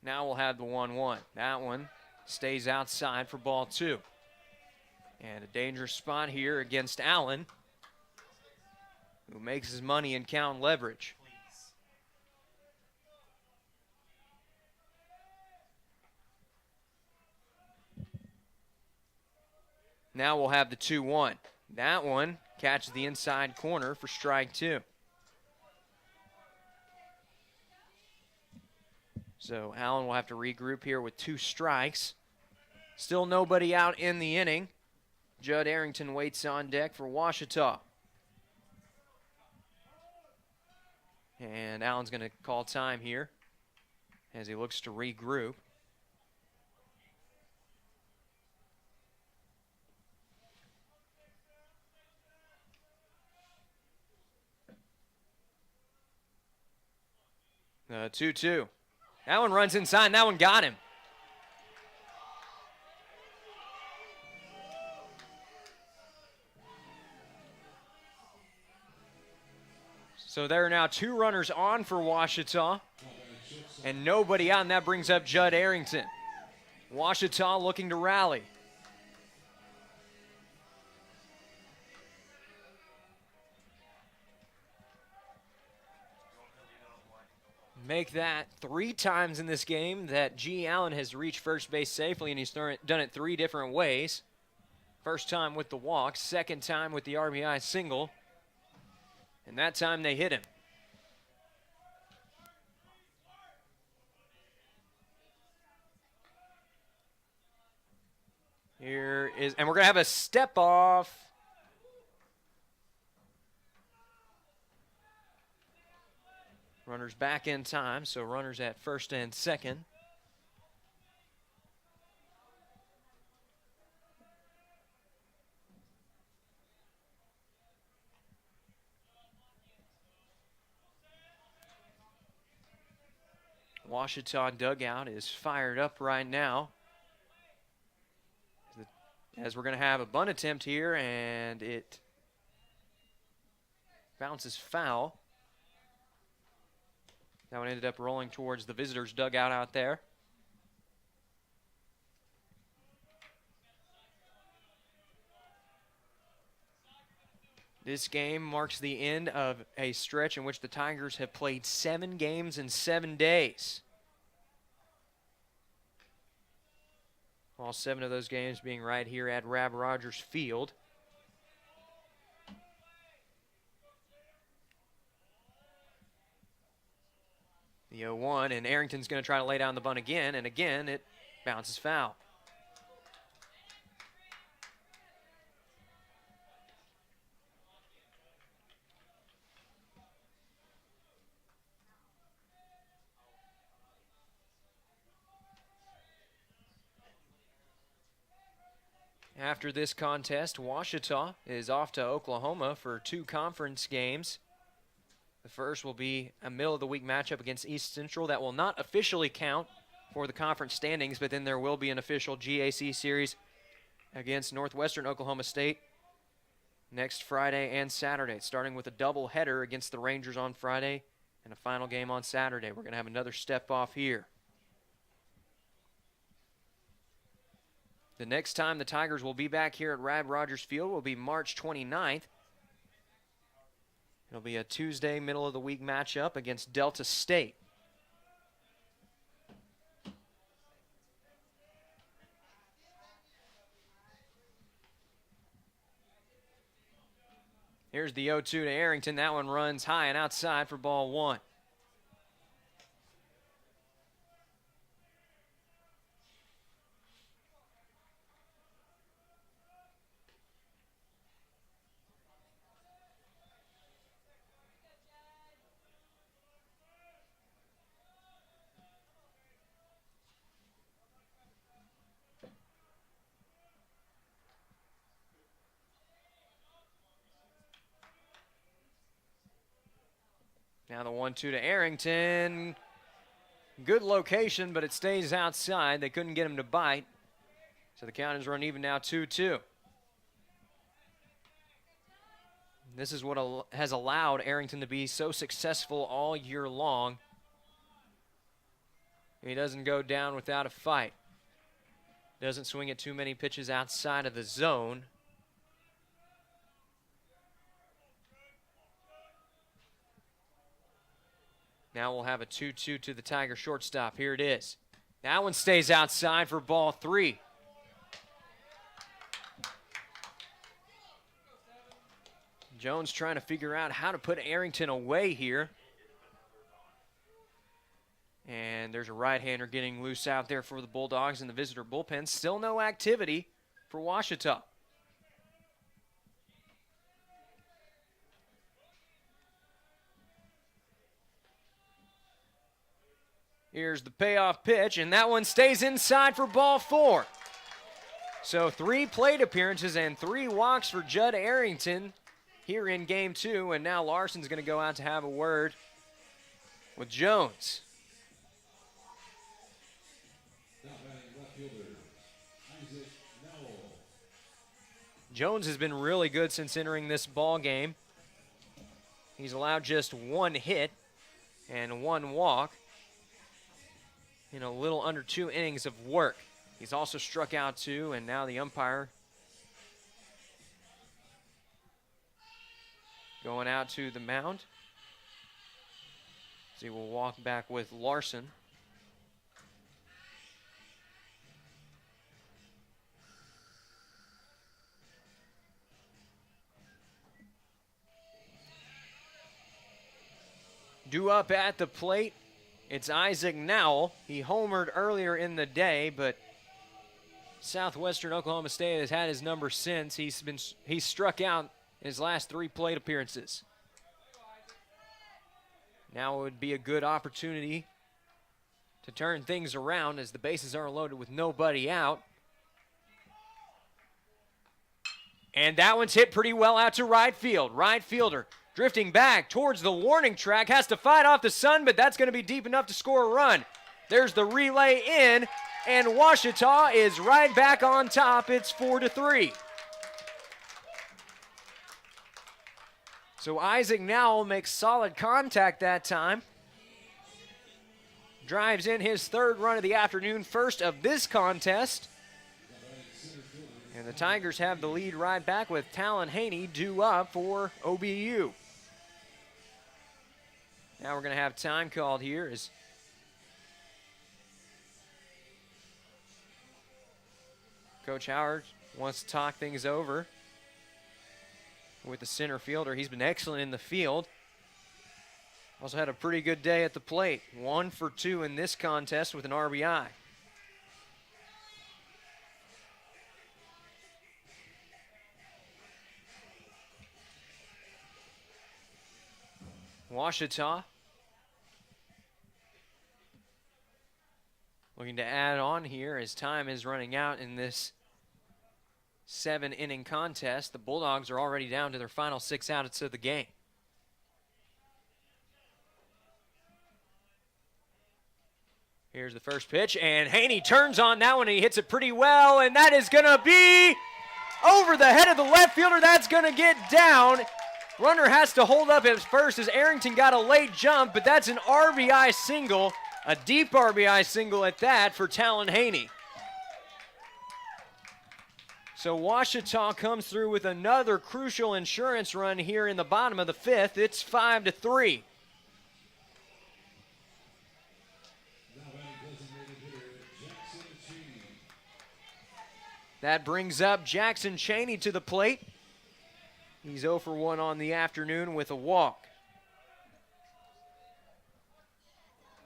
Now we'll have the 1-1. That one stays outside for ball 2. And a dangerous spot here against Allen, who makes his money in count leverage. Now we'll have the 2-1. That one catches the inside corner for strike 2. So Allen will have to regroup here with 2 strikes. Still nobody out in the inning. Judd Arrington waits on deck for Ouachita. And Allen's going to call time here as he looks to regroup. The 2-2. That one runs inside, and that one got him. So there are now 2 runners on for Ouachita, and nobody out, and that brings up Judd Arrington. Ouachita looking to rally. Make that 3 times in this game that G. Allen has reached first base safely, and he's done it 3 different ways. First time with the walk, second time with the RBI single, and that time they hit him. Here is, and we're going to have a step off. Runners back in time, so runners at first and second. Ouachita dugout is fired up right now, as we're going to have a bunt attempt here, and it bounces foul. That one ended up rolling towards the visitors' dugout out there. This game marks the end of a stretch in which the Tigers have played 7 games in 7 days. All 7 of those games being right here at Rab Rogers Field. The 0-1, and Arrington's going to try to lay down the bunt again, and again it bounces foul. After this contest, Ouachita is off to Oklahoma for 2 conference games. The first will be a middle-of-the-week matchup against East Central that will not officially count for the conference standings, but then there will be an official GAC series against Northwestern Oklahoma State next Friday and Saturday, starting with a doubleheader against the Rangers on Friday and a final game on Saturday. We're going to have another step off here. The next time the Tigers will be back here at Rab Rogers Field will be March 29th. It'll be a Tuesday, middle-of-the-week matchup against Delta State. Here's the 0-2 to Arrington. That one runs high and outside for ball 1. Now the 1-2 to Arrington. Good location, but it stays outside. They couldn't get him to bite. So the count is run even now, 2-2. This is what has allowed Arrington to be so successful all year long. He doesn't go down without a fight. Doesn't swing at too many pitches outside of the zone. Now we'll have a 2-2 to the Tiger shortstop. Here it is. That one stays outside for ball 3. Jones trying to figure out how to put Arrington away here. And there's a right-hander getting loose out there for the Bulldogs in the visitor bullpen. Still no activity for Ouachita. Here's the payoff pitch, and that one stays inside for ball 4. So 3 plate appearances and 3 walks for Judd Arrington here in game 2, and now Larson's going to go out to have a word with Jones. Jones has been really good since entering this ball game. He's allowed just 1 hit and 1 walk in a little under 2 innings of work. He's also struck out 2, and now the umpire going out to the mound. So he will walk back with Larson. Due up at the plate, it's Isaac Nowell. He homered earlier in the day, but Southwestern Oklahoma State has had his number since. He's struck out in his last 3 plate appearances. Now it would be a good opportunity to turn things around as the bases are loaded with nobody out. And that one's hit pretty well out to right field. Right fielder drifting back towards the warning track, has to fight off the sun, but that's going to be deep enough to score a run. There's the relay in, and Ouachita is right back on top. It's 4-3. So Isaac Nowell makes solid contact that time. Drives in his 3rd run of the afternoon, first of this contest. And the Tigers have the lead right back with Talon Haney due up for OBU. Now we're going to have time called here as Coach Howard wants to talk things over with the center fielder. He's been excellent in the field. Also had a pretty good day at the plate. 1 for 2 in this contest with an RBI. Ouachita looking to add on here as time is running out in this 7-inning contest. The Bulldogs are already down to their final 6 outs of the game. Here's the first pitch, and Haney turns on that one, and he hits it pretty well, and that is going to be over the head of the left fielder. That's going to get down. Runner has to hold up at first as Arrington got a late jump, but that's an RBI single, a deep RBI single at that for Talon Haney. So Ouachita comes through with another crucial insurance run here in the bottom of the 5th. It's 5-3. That brings up Jackson Cheney to the plate. He's 0 for 1 on the afternoon with a walk.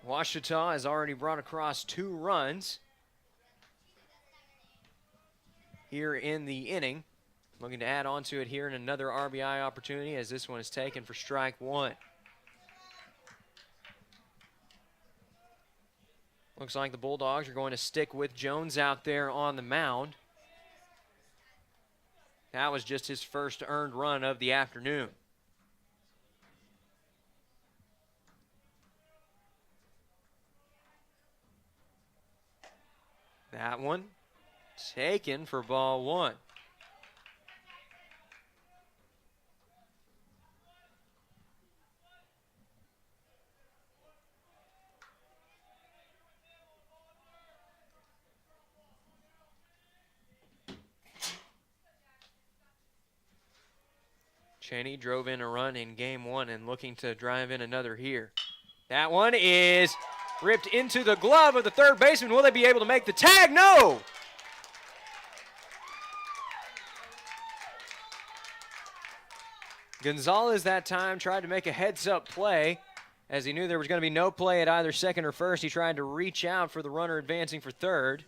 Ouachita has already brought across 2 runs here in the inning. Looking to add on to it here in another RBI opportunity as this one is taken for strike 1. Looks like the Bulldogs are going to stick with Jones out there on the mound. That was just his first earned run of the afternoon. That one taken for ball 1. Cheney drove in a run in game 1 and looking to drive in another here. That one is ripped into the glove of the third baseman. Will they be able to make the tag? No! Gonzalez that time tried to make a heads-up play. As he knew there was going to be no play at either second or first, he tried to reach out for the runner advancing for third.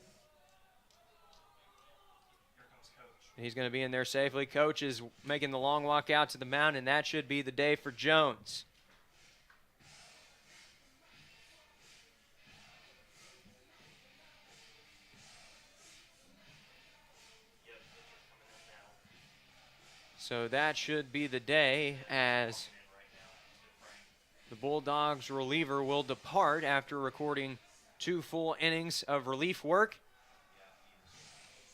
He's going to be in there safely. Coach is making the long walk out to the mound, and that should be the day for Jones. So that should be the day as the Bulldogs reliever will depart after recording 2 full innings of relief work.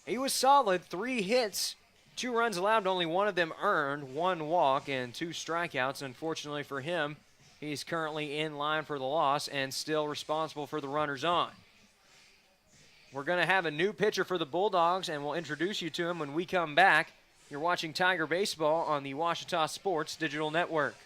He was solid, 3 hits, 2 runs allowed, only 1 of them earned, 1 walk and 2 strikeouts. Unfortunately for him, he's currently in line for the loss and still responsible for the runners on. We're going to have a new pitcher for the Bulldogs, and we'll introduce you to him when we come back. You're watching Tiger Baseball on the Ouachita Sports Digital Network.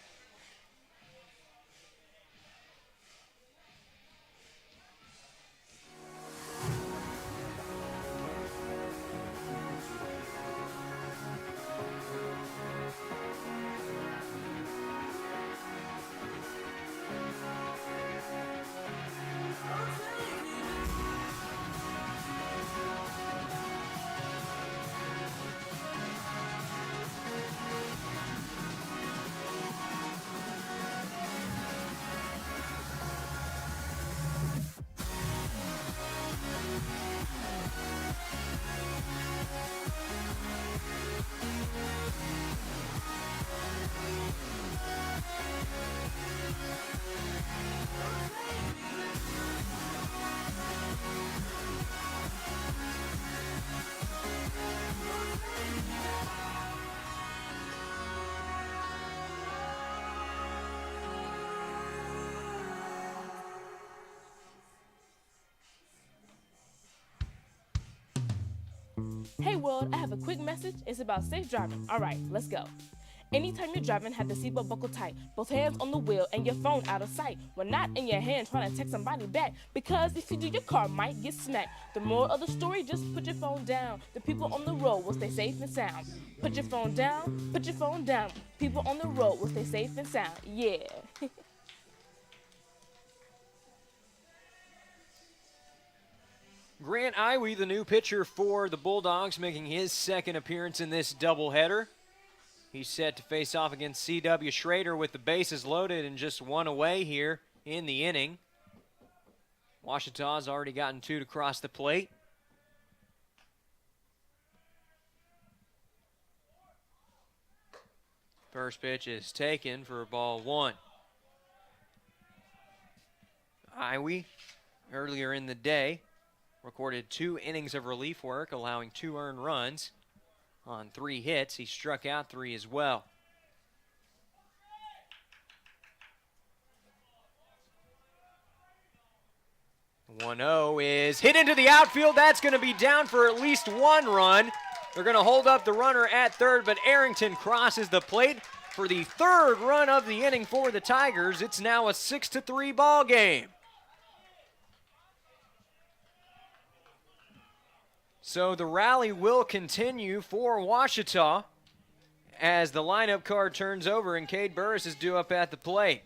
Hey world, I have a quick message. It's about safe driving. All right, let's go. Anytime you're driving, have the seatbelt buckled tight. Both hands on the wheel and your phone out of sight. When not in your hand trying to text somebody back. Because if you do, your car might get smacked. The moral of the story, just put your phone down. The people on the road will stay safe and sound. Put your phone down, put your phone down. People on the road will stay safe and sound. Yeah. Grant Iwee, the new pitcher for the Bulldogs, making his second appearance in this doubleheader. He's set to face off against C.W. Schrader with the bases loaded and just 1 away here in the inning. Ouachita's already gotten 2 to cross the plate. First pitch is taken for ball 1. Iwee, earlier in the day, recorded 2 innings of relief work, allowing 2 earned runs on 3 hits. He struck out 3 as well. The 1-0 is hit into the outfield. That's going to be down for at least 1 run. They're going to hold up the runner at third, but Arrington crosses the plate for the 3rd run of the inning for the Tigers. It's now a 6-3 ball game. So the rally will continue for Ouachita as the lineup card turns over and Cade Burris is due up at the plate.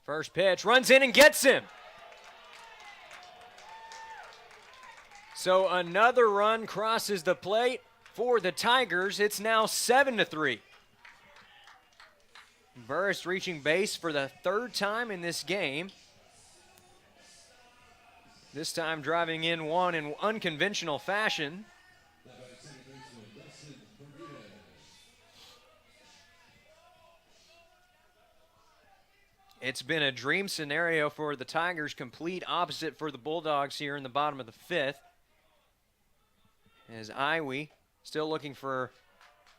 First pitch, runs in and gets him. So another run crosses the plate for the Tigers. It's now 7-3. Burris reaching base for the 3rd time in this game. This time driving in 1 in unconventional fashion. It's been a dream scenario for the Tigers, complete opposite for the Bulldogs here in the bottom of the 5th. As Iwee still looking for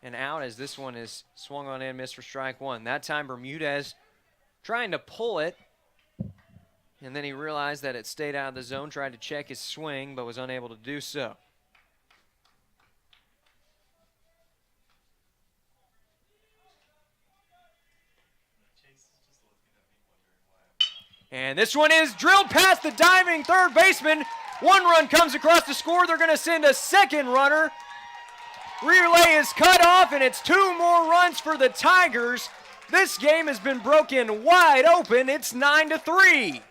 an out as this one is swung on in, missed for strike 1. That time Bermudez trying to pull it, and then he realized that it stayed out of the zone, tried to check his swing, but was unable to do so. And this one is drilled past the diving third baseman. One run comes across the score. They're going to send a second runner. Relay is cut off, and it's 2 more runs for the Tigers. This game has been broken wide open. It's 9-3.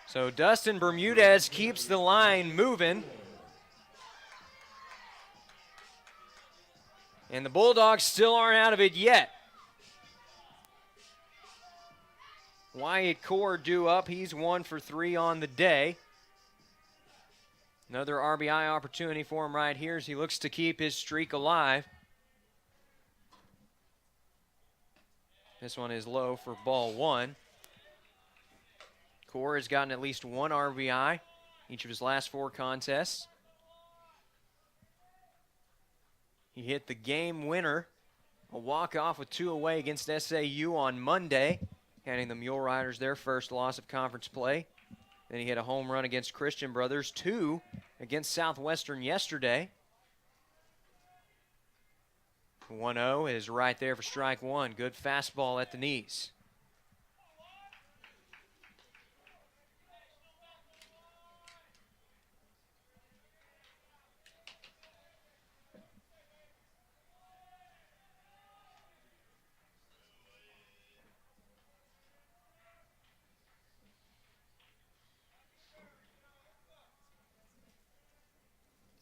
So Dustin Bermudez keeps the line moving. And the Bulldogs still aren't out of it yet. Wyatt Core due up. He's 1 for 3 on the day. Another RBI opportunity for him right here as he looks to keep his streak alive. This one is low for ball 1. Core has gotten at least 1 RBI each of his last 4 contests. He hit the game winner, a walk-off with 2 away against SAU on Monday, handing the Mule Riders their first loss of conference play. Then he hit a home run against Christian Brothers, 2 against Southwestern yesterday. 1-0 is right there for strike 1. Good fastball at the knees.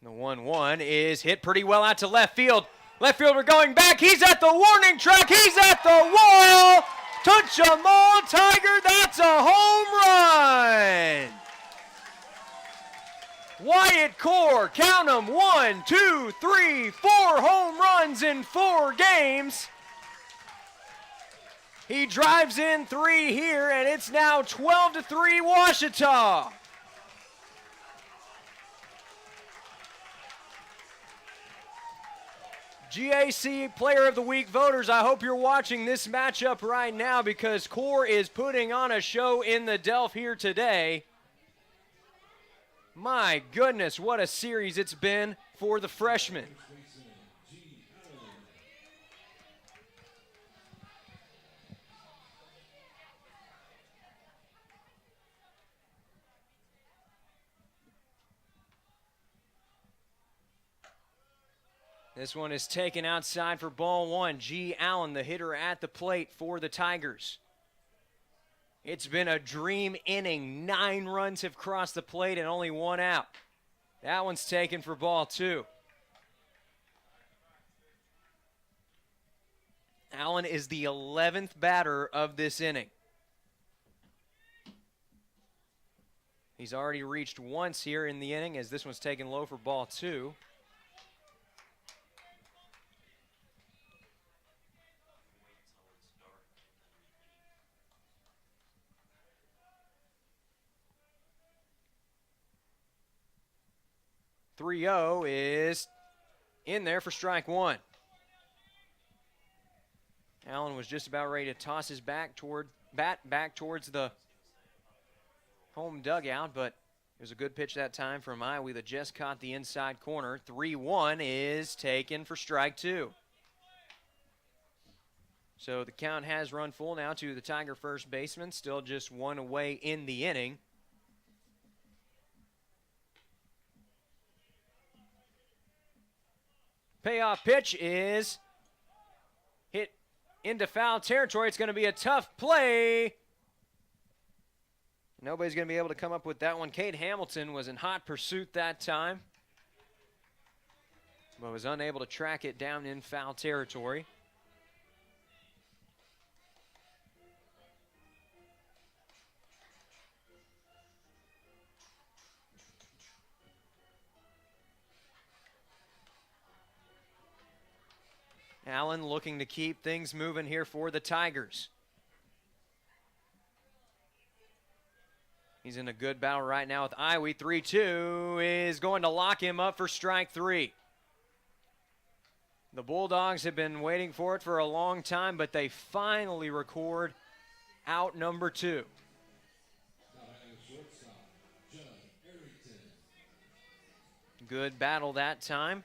The 1-1 is hit pretty well out to left field. Left fielder going back. He's at the warning track. He's at the wall. Touch 'em all, Tiger. That's a home run. Wyatt Core, count 'em. 1, 2, 3, 4 home runs in 4 games. He drives in 3 here, and it's now 12-3 Ouachita. GAC Player of the Week voters, I hope you're watching this matchup right now because Core is putting on a show in the Delph here today. My goodness, what a series it's been for the freshman. This one is taken outside for ball 1. G. Allen, the hitter at the plate for the Tigers. It's been a dream inning. 9 runs have crossed the plate and only 1 out. That one's taken for ball 2. Allen is the 11th batter of this inning. He's already reached once here in the inning as this one's taken low for ball 2. .30 is in there for strike 1. Allen was just about ready to toss his bat back towards the home dugout, but it was a good pitch that time from Iowa that just caught the inside corner. 3-1 is taken for strike 2. So the count has run full now to the Tiger first baseman, still just 1 away in the inning. Payoff pitch is hit into foul territory. It's going to be a tough play. Nobody's going to be able to come up with that one. Cade Hamilton was in hot pursuit that time, but was unable to track it down in foul territory. Allen looking to keep things moving here for the Tigers. He's in a good battle right now with Iowa. 3-2 is going to lock him up for strike 3. The Bulldogs have been waiting for it for a long time, but they finally record out number 2. Good battle that time,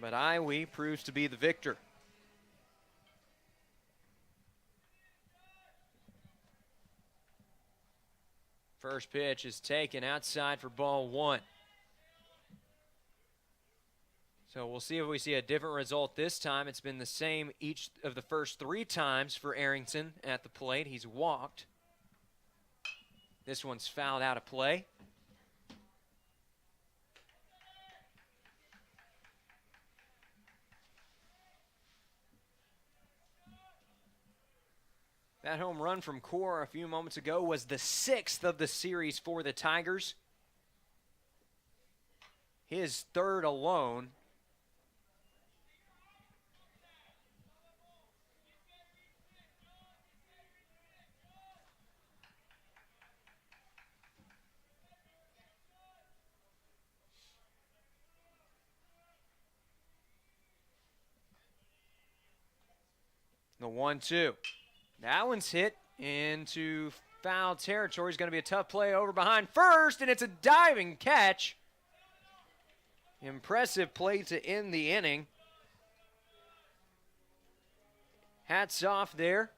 but Iowa proves to be the victor. First pitch is taken outside for ball 1. So we'll see if we see a different result this time. It's been the same each of the first 3 times for Arrington at the plate. He's walked. This one's fouled out of play. That home run from Core a few moments ago was the 6th of the series for the Tigers. His 3rd alone. The 1-2. That one's hit into foul territory. It's going to be a tough play over behind first, and it's a diving catch. Impressive play to end the inning. Hats off there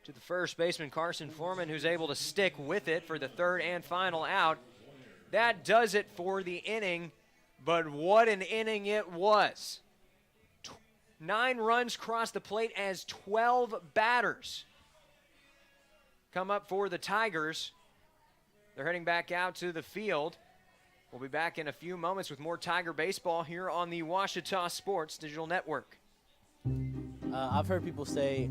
to the first baseman, Carson Foreman, who's able to stick with it for the 3rd and final out. That does it for the inning, but what an inning it was. 9 runs crossed the plate as 12 batters come up for the Tigers. They're heading back out to the field. We'll be back in a few moments with more Tiger baseball here on the Ouachita Sports Digital Network. I've heard people say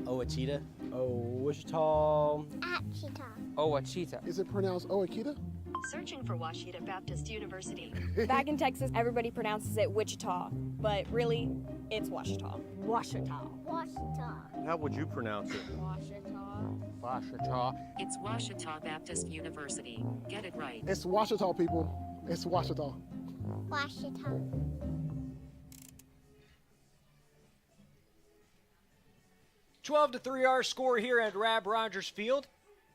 Ouachita. Ouachita. Ouachita. Is it pronounced Ouachita? Searching for Ouachita Baptist University. Back in Texas, everybody pronounces it Wichita, but really, it's Ouachita. Ouachita. Ouachita. How would you pronounce it? Ouachita. It's Ouachita Baptist University. Get it right. It's Ouachita, people. It's Ouachita. Ouachita. 12-3 our score here at Rab Rogers Field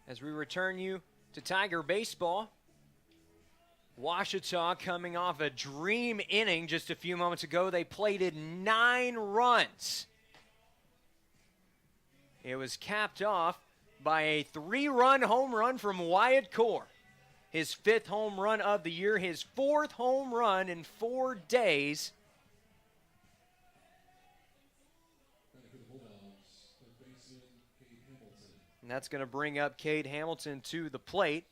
as we return you to Tiger baseball. Ouachita coming off a dream inning just a few moments ago. They plated 9 runs. It was capped off by a 3-run home run from Wyatt Core. His 5th home run of the year, his 4th home run in 4 days. And that's going to bring up Cade Hamilton to the plate.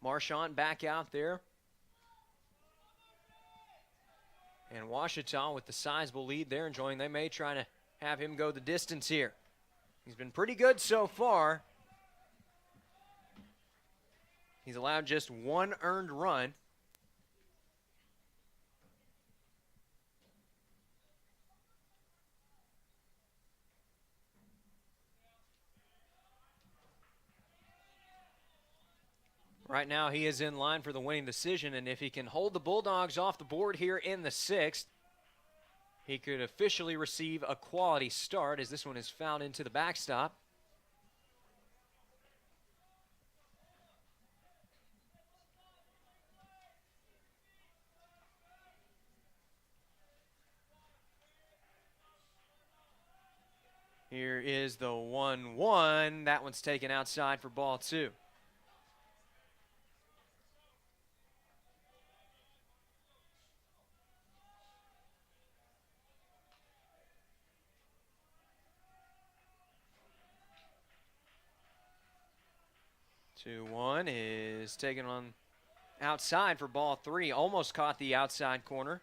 Marchant back out there. And Ouachita with the sizable lead there, enjoying. They may try to have him go the distance here. He's been pretty good so far. He's allowed just 1 earned run. Right now, he is in line for the winning decision, and if he can hold the Bulldogs off the board here in the 6th, he could officially receive a quality start as this one is fouled into the backstop. Here is the 1-1. That one's taken outside for ball 2. Two one is taken on outside for ball 3. Almost caught the outside corner.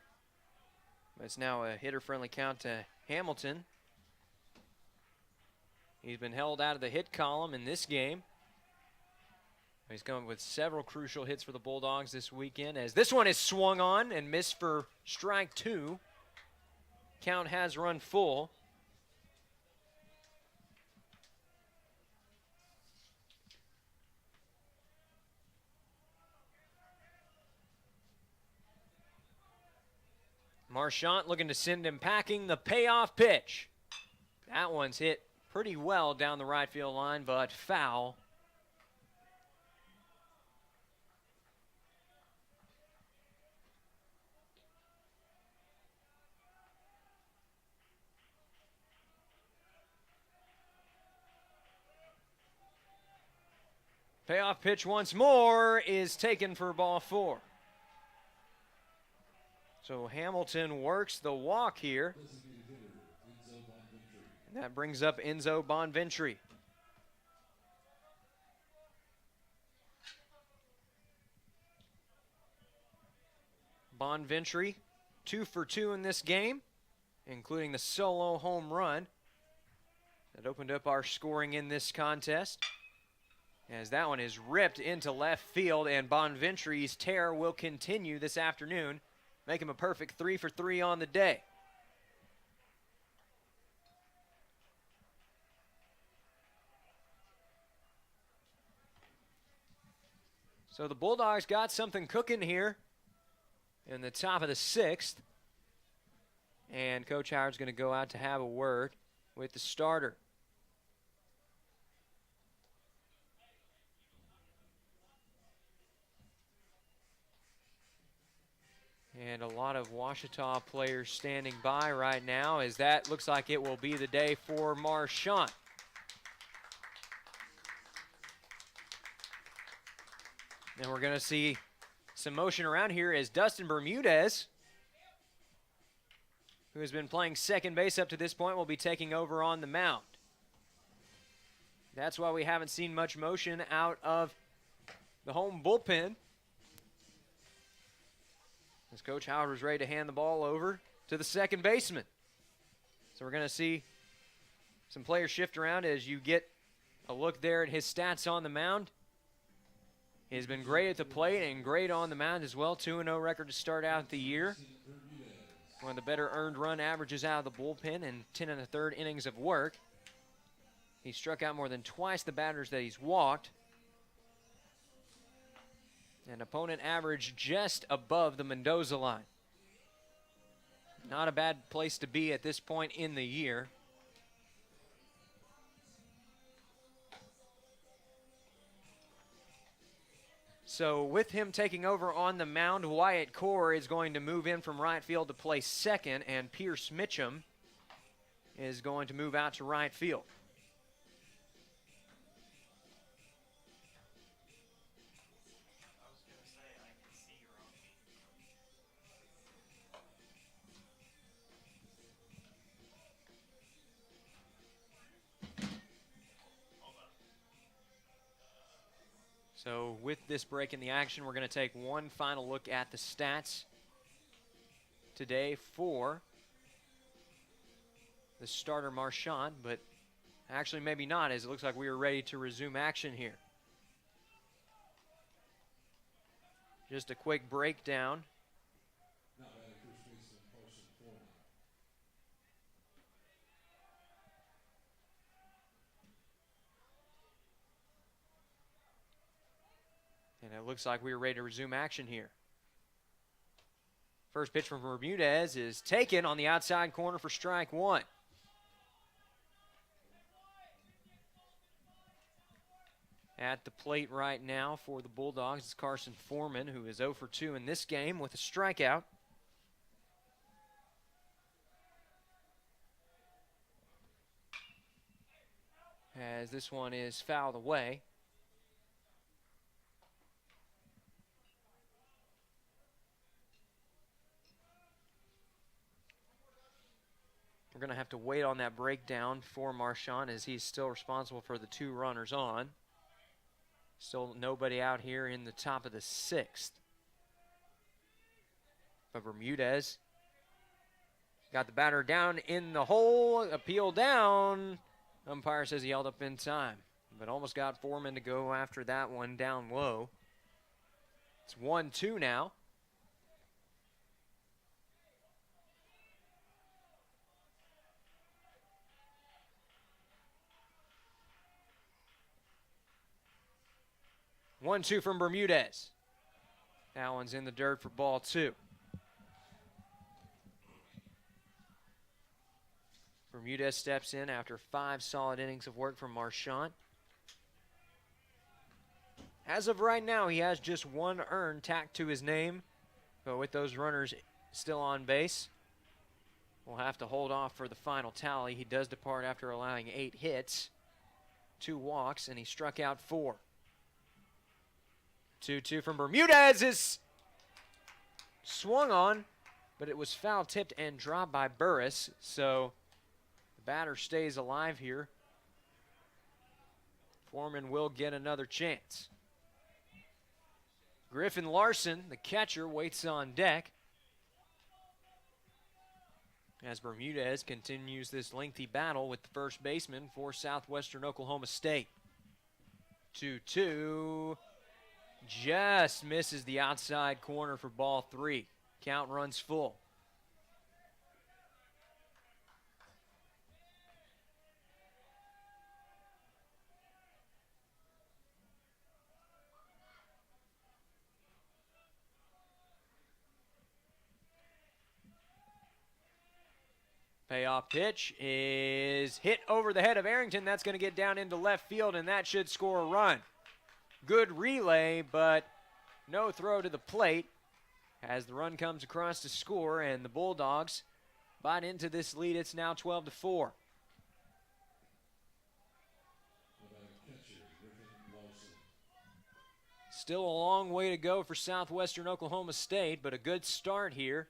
But it's now a hitter-friendly count to Hamilton. He's been held out of the hit column in this game. He's coming with several crucial hits for the Bulldogs this weekend, as this one is swung on and missed for strike 2. Count has run full. Marchant looking to send him packing. The payoff pitch. That one's hit pretty well down the right field line, but foul. Payoff pitch once more is taken for ball 4. So Hamilton works the walk here. And that brings up Enzo Bonventry. Bonventry, 2 for 2 in this game, including the solo home run that opened up our scoring in this contest. As that one is ripped into left field, and Bonventry's tear will continue this afternoon, make him a perfect 3 for 3 on the day. So the Bulldogs got something cooking here in the top of the 6th. And Coach Howard's going to go out to have a word with the starter. And a lot of Ouachita players standing by right now, as that looks like it will be the day for Marchant. And we're going to see some motion around here as Dustin Bermudez, who has been playing second base up to this point, will be taking over on the mound. That's why we haven't seen much motion out of the home bullpen, as Coach Howard was ready to hand the ball over to the second baseman. So we're going to see some players shift around as you get a look there at his stats on the mound. He's been great at the plate and great on the mound as well. 2-0 record to start out the year. One of the better earned run averages out of the bullpen in 10 1/3 innings of work. He struck out more than twice the batters that he's walked. An opponent average just above the Mendoza line. Not a bad place to be at this point in the year. So with him taking over on the mound, Wyatt Core is going to move in from right field to play second, and Pierce Mitchum is going to move out to right field. So with this break in the action, we're going to take one final look at the stats today for the starter Marchant, but actually maybe not, as it looks like we are ready to resume action here. Just a quick breakdown. And it looks like we are ready to resume action here. First pitch from Bermudez is taken on the outside corner for strike 1. At the plate right now for the Bulldogs is Carson Foreman, who is 0 for 2 in this game with a strikeout. As this one is fouled away. We're going to have to wait on that breakdown for Marchant, as he's still responsible for the 2 runners on. Still nobody out here in the top of the 6th. But Bermudez got the batter down in the hole. Appeal down. Umpire says he held up in time, but almost got Foreman to go after that one down low. It's 1-2 now. One, 2 from Bermudez. That one's in the dirt for ball 2. Bermudez steps in after 5 solid innings of work from Marchant. As of right now, he has just 1 earned tacked to his name, but with those runners still on base, we'll have to hold off for the final tally. He does depart after allowing 8 hits, 2 walks, and he struck out 4. 2-2 from Bermudez is swung on, but it was foul tipped and dropped by Burris, so the batter stays alive here. Foreman will get another chance. Griffin Larson, the catcher, waits on deck as Bermudez continues this lengthy battle with the first baseman for Southwestern Oklahoma State. 2-2, just misses the outside corner for ball 3. Count runs full. Payoff pitch is hit over the head of Arrington. That's going to get down into left field, and that should score a run. Good relay, but no throw to the plate as the run comes across to score, and the Bulldogs bite into this lead. It's now 12-4. Still a long way to go for Southwestern Oklahoma State, but a good start here.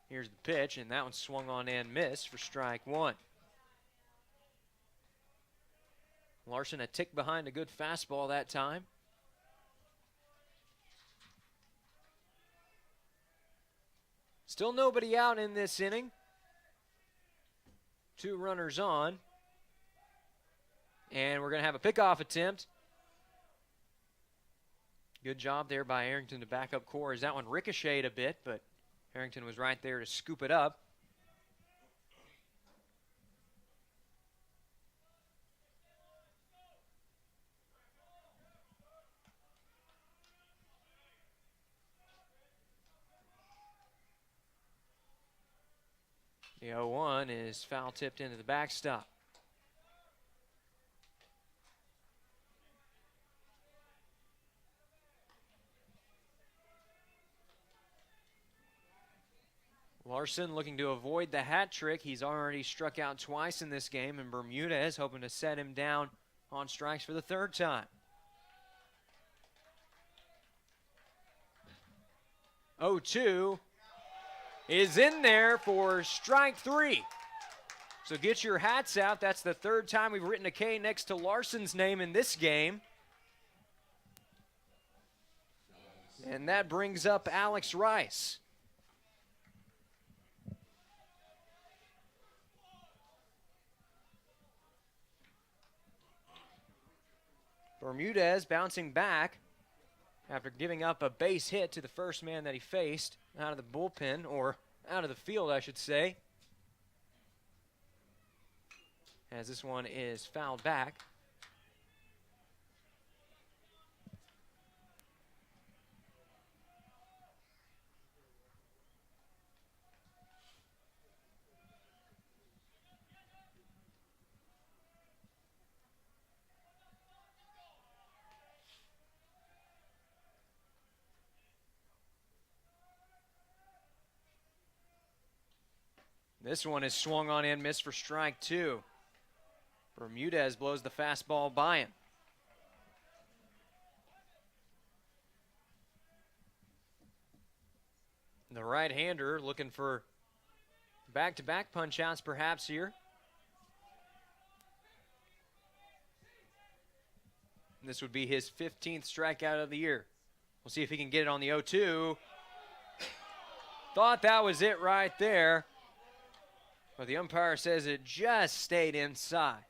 Here's the pitch, and that one swung on and missed for strike 1. Larson a tick behind a good fastball that time. Still nobody out in this inning. 2 runners on. And we're going to have a pickoff attempt. Good job there by Arrington to back up Core as that one ricocheted a bit, but Arrington was right there to scoop it up. The 0-1 is foul tipped into the backstop. Larson looking to avoid the hat trick. He's already struck out twice in this game, and Bermudez hoping to set him down on strikes for the 3rd time. 0-2 is in there for strike 3. So get your hats out. That's the 3rd time we've written a K next to Larson's name in this game. And that brings up Alex Rice. Bermudez bouncing back after giving up a base hit to the first man that he faced out of the bullpen, or out of the field, I should say. As this one is fouled back. This one is swung on and missed for strike 2. Bermudez blows the fastball by him. The right-hander looking for back-to-back punch-outs perhaps here. This would be his 15th strikeout of the year. We'll see if he can get it on the 0-2. Thought that was it right there. But the umpire says it just stayed inside.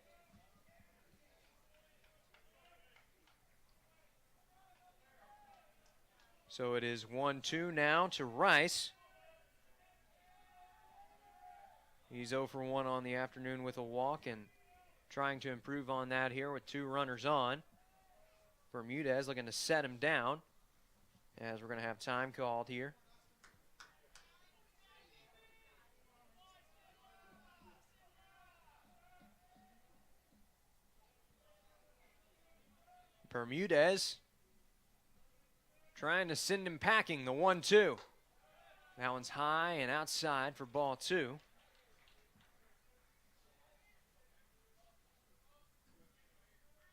So it is 1-2 now to Rice. He's 0 for 1 on the afternoon with a walk and trying to improve on that here with 2 runners on. Bermudez looking to set him down as we're going to have time called here. Bermudez trying to send him packing, the 1-2. That one's high and outside for ball 2.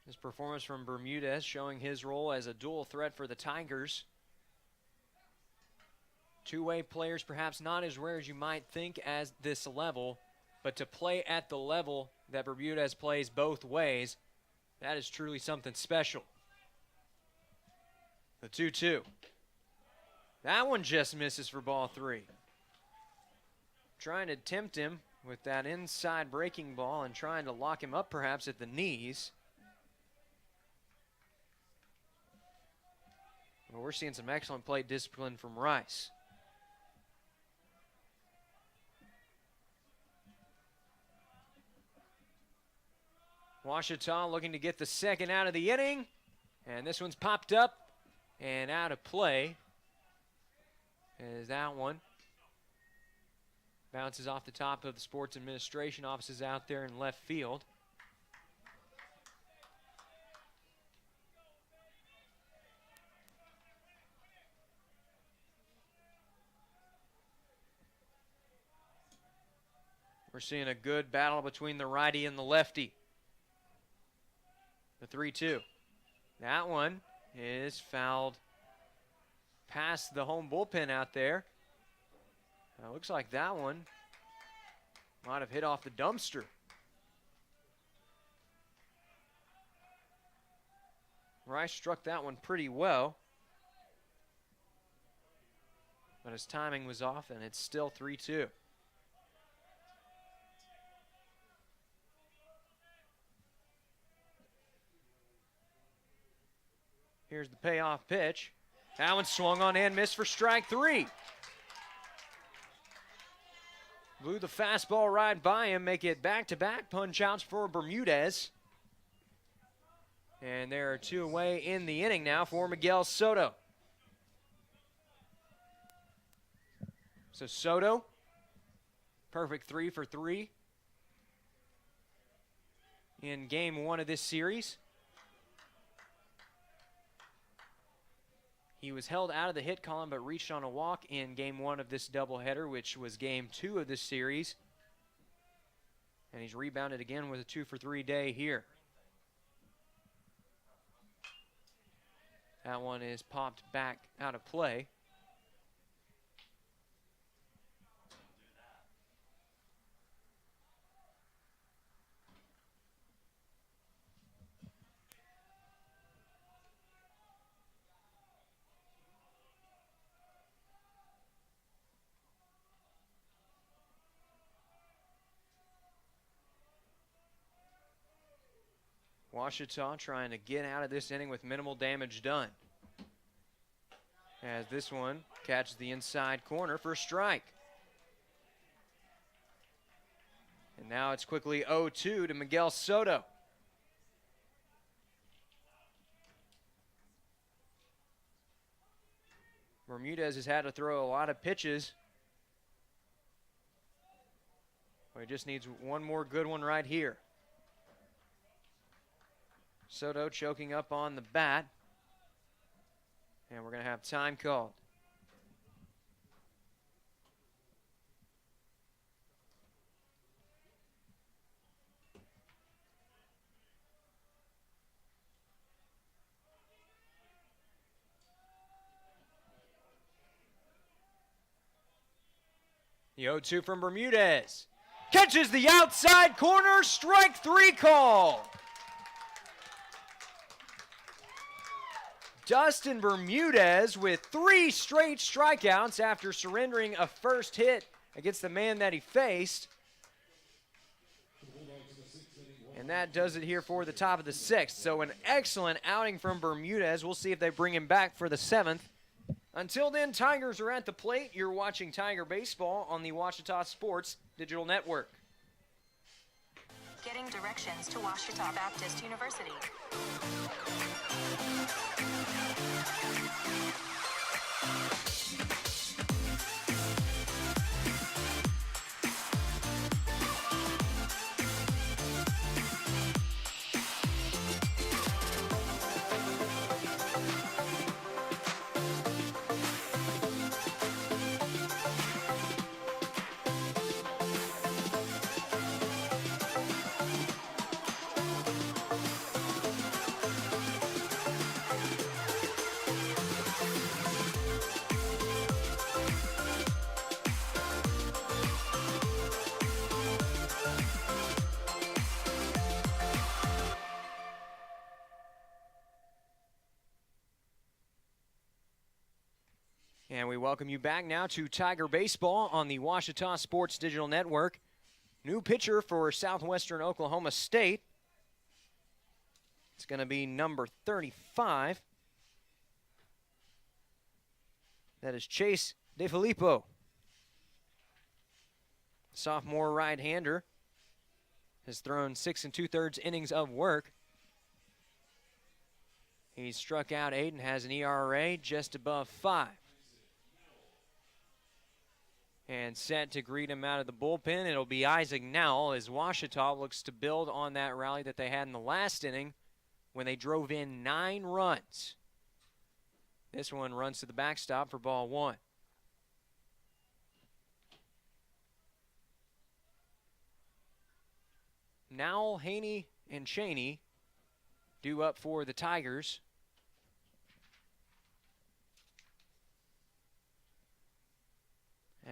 This performance from Bermudez showing his role as a dual threat for the Tigers. Two-way players perhaps not as rare as you might think at this level, but to play at the level that Bermudez plays both ways, that is truly something special. The 2-2. That one just misses for ball 3. Trying to tempt him with that inside breaking ball and trying to lock him up perhaps at the knees. Well, we're seeing some excellent plate discipline from Rice. Ouachita looking to get the second out of the inning. And this one's popped up and out of play. As that one bounces off the top of the sports administration offices out there in left field. We're seeing a good battle between the righty and the lefty. The 3-2. That one is fouled past the home bullpen out there. Looks like that one might have hit off the dumpster. Rice struck that one pretty well, but his timing was off, and it's still 3-2. Here's the payoff pitch. That one swung on and missed for strike 3. Blew the fastball right by him, make it back-to-back punch outs for Bermudez. And there are 2 away in the inning now for Miguel Soto. So Soto, perfect 3 for 3 in game 1 of this series. He was held out of the hit column but reached on a walk in game 1 of this doubleheader, which was game 2 of this series. And he's rebounded again with a 2 for 3 day here. That one is popped back out of play. Ouachita trying to get out of this inning with minimal damage done. As this one catches the inside corner for a strike. And now it's quickly 0-2 to Miguel Soto. Bermudez has had to throw a lot of pitches. But he just needs one more good one right here. Soto choking up on the bat. And we're going to have time called. The 0-2 from Bermudez. Catches the outside corner, strike 3 call. Dustin Bermudez with 3 straight strikeouts after surrendering a first hit against the man that he faced. And that does it here for the top of the 6th. So an excellent outing from Bermudez. We'll see if they bring him back for the 7th. Until then, Tigers are at the plate. You're watching Tiger Baseball on the Ouachita Sports Digital Network. Getting directions to Ouachita Baptist University. And we welcome you back now to Tiger Baseball on the Ouachita Sports Digital Network. New pitcher for Southwestern Oklahoma State. It's going to be number 35. That is Chase DeFilippo. Sophomore right-hander has thrown 6 2/3 innings of work. He's struck out 8 and has an ERA just above 5. And set to greet him out of the bullpen, it'll be Isaac Nowell as Ouachita looks to build on that rally that they had in the last inning when they drove in 9 runs. This one runs to the backstop for ball 1. Nowell, Haney, and Cheney due up for the Tigers.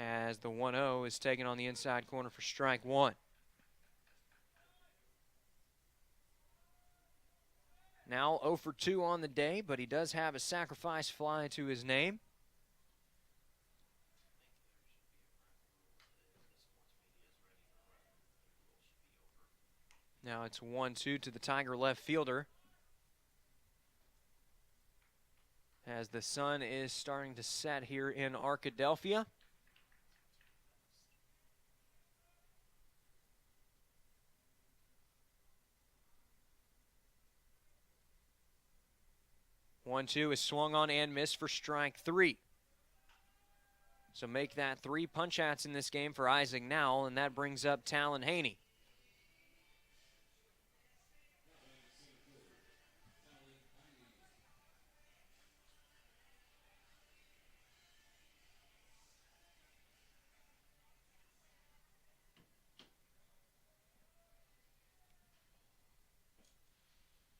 As the 1-0 is taken on the inside corner for strike 1. Now 0 for 2 on the day, but he does have a sacrifice fly to his name. Now it's 1-2 to the Tiger left fielder. As the sun is starting to set here in Arkadelphia. One-two is swung on and missed for strike 3. So make that 3 punch-outs in this game for Isaac Nowell, and that brings up Talon Haney.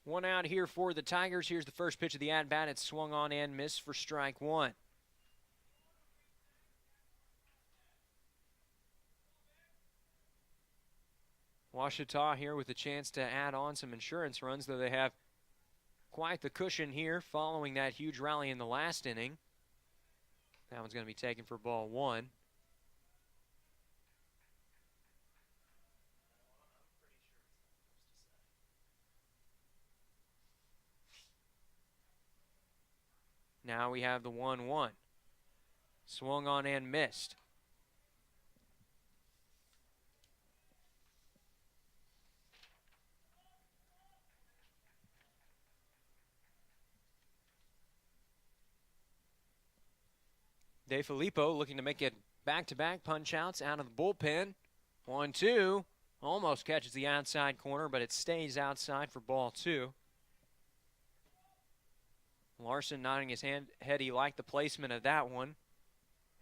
One out here for the Tigers. Here's the first pitch of the at-bat. It's swung on and missed for strike 1. Ouachita here with a chance to add on some insurance runs, though they have quite the cushion here following that huge rally in the last inning. That one's going to be taken for ball 1. Now we have the 1-1. Swung on and missed. DeFilippo looking to make it back-to-back punch-outs out of the bullpen. 1-2. Almost catches the outside corner, but it stays outside for ball 2. Larson nodding his head. He liked the placement of that one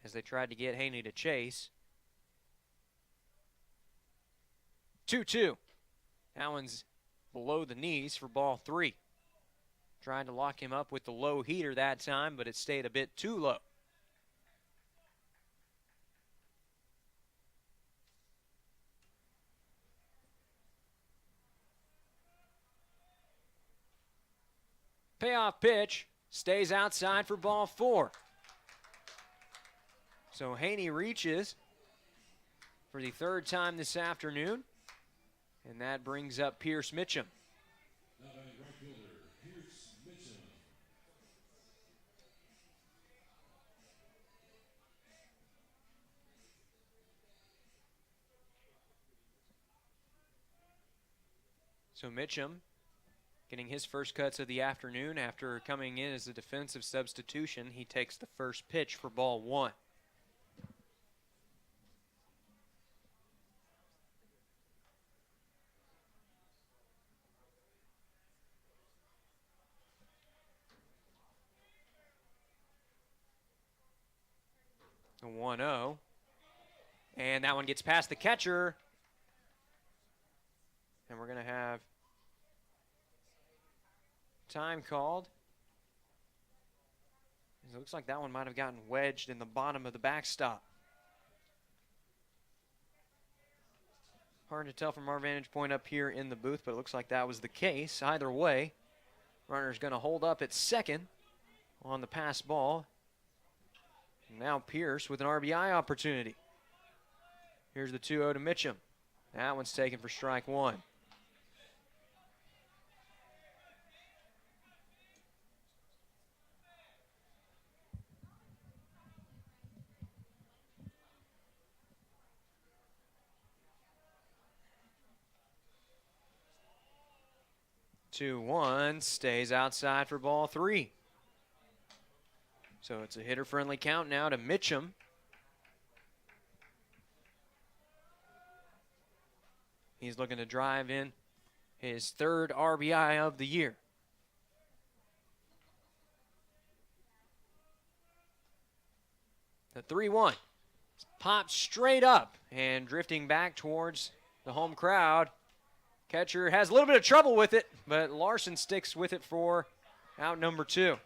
as they tried to get Haney to chase. 2-2. That one's below the knees for ball 3. Trying to lock him up with the low heater that time, but it stayed a bit too low. Payoff pitch stays outside for ball 4. So Haney reaches for the 3rd time this afternoon, and that brings up Pierce Mitchum. So Mitchum getting his first cuts of the afternoon after coming in as a defensive substitution. He takes the first pitch for ball 1. A 1-0. And that one gets past the catcher. And we're going to have time called. It looks like that one might have gotten wedged in the bottom of the backstop. Hard to tell from our vantage point up here in the booth, but it looks like that was the case. Either way, runner's going to hold up at second on the pass ball. Now Pierce with an RBI opportunity. Here's the 2-0 to Mitchum. That one's taken for strike one. Two one stays outside for ball three. So it's a hitter-friendly count now to Mitchum. He's looking to drive in his third RBI of the year. The 3-1 pops straight up and drifting back towards the home crowd. Catcher has a little bit of trouble with it, but Larson sticks with it for out number two.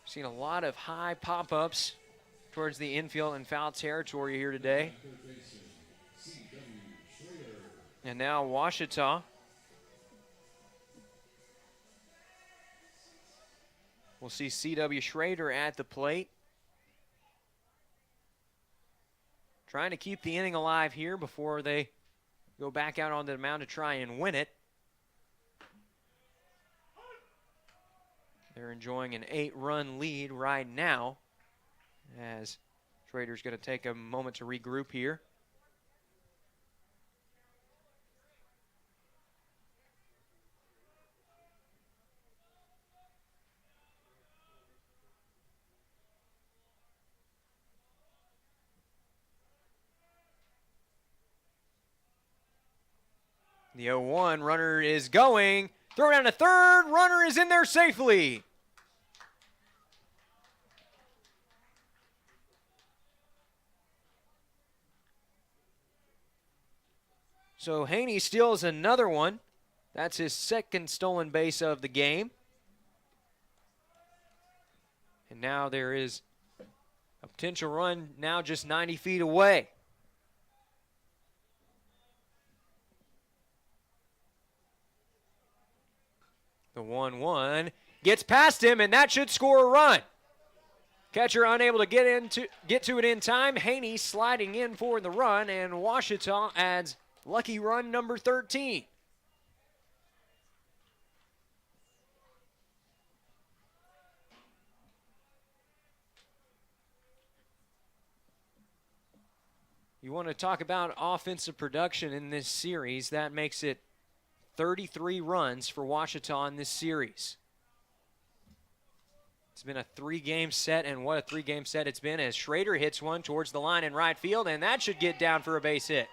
Seen a lot of high pop-ups towards the infield and foul territory here today. And now Washita we'll see C.W. Schrader at the plate. Trying to keep the inning alive here before they go back out onto the mound to try and win it. They're enjoying an 8-run lead right now as Schrader's going to take a moment to regroup here. The 0-1 runner is going. Throw down to third. Runner is in there safely. So Haney steals another one. That's his second stolen base of the game. And now there is a potential run now just 90 feet away. The 1-1 gets past him, and that should score a run. Catcher unable to get to it in time. Haney sliding in for the run, and Washita adds lucky run number 13. You want to talk about offensive production in this series. That makes it 33 runs for Washita in this series. It's been a 3-game set, and what a 3-game set it's been as Schrader hits one towards the line in right field, and that should get down for a base hit.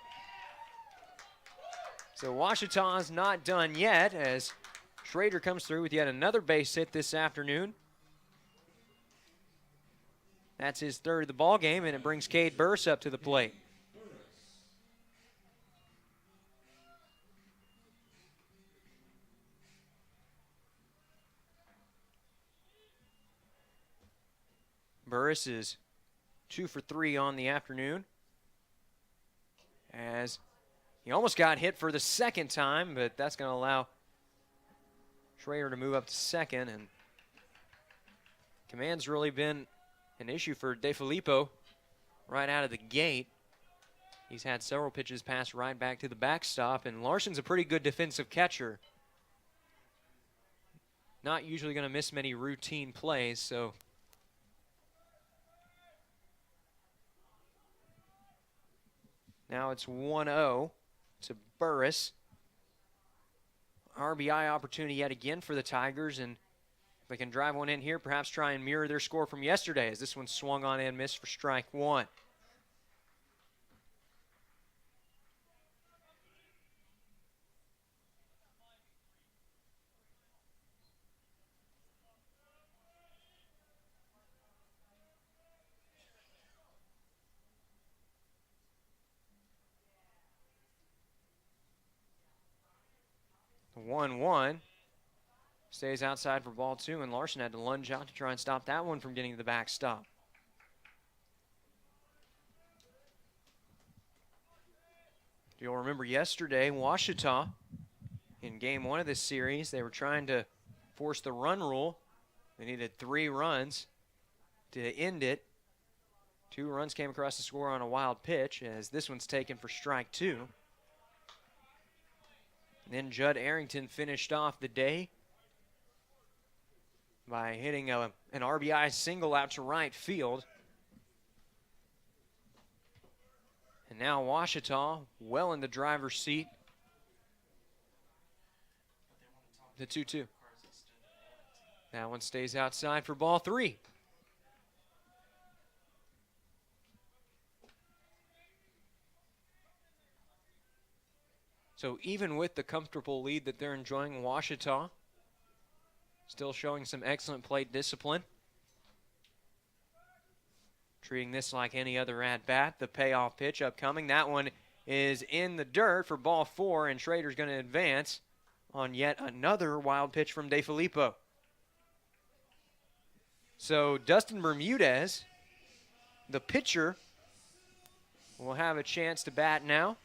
So Washita's not done yet as Schrader comes through with yet another base hit this afternoon. That's his third of the ball game, and it brings Cade Burse up to the plate. Burris is 2 for 3 on the afternoon as he almost got hit for the second time, but that's going to allow Schrader to move up to second. And command's really been an issue for DeFilippo right out of the gate. He's had several pitches pass right back to the backstop, and Larson's a pretty good defensive catcher. Not usually going to miss many routine plays, so now it's 1-0 to Burris. RBI opportunity yet again for the Tigers, and if they can drive one in here, perhaps try and mirror their score from yesterday as this one swung on and missed for strike one. The 1-1 stays outside for ball two, and Larson had to lunge out to try and stop that one from getting to the backstop. You'll remember yesterday, Washita, in game one of this series, they were trying to forced the run rule. They needed 3 runs to end it. 2 runs came across the score on a wild pitch, as this one's taken for strike 2. And then Judd Arrington finished off the day by hitting an RBI single out to right field. And now Ouachita well in the driver's seat. The 2-2. That one stays outside for ball 3. So even with the comfortable lead that they're enjoying, Ouachita still showing some excellent plate discipline. Treating this like any other at-bat. The payoff pitch upcoming. That one is in the dirt for ball 4, and Schrader's going to advance on yet another wild pitch from DeFilippo. So Dustin Bermudez, the pitcher, will have a chance to bat now.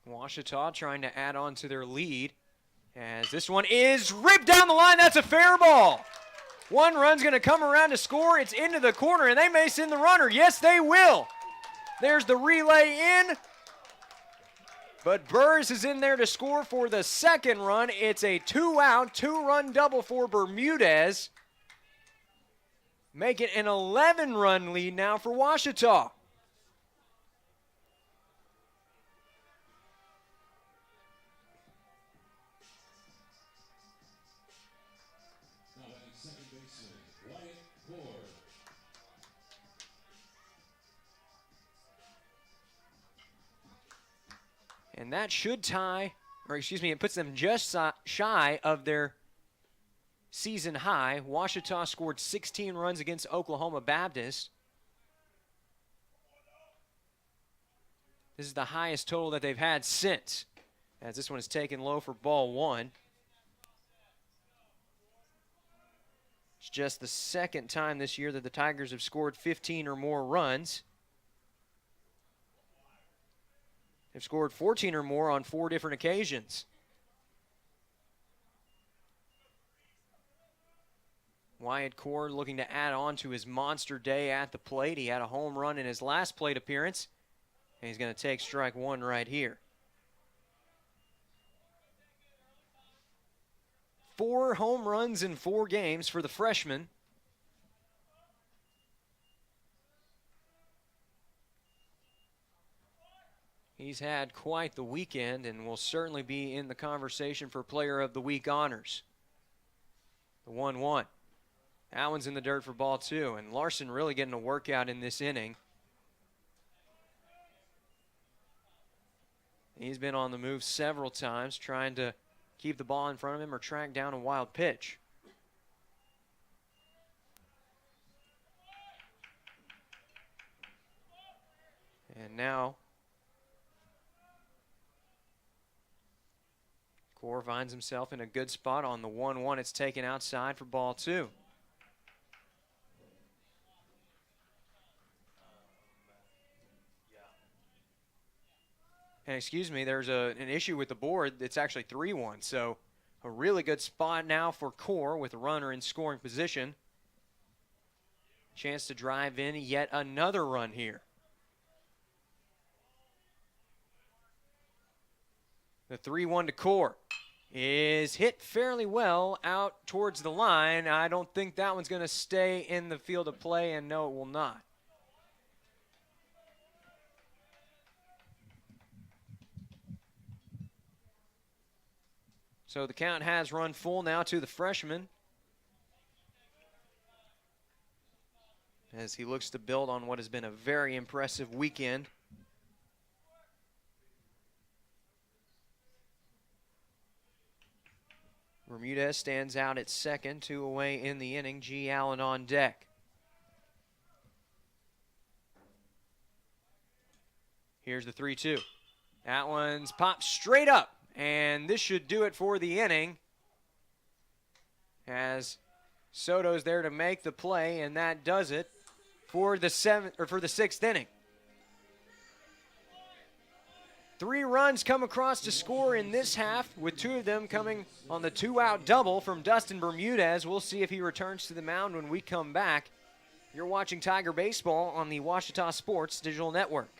Ouachita trying to add on to their lead, as this one is ripped down the line. That's a fair ball. 1 run's going to come around to score. It's into the corner, and they may send the runner. Yes, they will. There's the relay in, but Burrs is in there to score for the 2nd run. It's a 2-out, 2-run double for Bermudez. Make it an 11-run lead now for Ouachita. And that should tie, or excuse me, it puts them just shy of their season high. Ouachita scored 16 runs against Oklahoma Baptist. This is the highest total that they've had since, as this one is taken low for ball 1. It's just the 2nd time this year that the Tigers have scored 15 or more runs. They've scored 14 or more on 4 different occasions. Wyatt Cord looking to add on to his monster day at the plate. He had a home run in his last plate appearance, and he's going to take strike 1 right here. 4 home runs in 4 games for the freshman. He's had quite the weekend and will certainly be in the conversation for Player of the Week honors. The 1-1. That one's in the dirt for ball 2, and Larson really getting a workout in this inning. He's been on the move several times, trying to keep the ball in front of him or track down a wild pitch. And now Core finds himself in a good spot on the 1-1. It's taken outside for ball 2. And excuse me, there's an issue with the board. It's actually 3-1. So a really good spot now for Core with a runner in scoring position. Chance to drive in yet another run here. The 3-1 to Core is hit fairly well out towards the line. I don't think that one's going to stay in the field of play, and no, it will not. So the count has run full now to the freshman, as he looks to build on what has been a very impressive weekend. Bermudez stands out at second, 2 away in the inning. G. Allen on deck. Here's the 3-2. That one's popped straight up, and this should do it for the inning, as Soto's there to make the play, and that does it for the sixth inning. 3 runs come across to score in this half, with 2 of them coming on the 2-out double from Dustin Bermudez. We'll see if he returns to the mound when we come back. You're watching Tiger Baseball on the Ouachita Sports Digital Network.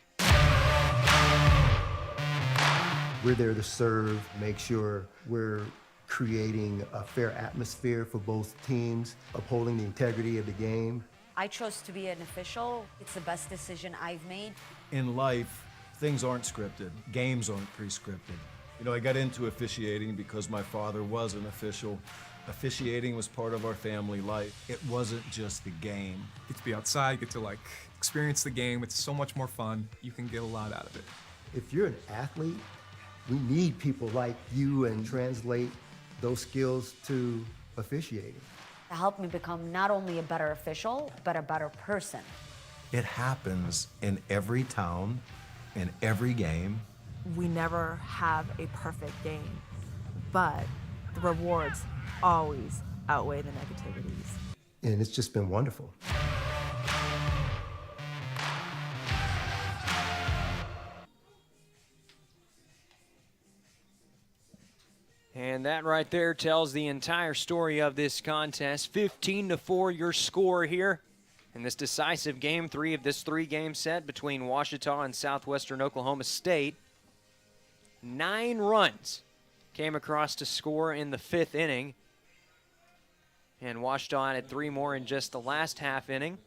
We're there to serve, make sure we're creating a fair atmosphere for both teams, upholding the integrity of the game. I chose to be an official. It's the best decision I've made. In life, things aren't scripted. Games aren't pre-scripted. You know, I got into officiating because my father was an official. Officiating was part of our family life. It wasn't just the game. Get to be outside, get to experience the game. It's so much more fun. You can get a lot out of it. If you're an athlete, we need people like you and translate those skills to officiating. To help me become not only a better official, but a better person. It happens in every town, in every game. We never have a perfect game, but the rewards always outweigh the negativities. And it's just been wonderful. And that right there tells the entire story of this contest. 15-4 your score here in this decisive game 3 of this 3-game set between Ouachita and Southwestern Oklahoma State. 9 runs came across to score in the 5th inning. And Ouachita added 3 more in just the last half inning.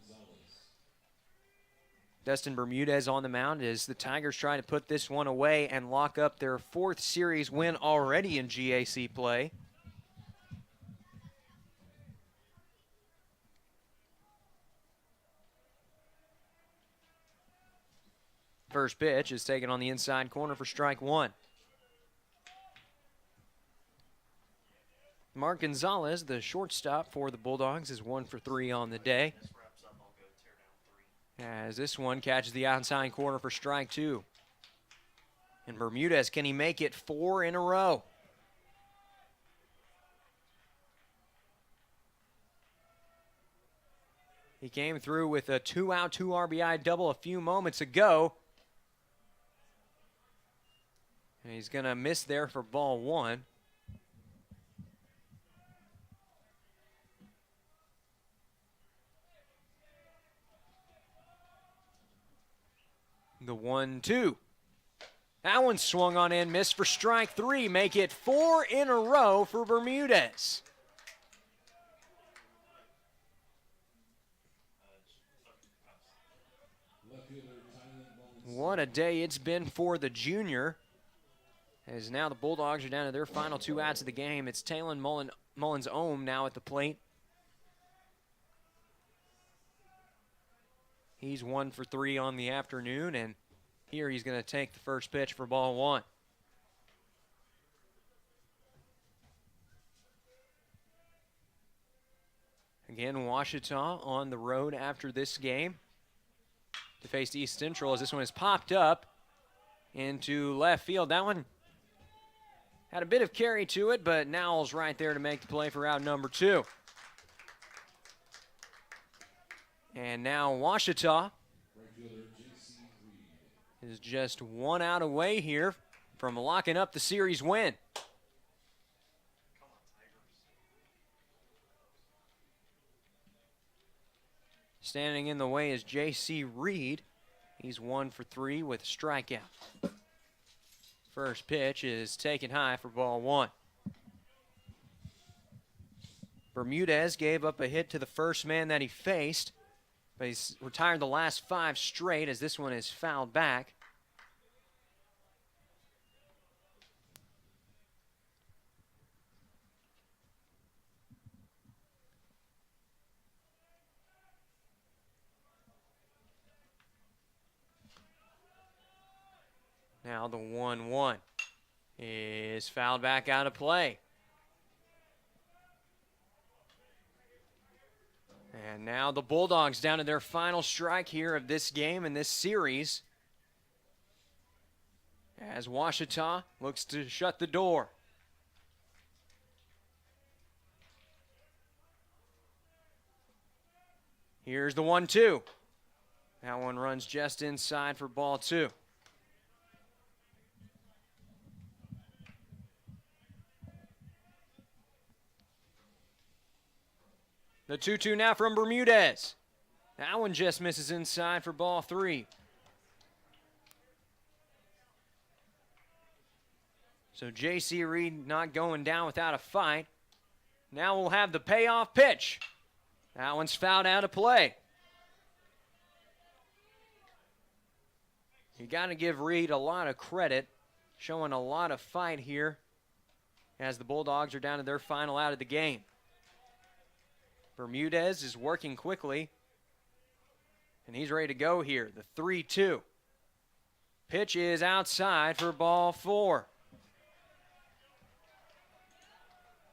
Dustin Bermudez on the mound as the Tigers try to put this one away and lock up their 4th series win already in GAC play. First pitch is taken on the inside corner for strike 1. Mark Gonzalez, the shortstop for the Bulldogs, is 1 for 3 on the day. As this one catches the outside corner for strike 2. And Bermudez, can he make it 4 in a row? He came through with a 2-out, 2 RBI double a few moments ago. And he's going to miss there for ball 1. The 1-2. That one swung on and missed for strike 3. Make it 4 in a row for Bermudez. What a day it's been for the junior. As now the Bulldogs are down to their final 2 outs of the game. It's Talon Mullins-Ohm now at the plate. He's 1 for 3 on the afternoon, and here he's going to take the first pitch for ball 1. Again, Ouachita on the road after this game to face East Central as this one is popped up into left field. That one had a bit of carry to it, but Nowell's right there to make the play for out number 2. And now Ouachita is just 1 out away here from locking up the series win. Standing in the way is J.C. Reed. He's 1 for 3 with a strikeout. First pitch is taken high for ball 1. Bermudez gave up a hit to the first man that he faced, but he's retired the last 5 straight as this one is fouled back. Now the 1-1 is fouled back out of play. And now the Bulldogs down to their final strike here of this game and this series, as Ouachita looks to shut the door. Here's the 1-2. That one runs just inside for ball 2. The 2-2 now from Bermudez. That one just misses inside for ball 3. So J.C. Reed not going down without a fight. Now we'll have the payoff pitch. That one's fouled out of play. You got to give Reed a lot of credit, showing a lot of fight here as the Bulldogs are down to their final out of the game. Bermudez is working quickly, and he's ready to go here. The 3-2. Pitch is outside for ball 4.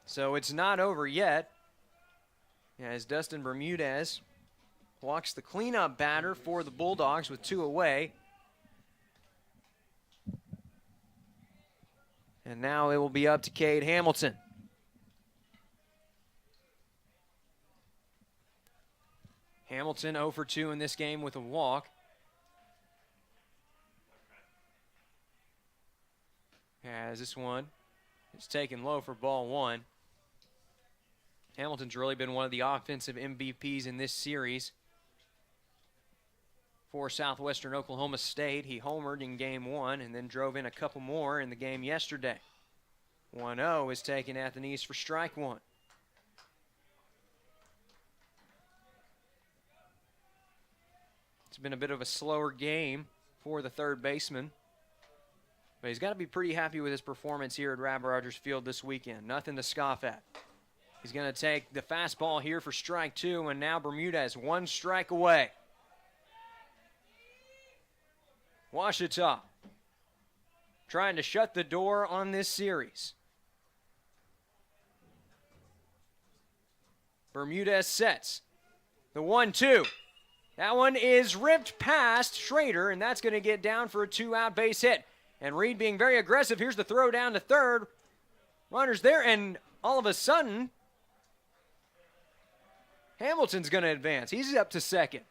So it's not over yet, as Dustin Bermudez walks the cleanup batter for the Bulldogs with 2 away. And now it will be up to Cade Hamilton. Hamilton 0 for 2 in this game with a walk. As this one is taken low for ball 1. Hamilton's really been one of the offensive MVPs in this series. For Southwestern Oklahoma State, he homered in game 1 and then drove in a couple more in the game yesterday. 1-0 is taken at the knees for strike 1. It's been a bit of a slower game for the third baseman, but he's got to be pretty happy with his performance here at Rab Rogers Field this weekend. Nothing to scoff at. He's going to take the fastball here for strike 2, and now Bermudez 1 strike away. Ouachita trying to shut the door on this series. Bermudez sets the 1-2. That one is ripped past Schrader, and that's going to get down for a 2-out base hit. And Reed being very aggressive. Here's the throw down to third. Runners there, and all of a sudden, Hamilton's going to advance. He's up to second.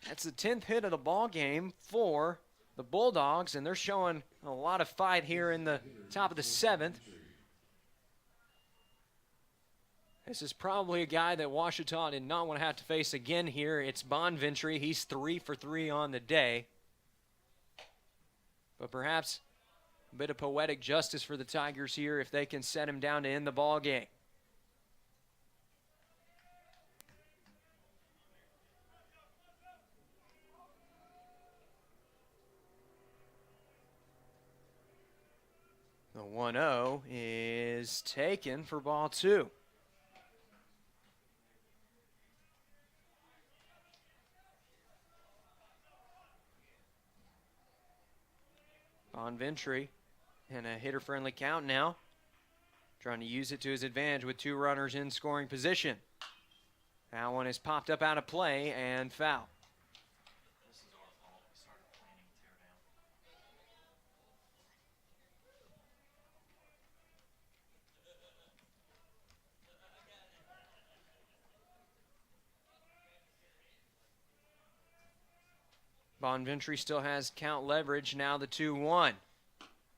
That's the 10th hit of the ball game for the Bulldogs, and they're showing a lot of fight here in the top of the 7th. This is probably a guy that Ouachita did not want to have to face again here. It's Bonventry. He's 3 for 3 on the day. But perhaps a bit of poetic justice for the Tigers here if they can set him down to end the ball game. The 1-0 is taken for ball 2. Bonventry in a hitter-friendly count now. Trying to use it to his advantage with 2 runners in scoring position. That one is popped up out of play and foul. Bonventry still has count leverage, now the 2-1.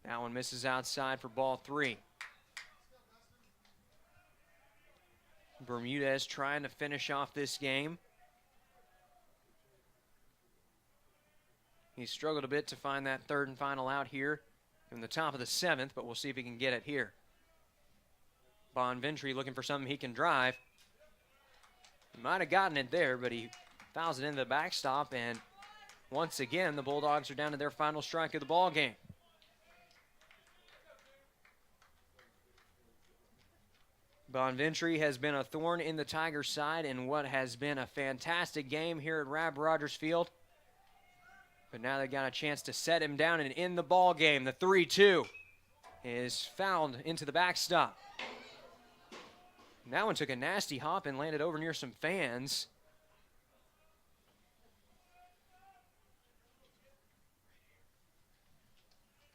That one misses outside for ball 3. Bermudez trying to finish off this game. He struggled a bit to find that third and final out here in the top of the 7th, but we'll see if he can get it here. Bonventry looking for something he can drive. He might have gotten it there, but he fouls it into the backstop, and once again, the Bulldogs are down to their final strike of the ball game. Bonventry has been a thorn in the Tigers' side in what has been a fantastic game here at Rab Rogers Field. But now they got a chance to set him down and end the ball game. The 3-2 is fouled into the backstop. That one took a nasty hop and landed over near some fans.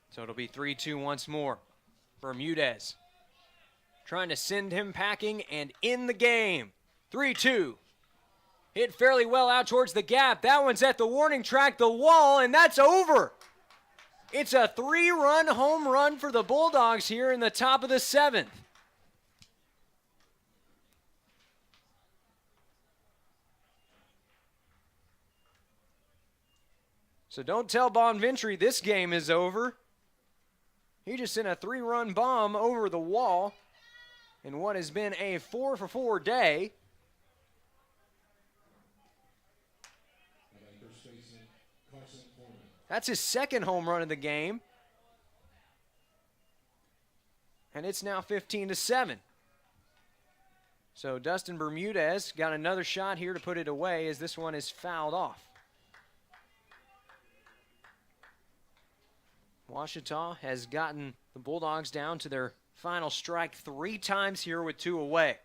So it'll be 3-2 once more. Bermudez trying to send him packing and in the game. 3-2. Hit fairly well out towards the gap. That one's at the warning track, the wall, and that's over. It's a 3-run home run for the Bulldogs here in the top of the 7th. So don't tell Bonventry this game is over. He just sent a 3-run bomb over the wall in what has been a 4-for-4 day. That's his second home run of the game. And it's now 15-7. So Dustin Bermudez got another shot here to put it away as this one is fouled off. Ouachita has gotten the Bulldogs down to their final strike 3 times here with 2 away.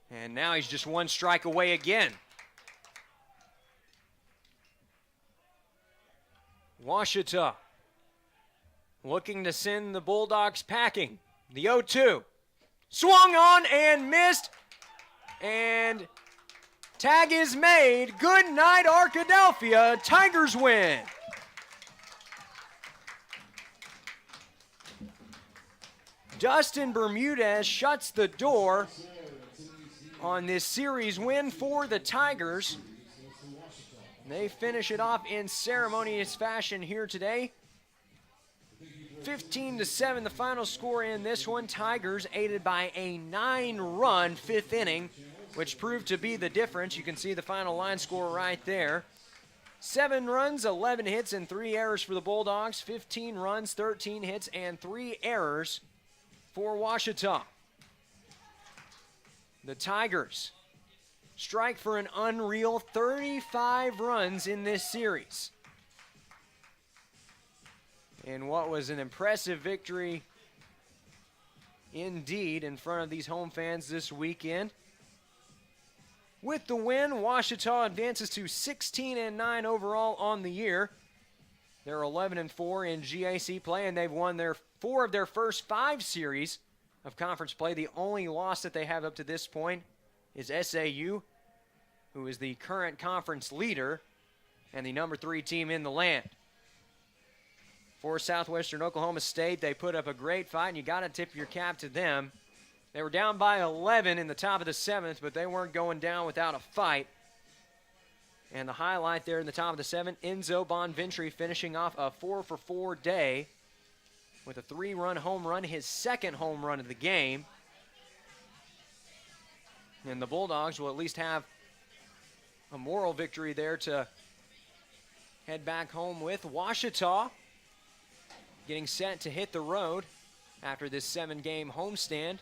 And now he's just 1 strike away again. Ouachita looking to send the Bulldogs packing. The 0-2. Swung on and missed. And tag is made. Good night, Arkadelphia. Tigers win. Dustin Bermudez shuts the door on this series win for the Tigers. They finish it off in ceremonious fashion here today. 15-7 the final score in this one. Tigers aided by a 9-run 5th inning, which proved to be the difference. You can see the final line score right there. 7 runs, 11 hits, and 3 errors for the Bulldogs. 15 runs, 13 hits, and 3 errors for Ouachita. The Tigers strike for an unreal 35 runs in this series. In what was an impressive victory indeed in front of these home fans this weekend. With the win, Ouachita advances to 16-9 overall on the year. They're 11-4 in GAC play, and they've won their 4 of their first 5 series of conference play. The only loss that they have up to this point is SAU, who is the current conference leader and the number 3 team in the land. For Southwestern Oklahoma State, they put up a great fight, and you got to tip your cap to them. They were down by 11 in the top of the 7th, but they weren't going down without a fight. And the highlight there in the top of the 7th, Enzo Bonventry finishing off a 4-for-4 day with a 3-run home run, his second home run of the game. And the Bulldogs will at least have a moral victory there to head back home with. Ouachita getting set to hit the road after this 7-game homestand.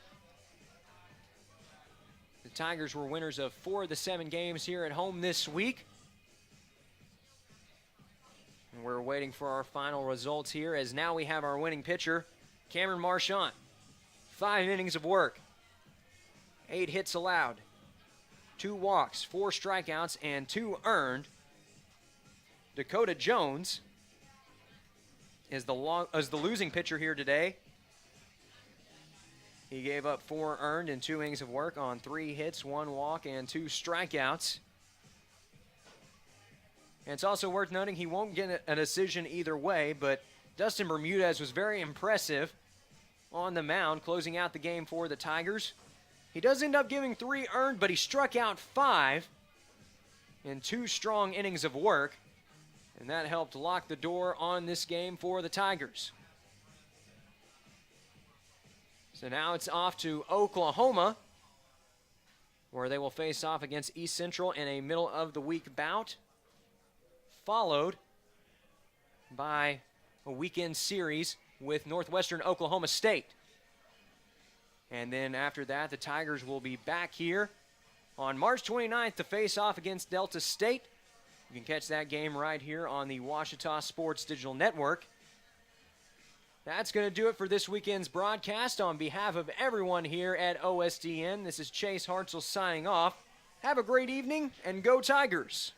The Tigers were winners of 4 of the 7 games here at home this week. And we're waiting for our final results here, as now we have our winning pitcher, Cameron Marchant. 5 innings of work, 8 hits allowed, 2 walks, 4 strikeouts, and 2 earned. Dakota Jones is the losing pitcher here today. He gave up 4 earned in 2 innings of work on 3 hits, 1 walk, and 2 strikeouts. And it's also worth noting he won't get a decision either way, but Dustin Bermudez was very impressive on the mound, closing out the game for the Tigers. He does end up giving 3 earned, but he struck out 5 in 2 strong innings of work, and that helped lock the door on this game for the Tigers. So now it's off to Oklahoma, where they will face off against East Central in a middle-of-the-week bout, followed by a weekend series with Northwestern Oklahoma State. And then after that, the Tigers will be back here on March 29th to face off against Delta State. You can catch that game right here on the Ouachita Sports Digital Network. That's going to do it for this weekend's broadcast. On behalf of everyone here at OSDN, this is Chase Hartzell signing off. Have a great evening, and go Tigers!